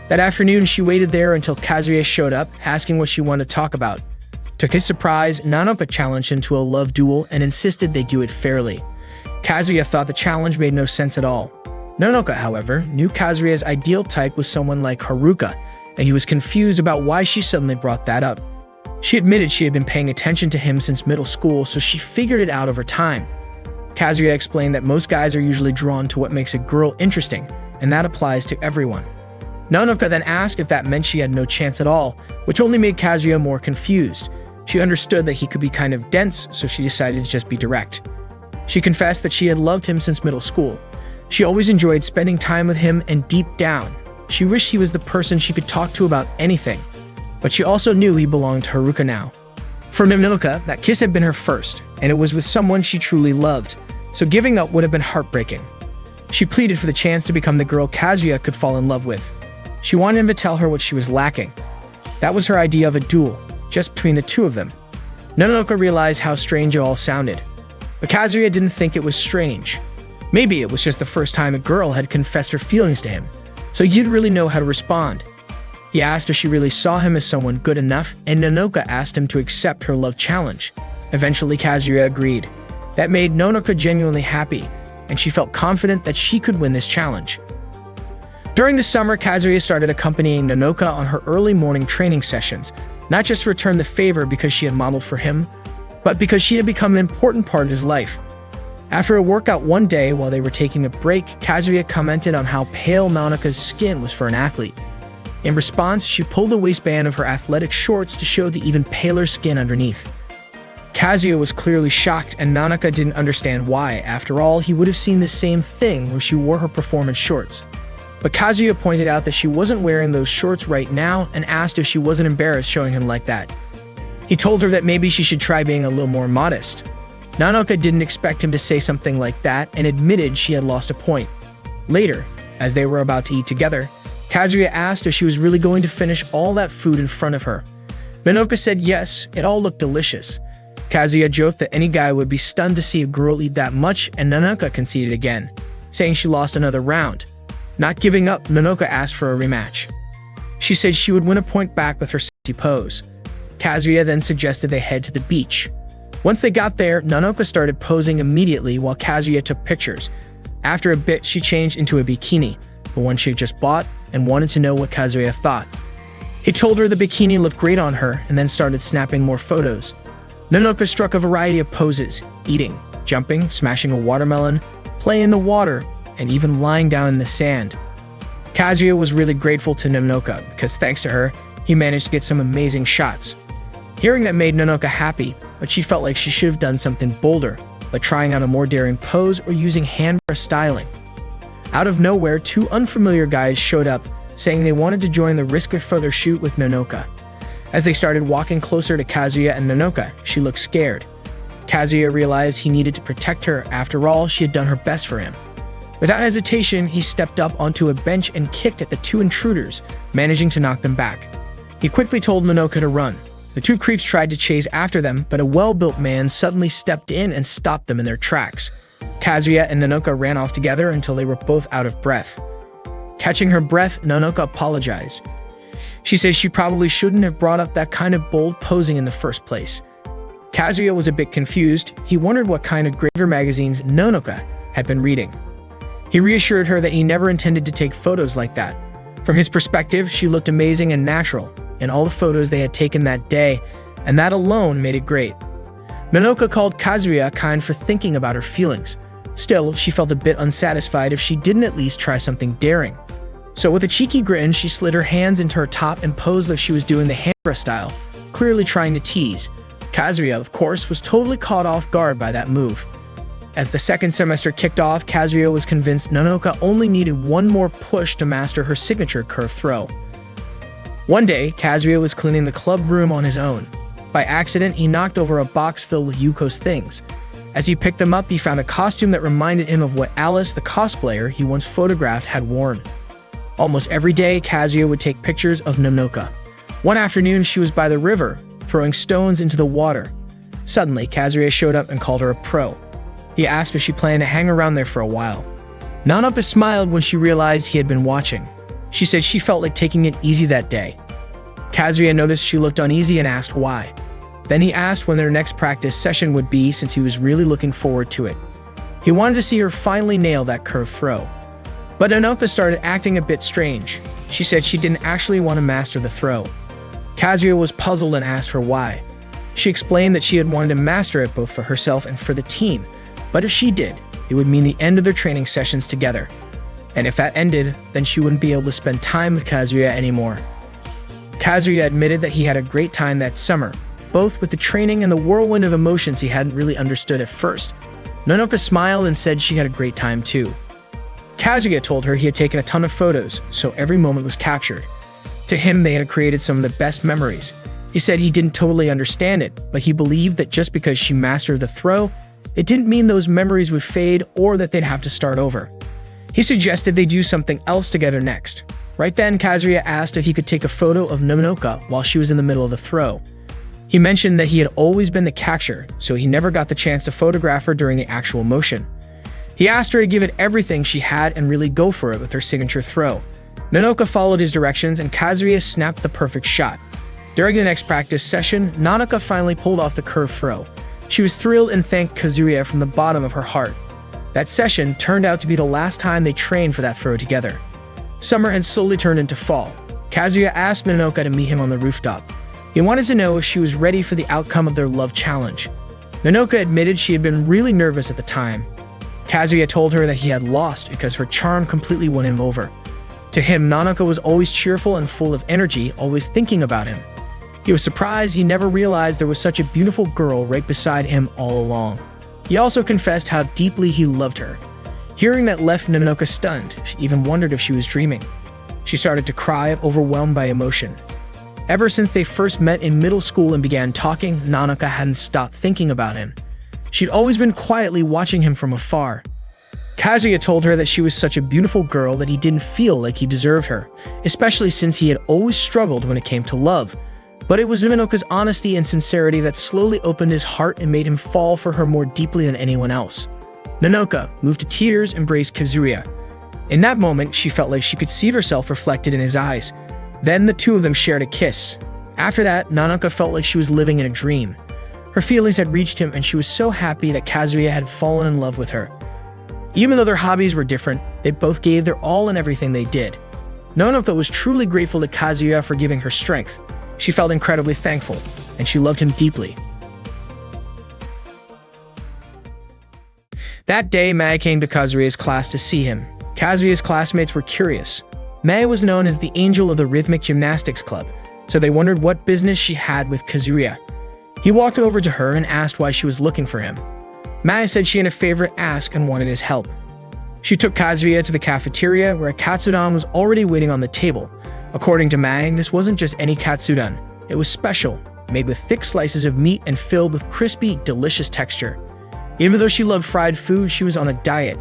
That afternoon, she waited there until Kazuya showed up, asking what she wanted to talk about. To his surprise, Nanoka challenged him to a love duel and insisted they do it fairly. Kazuya thought the challenge made no sense at all. Nanoka, however, knew Kazuya's ideal type was someone like Haruka, and he was confused about why she suddenly brought that up. She admitted she had been paying attention to him since middle school, so she figured it out over time. Kazuya explained that most guys are usually drawn to what makes a girl interesting, and that applies to everyone. Nanoka then asked if that meant she had no chance at all, which only made Kazuya more confused. She understood that he could be kind of dense, so she decided to just be direct. She confessed that she had loved him since middle school. She always enjoyed spending time with him, and deep down, she wished he was the person she could talk to about anything. But she also knew he belonged to Haruka now. For Nanoka, that kiss had been her first, and it was with someone she truly loved, so giving up would have been heartbreaking. She pleaded for the chance to become the girl Kazuya could fall in love with. She wanted him to tell her what she was lacking. That was her idea of a duel, just between the two of them. Nanoka realized how strange it all sounded, but Kazuya didn't think it was strange. Maybe it was just the first time a girl had confessed her feelings to him, so he didn't really know how to respond. He asked if she really saw him as someone good enough, and Nanoka asked him to accept her love challenge. Eventually, Kazuya agreed. That made Nanoka genuinely happy, and she felt confident that she could win this challenge. During the summer, Kazuya started accompanying Nanoka on her early morning training sessions, not just to return the favor because she had modeled for him, but because she had become an important part of his life. After a workout one day while they were taking a break, Kazuya commented on how pale Nanoka's skin was for an athlete. In response, she pulled the waistband of her athletic shorts to show the even paler skin underneath. Kazuya was clearly shocked, and Nanoka didn't understand why. After all, he would have seen the same thing when she wore her performance shorts. But Kazuya pointed out that she wasn't wearing those shorts right now and asked if she wasn't embarrassed showing him like that. He told her that maybe she should try being a little more modest. Nanoka didn't expect him to say something like that and admitted she had lost a point. Later, as they were about to eat together, Kazuya asked if she was really going to finish all that food in front of her. Nanoka said yes, it all looked delicious. Kazuya joked that any guy would be stunned to see a girl eat that much, and Nanoka conceded again, saying she lost another round. Not giving up, Nanoka asked for a rematch. She said she would win a point back with her sexy pose. Kazuya then suggested they head to the beach. Once they got there, Nanoka started posing immediately while Kazuya took pictures. After a bit, she changed into a bikini, the one she had just bought, and wanted to know what Kazuya thought. He told her the bikini looked great on her and then started snapping more photos. Nanoka struck a variety of poses. eating, jumping, smashing a watermelon, playing in the water, and even lying down in the sand. Kazuya was really grateful to Nonoka because thanks to her, he managed to get some amazing shots. Hearing that made Nonoka happy, but she felt like she should have done something bolder, like trying out a more daring pose or using hand brush styling. Out of nowhere, two unfamiliar guys showed up, saying they wanted to join the risk a photo shoot with Nonoka. As they started walking closer to Kazuya and Nonoka, she looked scared. Kazuya realized he needed to protect her. After all, she had done her best for him. Without hesitation, he stepped up onto a bench and kicked at the two intruders, managing to knock them back. He quickly told Nonoka to run. The two creeps tried to chase after them, but a well-built man suddenly stepped in and stopped them in their tracks. Kazuya and Nonoka ran off together until they were both out of breath. Catching her breath, Nonoka apologized. She said she probably shouldn't have brought up that kind of bold posing in the first place. Kazuya was a bit confused. He wondered what kind of graver magazines Nonoka had been reading. He reassured her that he never intended to take photos like that. From his perspective, she looked amazing and natural in all the photos they had taken that day, and that alone made it great. Nonoka called Kazuya kind for thinking about her feelings. Still, she felt a bit unsatisfied if she didn't at least try something daring. So with a cheeky grin, she slid her hands into her top and posed like she was doing the Hambra style, clearly trying to tease. Kazuya, of course, was totally caught off guard by that move. As the second semester kicked off, Kazuya was convinced Nonoka only needed one more push to master her signature curve throw. One day, Kazuya was cleaning the club room on his own. By accident, he knocked over a box filled with Yuko's things. As he picked them up, he found a costume that reminded him of what Alice, the cosplayer he once photographed, had worn. Almost every day, Kazuya would take pictures of Nonoka. One afternoon, she was by the river, throwing stones into the water. Suddenly, Kazuya showed up and called her a pro. He asked if she planned to hang around there for a while. Nonoka smiled when she realized he had been watching. She said she felt like taking it easy that day. Kazuya noticed she looked uneasy and asked why. Then he asked when their next practice session would be since he was really looking forward to it. He wanted to see her finally nail that curve throw. But Nonoka started acting a bit strange. She said she didn't actually want to master the throw. Kazuya was puzzled and asked her why. She explained that she had wanted to master it both for herself and for the team, but if she did, it would mean the end of their training sessions together. And if that ended, then she wouldn't be able to spend time with Kazuya anymore. Kazuya admitted that he had a great time that summer, both with the training and the whirlwind of emotions he hadn't really understood at first. Nonoka smiled and said she had a great time too. Kazuya told her he had taken a ton of photos, so every moment was captured. To him, they had created some of the best memories. He said he didn't totally understand it, but he believed that just because she mastered the throw, it didn't mean those memories would fade or that they'd have to start over. He suggested they do something else together next. Right then, Kazuya asked if he could take a photo of Nonoka while she was in the middle of the throw. He mentioned that he had always been the catcher, so he never got the chance to photograph her during the actual motion. He asked her to give it everything she had and really go for it with her signature throw. Nonoka followed his directions and Kazuya snapped the perfect shot. During the next practice session, Nonoka finally pulled off the curve throw. She was thrilled and thanked Kazuya from the bottom of her heart. That session turned out to be the last time they trained for that throw together. Summer had slowly turned into fall. Kazuya asked Nonoka to meet him on the rooftop. He wanted to know if she was ready for the outcome of their love challenge. Nonoka admitted she had been really nervous at the time. Kazuya told her that he had lost because her charm completely won him over. To him, Nonoka was always cheerful and full of energy, always thinking about him. He was surprised he never realized there was such a beautiful girl right beside him all along. He also confessed how deeply he loved her. Hearing that left Nonoka stunned. She even wondered if she was dreaming. She started to cry, overwhelmed by emotion. Ever since they first met in middle school and began talking, Nonoka hadn't stopped thinking about him. She'd always been quietly watching him from afar. Kazuya told her that she was such a beautiful girl that he didn't feel like he deserved her, especially since he had always struggled when it came to love. But it was Nonoka's honesty and sincerity that slowly opened his heart and made him fall for her more deeply than anyone else. Nonoka, moved to tears, embraced Kazuya. In that moment, she felt like she could see herself reflected in his eyes. Then the two of them shared a kiss. After that, Nonoka felt like she was living in a dream. Her feelings had reached him and she was so happy that Kazuya had fallen in love with her. Even though their hobbies were different, they both gave their all in everything they did. Nonoka was truly grateful to Kazuya for giving her strength. She felt incredibly thankful, and she loved him deeply. That day, Mae came to Kazuya's class to see him. Kazuya's classmates were curious. Mae was known as the angel of the rhythmic gymnastics club, so they wondered what business she had with Kazuya. He walked over to her and asked why she was looking for him. Mae said she had a favor to ask and wanted his help. She took Kazuya to the cafeteria where a katsudon was already waiting on the table. According to Mae, this wasn't just any katsudon. It was special, made with thick slices of meat and filled with crispy, delicious texture. Even though she loved fried food, she was on a diet.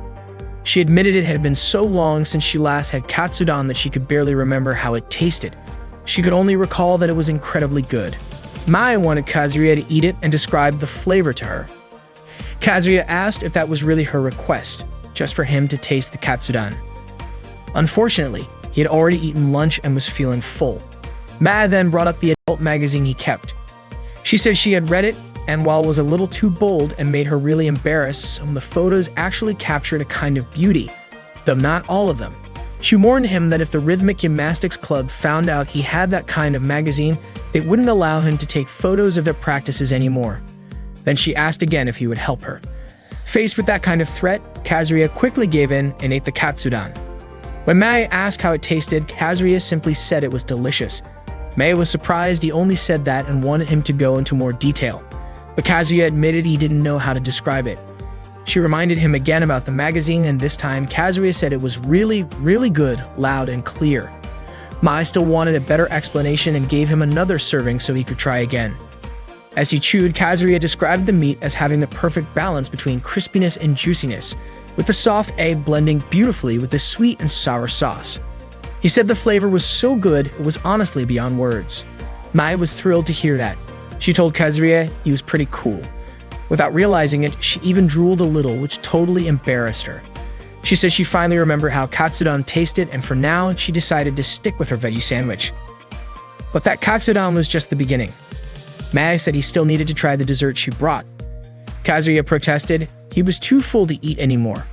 She admitted it had been so long since she last had katsudon that she could barely remember how it tasted. She could only recall that it was incredibly good. Mae wanted Kazuya to eat it and describe the flavor to her. Kazuya asked if that was really her request, just for him to taste the katsudon. Unfortunately, he had already eaten lunch and was feeling full. Mae then brought up the adult magazine he kept. She said she had read it, and while it was a little too bold and made her really embarrassed, some of the photos actually captured a kind of beauty, though not all of them. She warned him that if the Rhythmic Gymnastics Club found out he had that kind of magazine, they wouldn't allow him to take photos of their practices anymore. Then she asked again if he would help her. Faced with that kind of threat, Kazuya quickly gave in and ate the katsudon. When Mae asked how it tasted, Kazuya simply said it was delicious. Mae was surprised he only said that and wanted him to go into more detail. But Kazuya admitted he didn't know how to describe it. She reminded him again about the magazine, and this time Kazuya said it was really, really good, loud, and clear. Mae still wanted a better explanation and gave him another serving so he could try again. As he chewed, Kazuya described the meat as having the perfect balance between crispiness and juiciness, with the soft egg blending beautifully with the sweet and sour sauce. He said the flavor was so good, it was honestly beyond words. Mae was thrilled to hear that. She told Kazuya he was pretty cool. Without realizing it, she even drooled a little, which totally embarrassed her. She said she finally remembered how katsudon tasted, and for now, she decided to stick with her veggie sandwich. But that katsudon was just the beginning. Mae said he still needed to try the dessert she brought. Kazuya protested he was too full to eat anymore.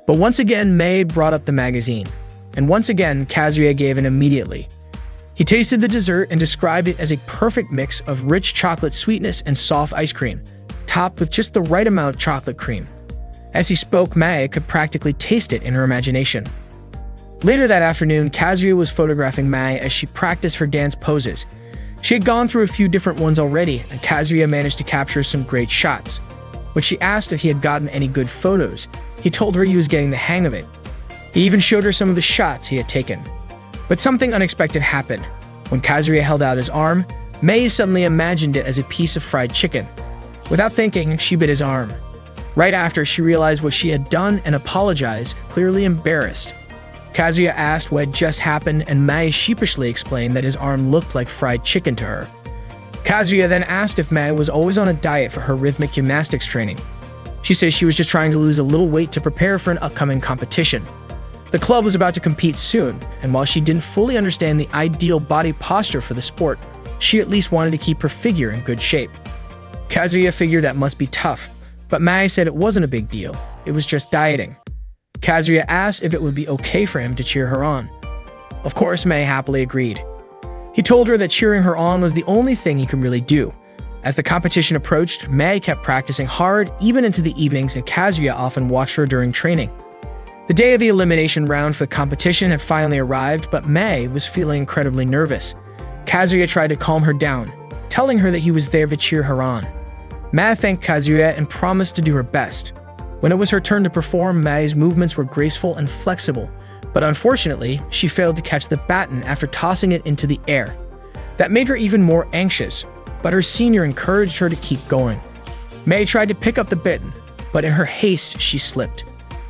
But once again, Mae brought up the magazine. And once again, Kazuya gave in immediately. He tasted the dessert and described it as a perfect mix of rich chocolate sweetness and soft ice cream, topped with just the right amount of chocolate cream. As he spoke, Mae could practically taste it in her imagination. Later that afternoon, Kazuya was photographing Mae as she practiced her dance poses. She had gone through a few different ones already, and Kazuya managed to capture some great shots. When she asked if he had gotten any good photos, he told her he was getting the hang of it. He even showed her some of the shots he had taken. But something unexpected happened. When Kazuya held out his arm, Mae suddenly imagined it as a piece of fried chicken. Without thinking, she bit his arm. Right after, she realized what she had done and apologized, clearly embarrassed. Kazuya asked what had just happened, and Mae sheepishly explained that his arm looked like fried chicken to her. Kazuya then asked if Mae was always on a diet for her rhythmic gymnastics training. She said she was just trying to lose a little weight to prepare for an upcoming competition. The club was about to compete soon, and while she didn't fully understand the ideal body posture for the sport, she at least wanted to keep her figure in good shape. Kazuya figured that must be tough, but Mae said it wasn't a big deal. It was just dieting. Kazuya asked if it would be okay for him to cheer her on. Of course, Mae happily agreed. He told her that cheering her on was the only thing he could really do. As the competition approached, Mae kept practicing hard even into the evenings, and Kazuya often watched her during training. The day of the elimination round for the competition had finally arrived, but Mae was feeling incredibly nervous. Kazuya tried to calm her down, telling her that he was there to cheer her on. Mae thanked Kazuya and promised to do her best. When it was her turn to perform, Mae's movements were graceful and flexible, but unfortunately, she failed to catch the baton after tossing it into the air. That made her even more anxious, but her senior encouraged her to keep going. Mae tried to pick up the baton, but in her haste, she slipped.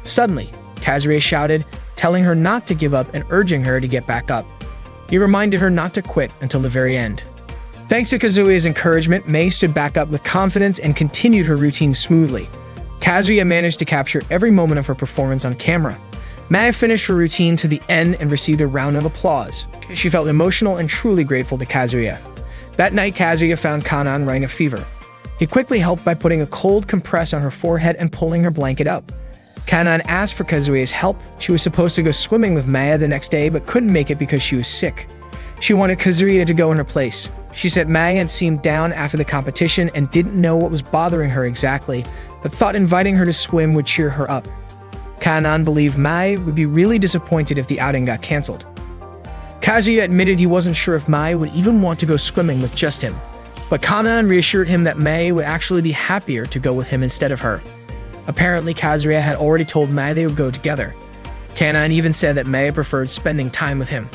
Suddenly, Kazuya shouted, telling her not to give up and urging her to get back up. He reminded her not to quit until the very end. Thanks to Kazuya's encouragement, Mae stood back up with confidence and continued her routine smoothly. Kazuya managed to capture every moment of her performance on camera. Mae finished her routine to the end and received a round of applause. She felt emotional and truly grateful to Kazuya. That night, Kazuya found Kanan running a fever. He quickly helped by putting a cold compress on her forehead and pulling her blanket up. Kanan asked for Kazuya's help. She was supposed to go swimming with Mae the next day, but couldn't make it because she was sick. She wanted Kazuya to go in her place. She said Mai had seemed down after the competition and didn't know what was bothering her exactly, but thought inviting her to swim would cheer her up. Kanan believed Mai would be really disappointed if the outing got cancelled. Kazuya admitted he wasn't sure if Mai would even want to go swimming with just him, but Kanan reassured him that Mai would actually be happier to go with him instead of her. Apparently, Kazuya had already told Mai they would go together. Kanan even said that Mai preferred spending time with him.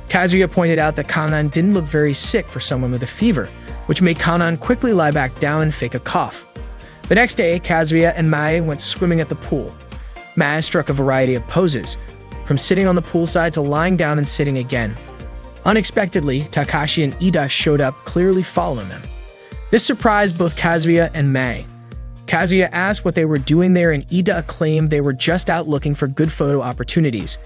Kazuya pointed out that Kanan didn't look very sick for someone with a fever, which made Kanan quickly lie back down and fake a cough. The next day, Kazuya and Mai went swimming at the pool. Mai struck a variety of poses, from sitting on the poolside to lying down and sitting again. Unexpectedly, Takashi and Ida showed up, clearly following them. This surprised both Kazuya and Mai. Kazuya asked what they were doing there, and Ida claimed they were just out looking for good photo opportunities.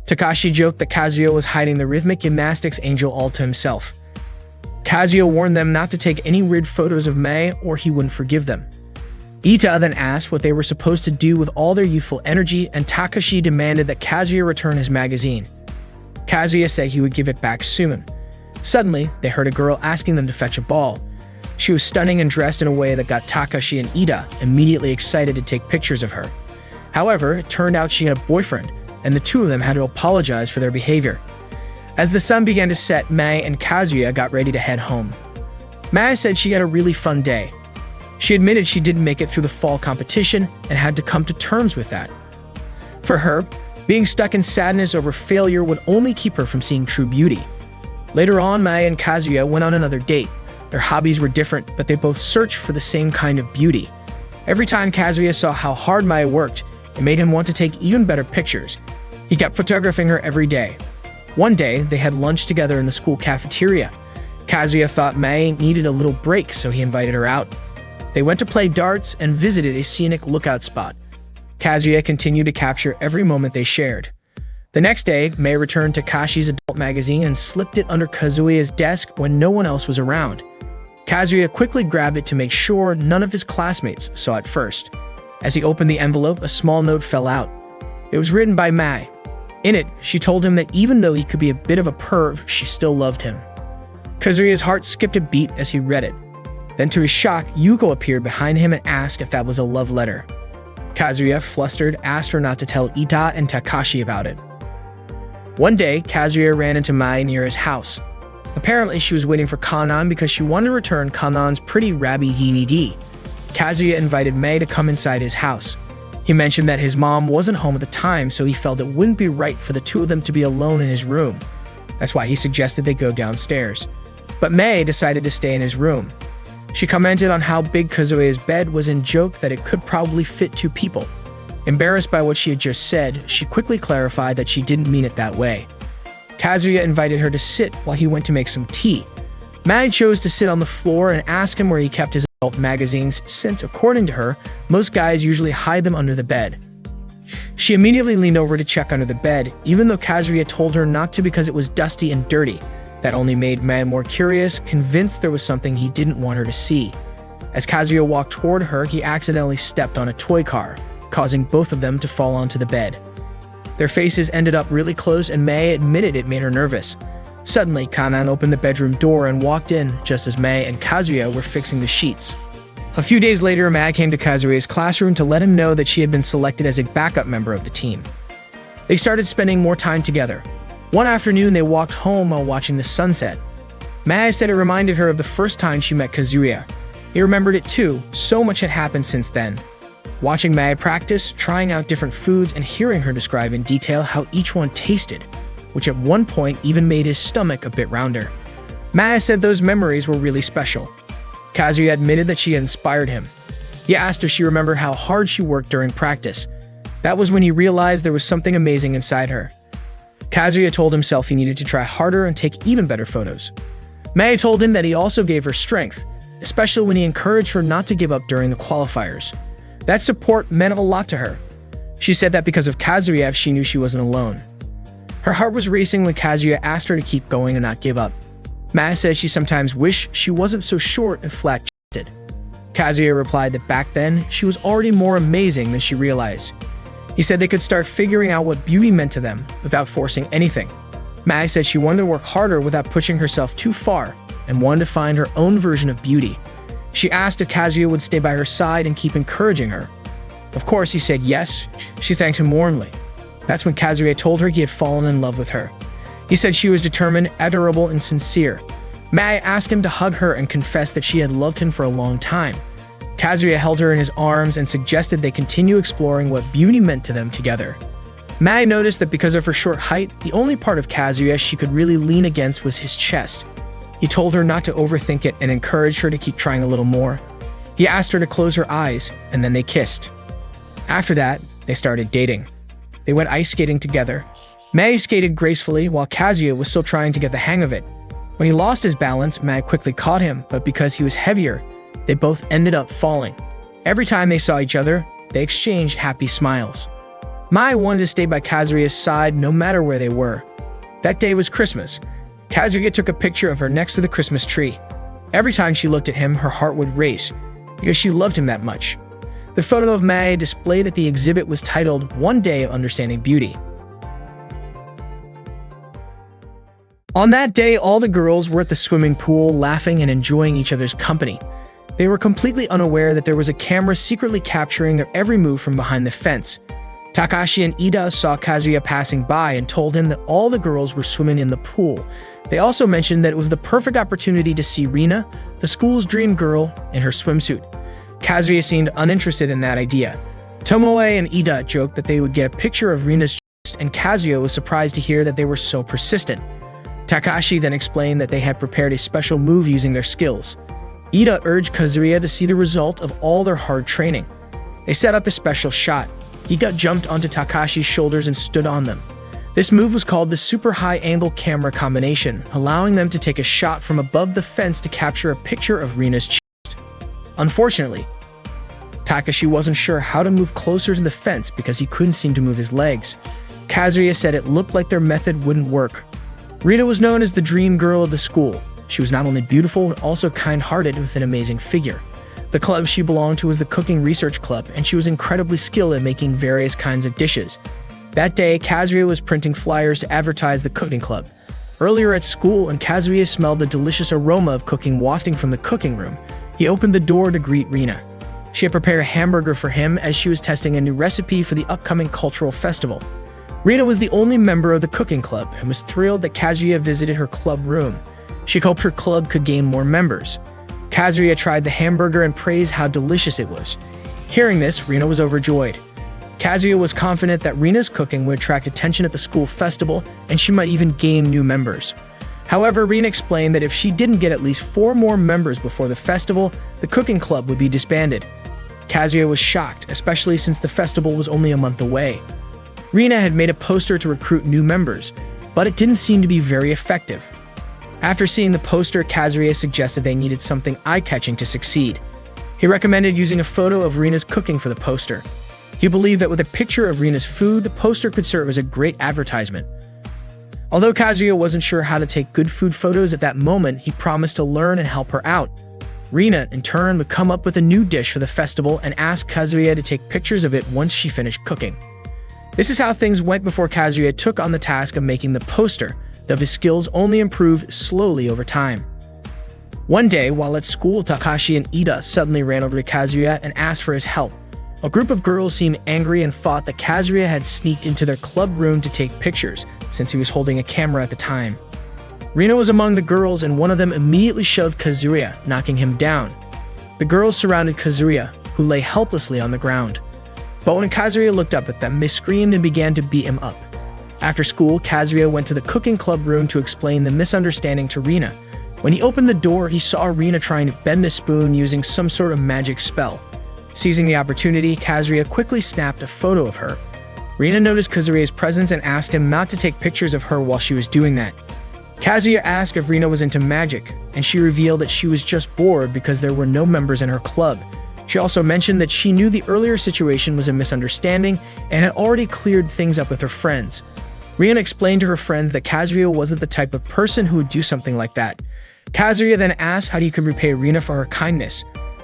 Takashi joked that Kazuya was hiding the rhythmic gymnastics angel all to himself. Kazuya warned them not to take any weird photos of Mai or he wouldn't forgive them. Ita then asked what they were supposed to do with all their youthful energy, and Takashi demanded that Kazuya return his magazine. Kazuya said he would give it back soon. Suddenly, they heard a girl asking them to fetch a ball. She was stunning and dressed in a way that got Takashi and Ida immediately excited to take pictures of her. However, it turned out she had a boyfriend, and the two of them had to apologize for their behavior. As the sun began to set, Mai and Kazuya got ready to head home. Mai said she had a really fun day. She admitted she didn't make it through the fall competition and had to come to terms with that. For her, being stuck in sadness over failure would only keep her from seeing true beauty. Later on, Mai and Kazuya went on another date. Their hobbies were different, but they both searched for the same kind of beauty. Every time Kazuya saw how hard Mai worked, it made him want to take even better pictures. He kept photographing her every day. One day, they had lunch together in the school cafeteria. Kazuya thought Mai needed a little break, so he invited her out. They went to play darts and visited a scenic lookout spot. Kazuya continued to capture every moment they shared. The next day, Mai returned to Takashi's adult magazine and slipped it under Kazuya's desk when no one else was around. Kazuya quickly grabbed it to make sure none of his classmates saw it first. As he opened the envelope, a small note fell out. It was written by Mai. In it, she told him that even though he could be a bit of a perv, she still loved him. Kazuya's heart skipped a beat as he read it. Then to his shock, Yuko appeared behind him and asked if that was a love letter. Kazuya, flustered, asked her not to tell Ita and Takashi about it. One day, Kazuya ran into Mai near his house. Apparently, she was waiting for Kanan because she wanted to return Kanan's pretty rabby DVD. Kazuya invited Mai to come inside his house. He mentioned that his mom wasn't home at the time, so he felt it wouldn't be right for the two of them to be alone in his room. That's why he suggested they go downstairs. But Mai decided to stay in his room. She commented on how big Kazuya's bed was and joked that it could probably fit two people. Embarrassed by what she had just said, she quickly clarified that she didn't mean it that way. Kazuya invited her to sit while he went to make some tea. Mai chose to sit on the floor and asked him where he kept his adult magazines since, according to her, most guys usually hide them under the bed. She immediately leaned over to check under the bed, even though Kazuya told her not to because it was dusty and dirty. That only made Mai more curious, convinced there was something he didn't want her to see. As Kazuya walked toward her, he accidentally stepped on a toy car, causing both of them to fall onto the bed. Their faces ended up really close, and Mai admitted it made her nervous. Suddenly, Kanan opened the bedroom door and walked in just as Mai and Kazuya were fixing the sheets. A few days later, Mai came to Kazuya's classroom to let him know that she had been selected as a backup member of the team. They started spending more time together. One afternoon, they walked home while watching the sunset. Mai said it reminded her of the first time she met Kazuya. He remembered it too, so much had happened since then. Watching Mai practice, trying out different foods, and hearing her describe in detail how each one tasted, which at one point even made his stomach a bit rounder. Mai said those memories were really special. Kazuya admitted that she had inspired him. He asked if she remembered how hard she worked during practice. That was when he realized there was something amazing inside her. Kazuya told himself he needed to try harder and take even better photos. Mai told him that he also gave her strength, especially when he encouraged her not to give up during the qualifiers. That support meant a lot to her. She said that because of Kazuya, she knew she wasn't alone. Her heart was racing when Kazuya asked her to keep going and not give up. Mai said she sometimes wished she wasn't so short and flat-chested. Kazuya replied that back then, she was already more amazing than she realized. He said they could start figuring out what beauty meant to them without forcing anything. Mai said she wanted to work harder without pushing herself too far, and wanted to find her own version of beauty. She asked if Kazuya would stay by her side and keep encouraging her. Of course, he said yes. She thanked him warmly. That's when Kazuya told her he had fallen in love with her. He said she was determined, adorable, and sincere. Mai asked him to hug her and confessed that she had loved him for a long time. Kazuya held her in his arms and suggested they continue exploring what beauty meant to them together. Mai noticed that because of her short height, the only part of Kazuya she could really lean against was his chest. He told her not to overthink it and encouraged her to keep trying a little more. He asked her to close her eyes, and then they kissed. After that, they started dating. They went ice skating together. Mai skated gracefully while Kazuya was still trying to get the hang of it. When he lost his balance, Mai quickly caught him, but because he was heavier, they both ended up falling. Every time they saw each other, they exchanged happy smiles. Mai wanted to stay by Kazuya's side no matter where they were. That day was Christmas. Kazuya took a picture of her next to the Christmas tree. Every time she looked at him, her heart would race, because she loved him that much. The photo of Mai displayed at the exhibit was titled "One Day of Understanding Beauty." On that day, all the girls were at the swimming pool, laughing and enjoying each other's company. They were completely unaware that there was a camera secretly capturing their every move from behind the fence. Takashi and Ida saw Kazuya passing by and told him that all the girls were swimming in the pool. They also mentioned that it was the perfect opportunity to see Rina, the school's dream girl, in her swimsuit. Kazuya seemed uninterested in that idea. Tomoe and Ida joked that they would get a picture of Rina's chest, and Kazuya was surprised to hear that they were so persistent. Takashi then explained that they had prepared a special move using their skills. Ida urged Kazuya to see the result of all their hard training. They set up a special shot. Ida jumped onto Takashi's shoulders and stood on them. This move was called the super high-angle camera combination, allowing them to take a shot from above the fence to capture a picture of Rina's chest. Unfortunately, Takashi wasn't sure how to move closer to the fence because he couldn't seem to move his legs. Kazuya said it looked like their method wouldn't work. Rina was known as the dream girl of the school. She was not only beautiful, but also kind-hearted with an amazing figure. The club she belonged to was the Cooking Research Club, and she was incredibly skilled at making various kinds of dishes. That day, Kazuya was printing flyers to advertise the cooking club. Earlier at school, and Kazuya smelled the delicious aroma of cooking wafting from the cooking room, he opened the door to greet Rina. She had prepared a hamburger for him as she was testing a new recipe for the upcoming cultural festival. Rina was the only member of the cooking club and was thrilled that Kazuya visited her club room. She hoped her club could gain more members. Kazuya tried the hamburger and praised how delicious it was. Hearing this, Rina was overjoyed. Kazuya was confident that Rina's cooking would attract attention at the school festival, and she might even gain new members. However, Rina explained that if she didn't get at least 4 more members before the festival, the cooking club would be disbanded. Kazuya was shocked, especially since the festival was only a month away. Rina had made a poster to recruit new members, but it didn't seem to be very effective. After seeing the poster, Kazuya suggested they needed something eye-catching to succeed. He recommended using a photo of Rina's cooking for the poster. He believed that with a picture of Rina's food, the poster could serve as a great advertisement. Although Kazuya wasn't sure how to take good food photos at that moment, he promised to learn and help her out. Rina, in turn, would come up with a new dish for the festival and ask Kazuya to take pictures of it once she finished cooking. This is how things went before Kazuya took on the task of making the poster, though his skills only improved slowly over time. One day, while at school, Takashi and Ida suddenly ran over to Kazuya and asked for his help. A group of girls seemed angry and thought that Kazuya had sneaked into their club room to take pictures, since he was holding a camera at the time. Rina was among the girls, and one of them immediately shoved Kazuya, knocking him down. The girls surrounded Kazuya, who lay helplessly on the ground. But when Kazuya looked up at them, they screamed and began to beat him up. After school, Kazuya went to the cooking club room to explain the misunderstanding to Rina. When he opened the door, he saw Rina trying to bend a spoon using some sort of magic spell. Seizing the opportunity, Kazuya quickly snapped a photo of her. Rina noticed Kazuya's presence and asked him not to take pictures of her while she was doing that. Kazuya asked if Rina was into magic, and she revealed that she was just bored because there were no members in her club. She also mentioned that she knew the earlier situation was a misunderstanding and had already cleared things up with her friends. Rina explained to her friends that Kazuya wasn't the type of person who would do something like that. Kazuya then asked how he could repay Rina for her kindness.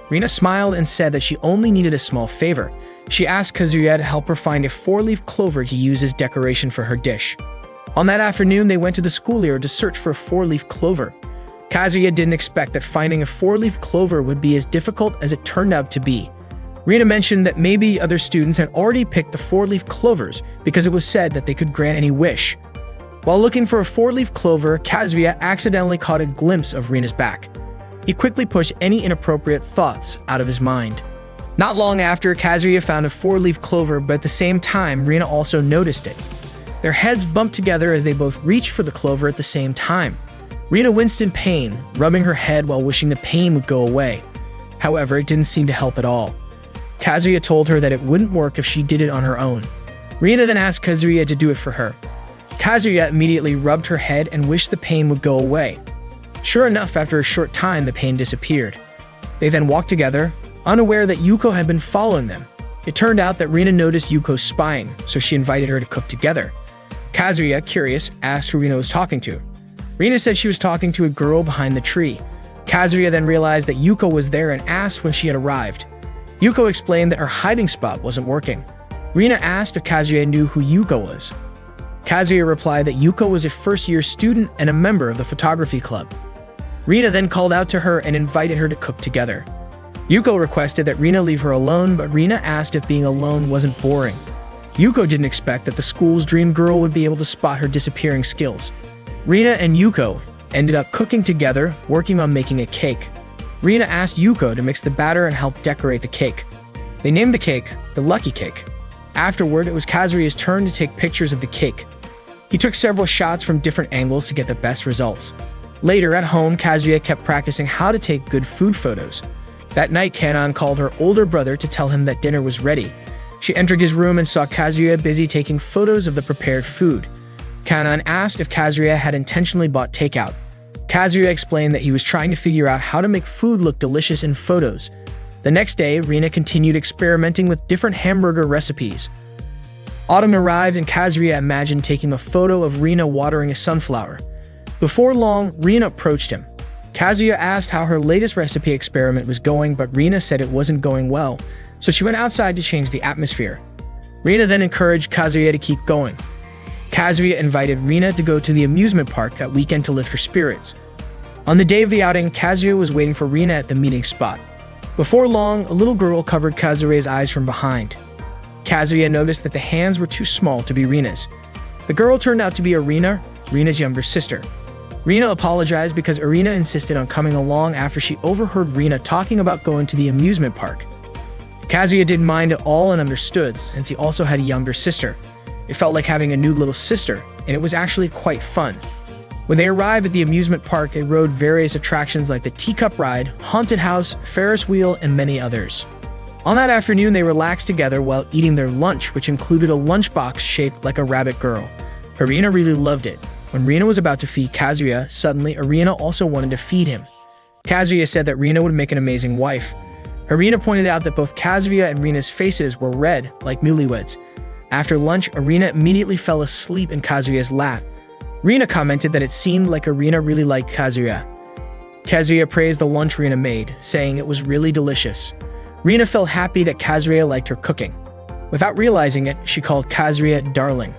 Rina smiled and said that she only needed a small favor. She asked Kazuya to help her find a 4-leaf clover to use as decoration for her dish. On that afternoon, they went to the schoolyard to search for a 4-leaf clover. Kazuya didn't expect that finding a four-leaf clover would be as difficult as it turned out to be. Rina mentioned that maybe other students had already picked the four-leaf clovers because it was said that they could grant any wish. While looking for a four-leaf clover, Kazuya accidentally caught a glimpse of Rina's back. He quickly pushed any inappropriate thoughts out of his mind. Not long after, Kazuya found a four-leaf clover, but at the same time, Rina also noticed it. Their heads bumped together as they both reached for the clover at the same time. Rina winced in pain, rubbing her head while wishing the pain would go away. However, it didn't seem to help at all. Kazuya told her that it wouldn't work if she did it on her own. Rina then asked Kazuya to do it for her. Kazuya immediately rubbed her head and wished the pain would go away. Sure enough, after a short time, the pain disappeared. They then walked together, unaware that Yuko had been following them. It turned out that Rina noticed Yuko spying, so she invited her to cook together. Kazuya, curious, asked who Rina was talking to. Rina said she was talking to a girl behind the tree. Kazuya then realized that Yuko was there and asked when she had arrived. Yuko explained that her hiding spot wasn't working. Rina asked if Kazuya knew who Yuko was. Kazuya replied that Yuko was a first-year student and a member of the photography club. Rina then called out to her and invited her to cook together. Yuko requested that Rina leave her alone, but Rina asked if being alone wasn't boring. Yuko didn't expect that the school's dream girl would be able to spot her disappearing skills. Rina and Yuko ended up cooking together, working on making a cake. Rina asked Yuko to mix the batter and help decorate the cake. They named the cake the Lucky Cake. Afterward, it was Kazuya's turn to take pictures of the cake. He took several shots from different angles to get the best results. Later, at home, Kazuya kept practicing how to take good food photos. That night, Kanan called her older brother to tell him that dinner was ready. She entered his room and saw Kazuya busy taking photos of the prepared food. Kanan asked if Kazuya had intentionally bought takeout. Kazuya explained that he was trying to figure out how to make food look delicious in photos. The next day, Rina continued experimenting with different hamburger recipes. Autumn arrived and Kazuya imagined taking a photo of Rina watering a sunflower. Before long, Rina approached him. Kazuya asked how her latest recipe experiment was going, but Rina said it wasn't going well, so she went outside to change the atmosphere. Rina then encouraged Kazuya to keep going. Kazuya invited Rina to go to the amusement park that weekend to lift her spirits. On the day of the outing, Kazuya was waiting for Rina at the meeting spot. Before long, a little girl covered Kazuya's eyes from behind. Kazuya noticed that the hands were too small to be Rina's. The girl turned out to be Irina, Rina's younger sister. Rina apologized because Irina insisted on coming along after she overheard Rina talking about going to the amusement park. Kazuya didn't mind at all and understood, since he also had a younger sister. It felt like having a new little sister, and it was actually quite fun. When they arrived at the amusement park, they rode various attractions like the teacup ride, haunted house, Ferris wheel, and many others. On that afternoon, they relaxed together while eating their lunch, which included a lunchbox shaped like a rabbit girl. Irina really loved it. When Rina was about to feed Kazuya, suddenly Irina also wanted to feed him. Kazuya said that Rina would make an amazing wife. Irina pointed out that both Kazuya and Rina's faces were red, like newlyweds. After lunch, Irina immediately fell asleep in Kazuya's lap. Rina commented that it seemed like Irina really liked Kazuya. Kazuya praised the lunch Rina made, saying it was really delicious. Rina felt happy that Kazuya liked her cooking. Without realizing it, she called Kazuya darling.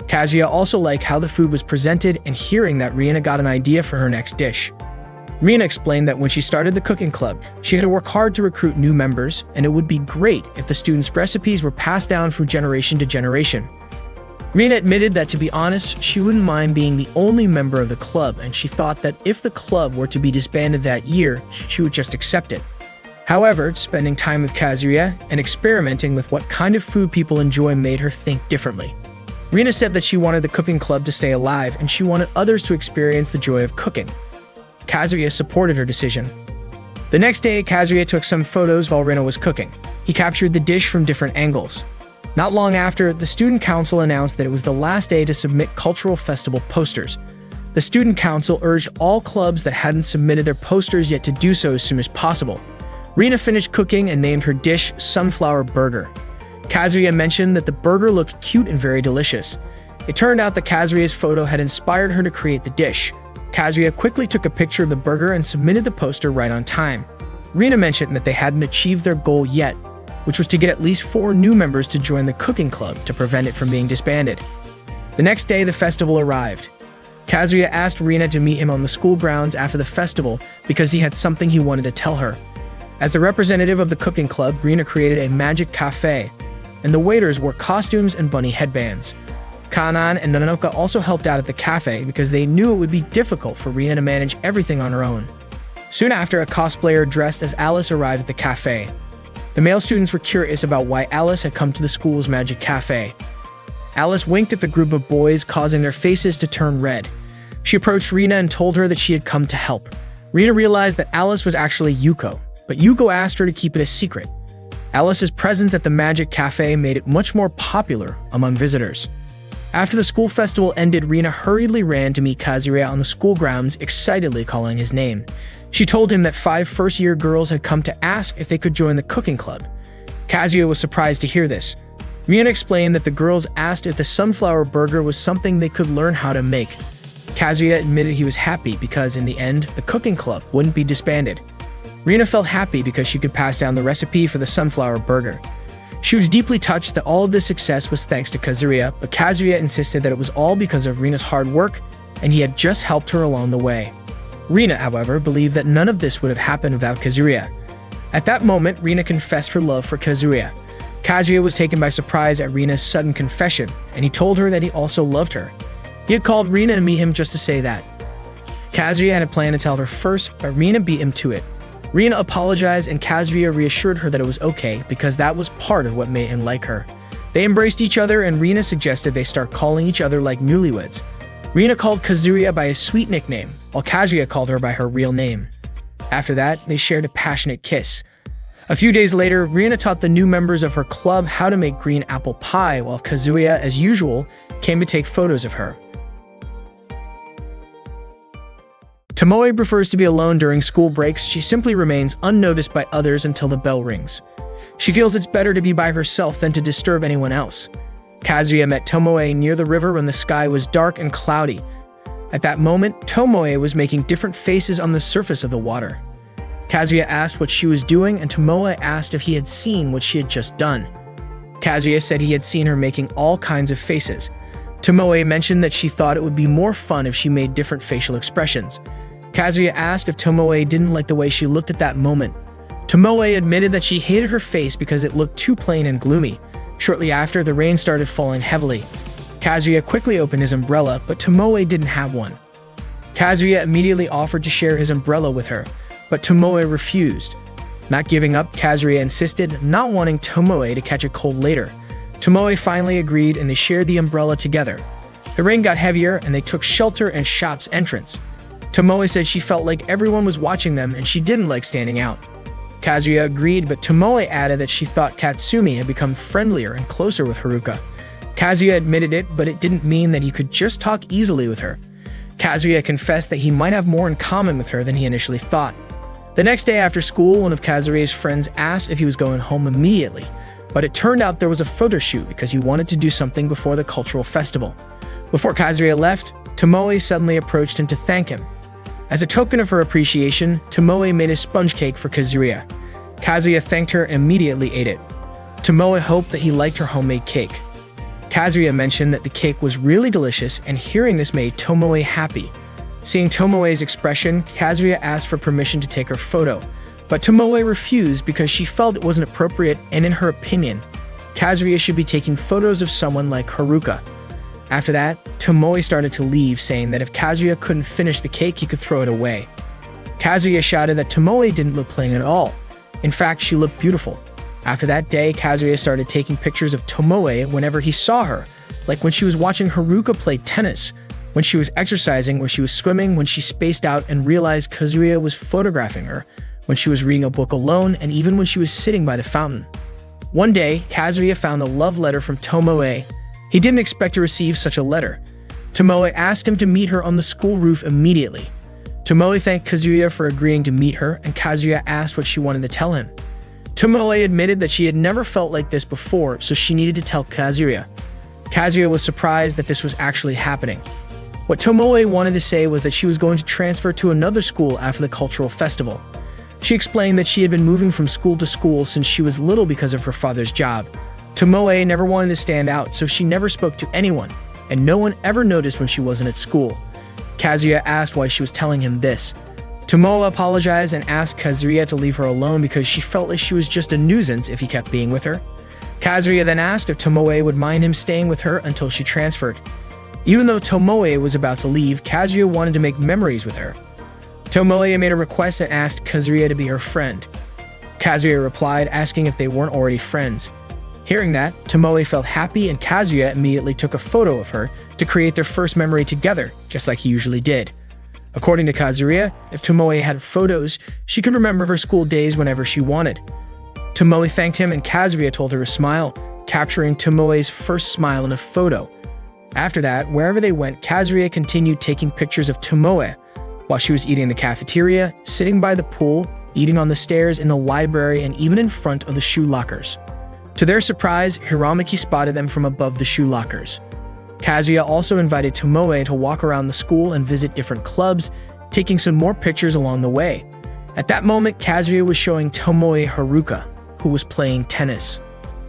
Kazuya also liked how the food was presented and hearing that Rina got an idea for her next dish. Rina explained that when she started the cooking club, she had to work hard to recruit new members, and it would be great if the students' recipes were passed down from generation to generation. Rina admitted that, to be honest, she wouldn't mind being the only member of the club, and she thought that if the club were to be disbanded that year, she would just accept it. However, spending time with Kazuya and experimenting with what kind of food people enjoy made her think differently. Rina said that she wanted the cooking club to stay alive, and she wanted others to experience the joy of cooking. Kazuya supported her decision. The next day, Kazuya took some photos while Rina was cooking. He captured the dish from different angles. Not long after, the student council announced that it was the last day to submit cultural festival posters. The student council urged all clubs that hadn't submitted their posters yet to do so as soon as possible. Rina finished cooking and named her dish Sunflower Burger. Kazuya mentioned that the burger looked cute and very delicious. It turned out that Kazuya's photo had inspired her to create the dish. Kazuya quickly took a picture of the burger and submitted the poster right on time. Rina mentioned that they hadn't achieved their goal yet, which was to get at least 4 new members to join the cooking club to prevent it from being disbanded. The next day, the festival arrived. Kazuya asked Rina to meet him on the school grounds after the festival because he had something he wanted to tell her. As the representative of the cooking club, Rina created a magic cafe, and the waiters wore costumes and bunny headbands. Kanan and Nanoka also helped out at the cafe because they knew it would be difficult for Rina to manage everything on her own. Soon after, a cosplayer dressed as Alice arrived at the cafe. The male students were curious about why Alice had come to the school's magic cafe. Alice winked at the group of boys, causing their faces to turn red. She approached Rina and told her that she had come to help. Rina realized that Alice was actually Yuko, but Yuko asked her to keep it a secret. Alice's presence at the magic cafe made it much more popular among visitors. After the school festival ended, Rina hurriedly ran to meet Kazuya on the school grounds, excitedly calling his name. She told him that 5 first-year girls had come to ask if they could join the cooking club. Kazuya was surprised to hear this. Rina explained that the girls asked if the sunflower burger was something they could learn how to make. Kazuya admitted he was happy because, in the end, the cooking club wouldn't be disbanded. Rina felt happy because she could pass down the recipe for the sunflower burger. She was deeply touched that all of this success was thanks to Kazuya, but Kazuya insisted that it was all because of Rina's hard work, and he had just helped her along the way. Rina, however, believed that none of this would have happened without Kazuya. At that moment, Rina confessed her love for Kazuya. Kazuya was taken by surprise at Rina's sudden confession, and he told her that he also loved her. He had called Rina to meet him just to say that. Kazuya had a plan to tell her first, but Rina beat him to it. Rina apologized, and Kazuya reassured her that it was okay because that was part of what made him like her. They embraced each other, and Rina suggested they start calling each other like newlyweds. Rina called Kazuya by a sweet nickname, while Kazuya called her by her real name. After that, they shared a passionate kiss. A few days later, Rina taught the new members of her club how to make green apple pie, while Kazuya, as usual, came to take photos of her. Tomoe prefers to be alone during school breaks. She simply remains unnoticed by others until the bell rings. She feels it's better to be by herself than to disturb anyone else. Kazuya met Tomoe near the river when the sky was dark and cloudy. At that moment, Tomoe was making different faces on the surface of the water. Kazuya asked what she was doing, and Tomoe asked if he had seen what she had just done. Kazuya said he had seen her making all kinds of faces. Tomoe mentioned that she thought it would be more fun if she made different facial expressions. Kazuya asked if Tomoe didn't like the way she looked at that moment. Tomoe admitted that she hated her face because it looked too plain and gloomy. Shortly after, the rain started falling heavily. Kazuya quickly opened his umbrella, but Tomoe didn't have one. Kazuya immediately offered to share his umbrella with her, but Tomoe refused. Not giving up, Kazuya insisted, not wanting Tomoe to catch a cold later. Tomoe finally agreed, and they shared the umbrella together. The rain got heavier, and they took shelter in shop's entrance. Tomoe said she felt like everyone was watching them and she didn't like standing out. Kazuya agreed, but Tomoe added that she thought Katsumi had become friendlier and closer with Haruka. Kazuya admitted it, but it didn't mean that he could just talk easily with her. Kazuya confessed that he might have more in common with her than he initially thought. The next day after school, one of Kazuya's friends asked if he was going home immediately, but it turned out there was a photo shoot because he wanted to do something before the cultural festival. Before Kazuya left, Tomoe suddenly approached him to thank him. As a token of her appreciation, Tomoe made a sponge cake for Kazuya. Kazuya thanked her and immediately ate it. Tomoe hoped that he liked her homemade cake. Kazuya mentioned that the cake was really delicious, and hearing this made Tomoe happy. Seeing Tomoe's expression, Kazuya asked for permission to take her photo, but Tomoe refused because she felt it wasn't appropriate, and in her opinion, Kazuya should be taking photos of someone like Haruka. After that, Tomoe started to leave, saying that if Kazuya couldn't finish the cake, he could throw it away. Kazuya shouted that Tomoe didn't look plain at all. In fact, she looked beautiful. After that day, Kazuya started taking pictures of Tomoe whenever he saw her, like when she was watching Haruka play tennis, when she was exercising, when she was swimming, when she spaced out and realized Kazuya was photographing her, when she was reading a book alone, and even when she was sitting by the fountain. One day, Kazuya found a love letter from Tomoe. He didn't expect to receive such a letter. Tomoe asked him to meet her on the school roof immediately. Tomoe thanked Kazuya for agreeing to meet her, and Kazuya asked what she wanted to tell him. Tomoe admitted that she had never felt like this before, so she needed to tell Kazuya. Kazuya was surprised that this was actually happening. What Tomoe wanted to say was that she was going to transfer to another school after the cultural festival. She explained that she had been moving from school to school since she was little because of her father's job. Tomoe never wanted to stand out, so she never spoke to anyone, and no one ever noticed when she wasn't at school. Kazuya asked why she was telling him this. Tomoe apologized and asked Kazuya to leave her alone because she felt like she was just a nuisance if he kept being with her. Kazuya then asked if Tomoe would mind him staying with her until she transferred. Even though Tomoe was about to leave, Kazuya wanted to make memories with her. Tomoe made a request and asked Kazuya to be her friend. Kazuya replied, asking if they weren't already friends. Hearing that, Tomoe felt happy and Kazuya immediately took a photo of her to create their first memory together, just like he usually did. According to Kazuya, if Tomoe had photos, she could remember her school days whenever she wanted. Tomoe thanked him and Kazuya told her to smile, capturing Tomoe's first smile in a photo. After that, wherever they went, Kazuya continued taking pictures of Tomoe while she was eating in the cafeteria, sitting by the pool, eating on the stairs, in the library, and even in front of the shoe lockers. To their surprise, Hiramaki spotted them from above the shoe lockers. Kazuya also invited Tomoe to walk around the school and visit different clubs, taking some more pictures along the way. At that moment, Kazuya was showing Tomoe Haruka, who was playing tennis.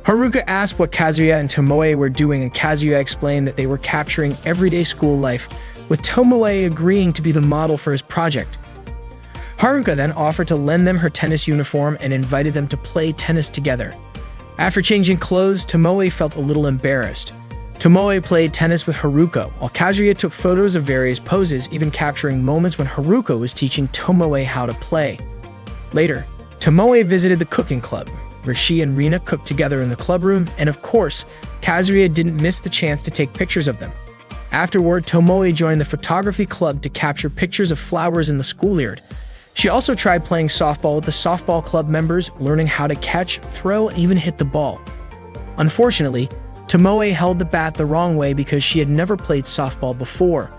Haruka asked what Kazuya and Tomoe were doing, and Kazuya explained that they were capturing everyday school life, with Tomoe agreeing to be the model for his project. Haruka then offered to lend them her tennis uniform and invited them to play tennis together. After changing clothes, Tomoe felt a little embarrassed. Tomoe played tennis with Haruka, while Kazuya took photos of various poses, even capturing moments when Haruka was teaching Tomoe how to play. Later, Tomoe visited the cooking club, where she and Rina cooked together in the club room, and of course, Kazuya didn't miss the chance to take pictures of them. Afterward, Tomoe joined the photography club to capture pictures of flowers in the schoolyard. She also tried playing softball with the softball club members, learning how to catch, throw, and even hit the ball. Unfortunately, Tomoe held the bat the wrong way because she had never played softball before.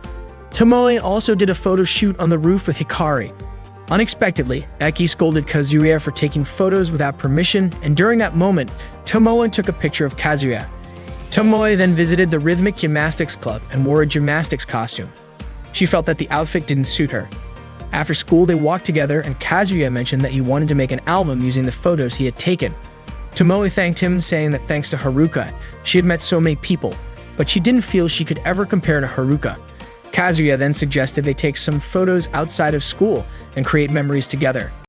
Tomoe also did a photo shoot on the roof with Hikari. Unexpectedly, Eki scolded Kazuya for taking photos without permission, and during that moment, Tomoe took a picture of Kazuya. Tomoe then visited the rhythmic gymnastics club and wore a gymnastics costume. She felt that the outfit didn't suit her. After school, they walked together, and Kazuya mentioned that he wanted to make an album using the photos he had taken. Tomoe thanked him, saying that thanks to Haruka, she had met so many people, but she didn't feel she could ever compare to Haruka. Kazuya then suggested they take some photos outside of school and create memories together.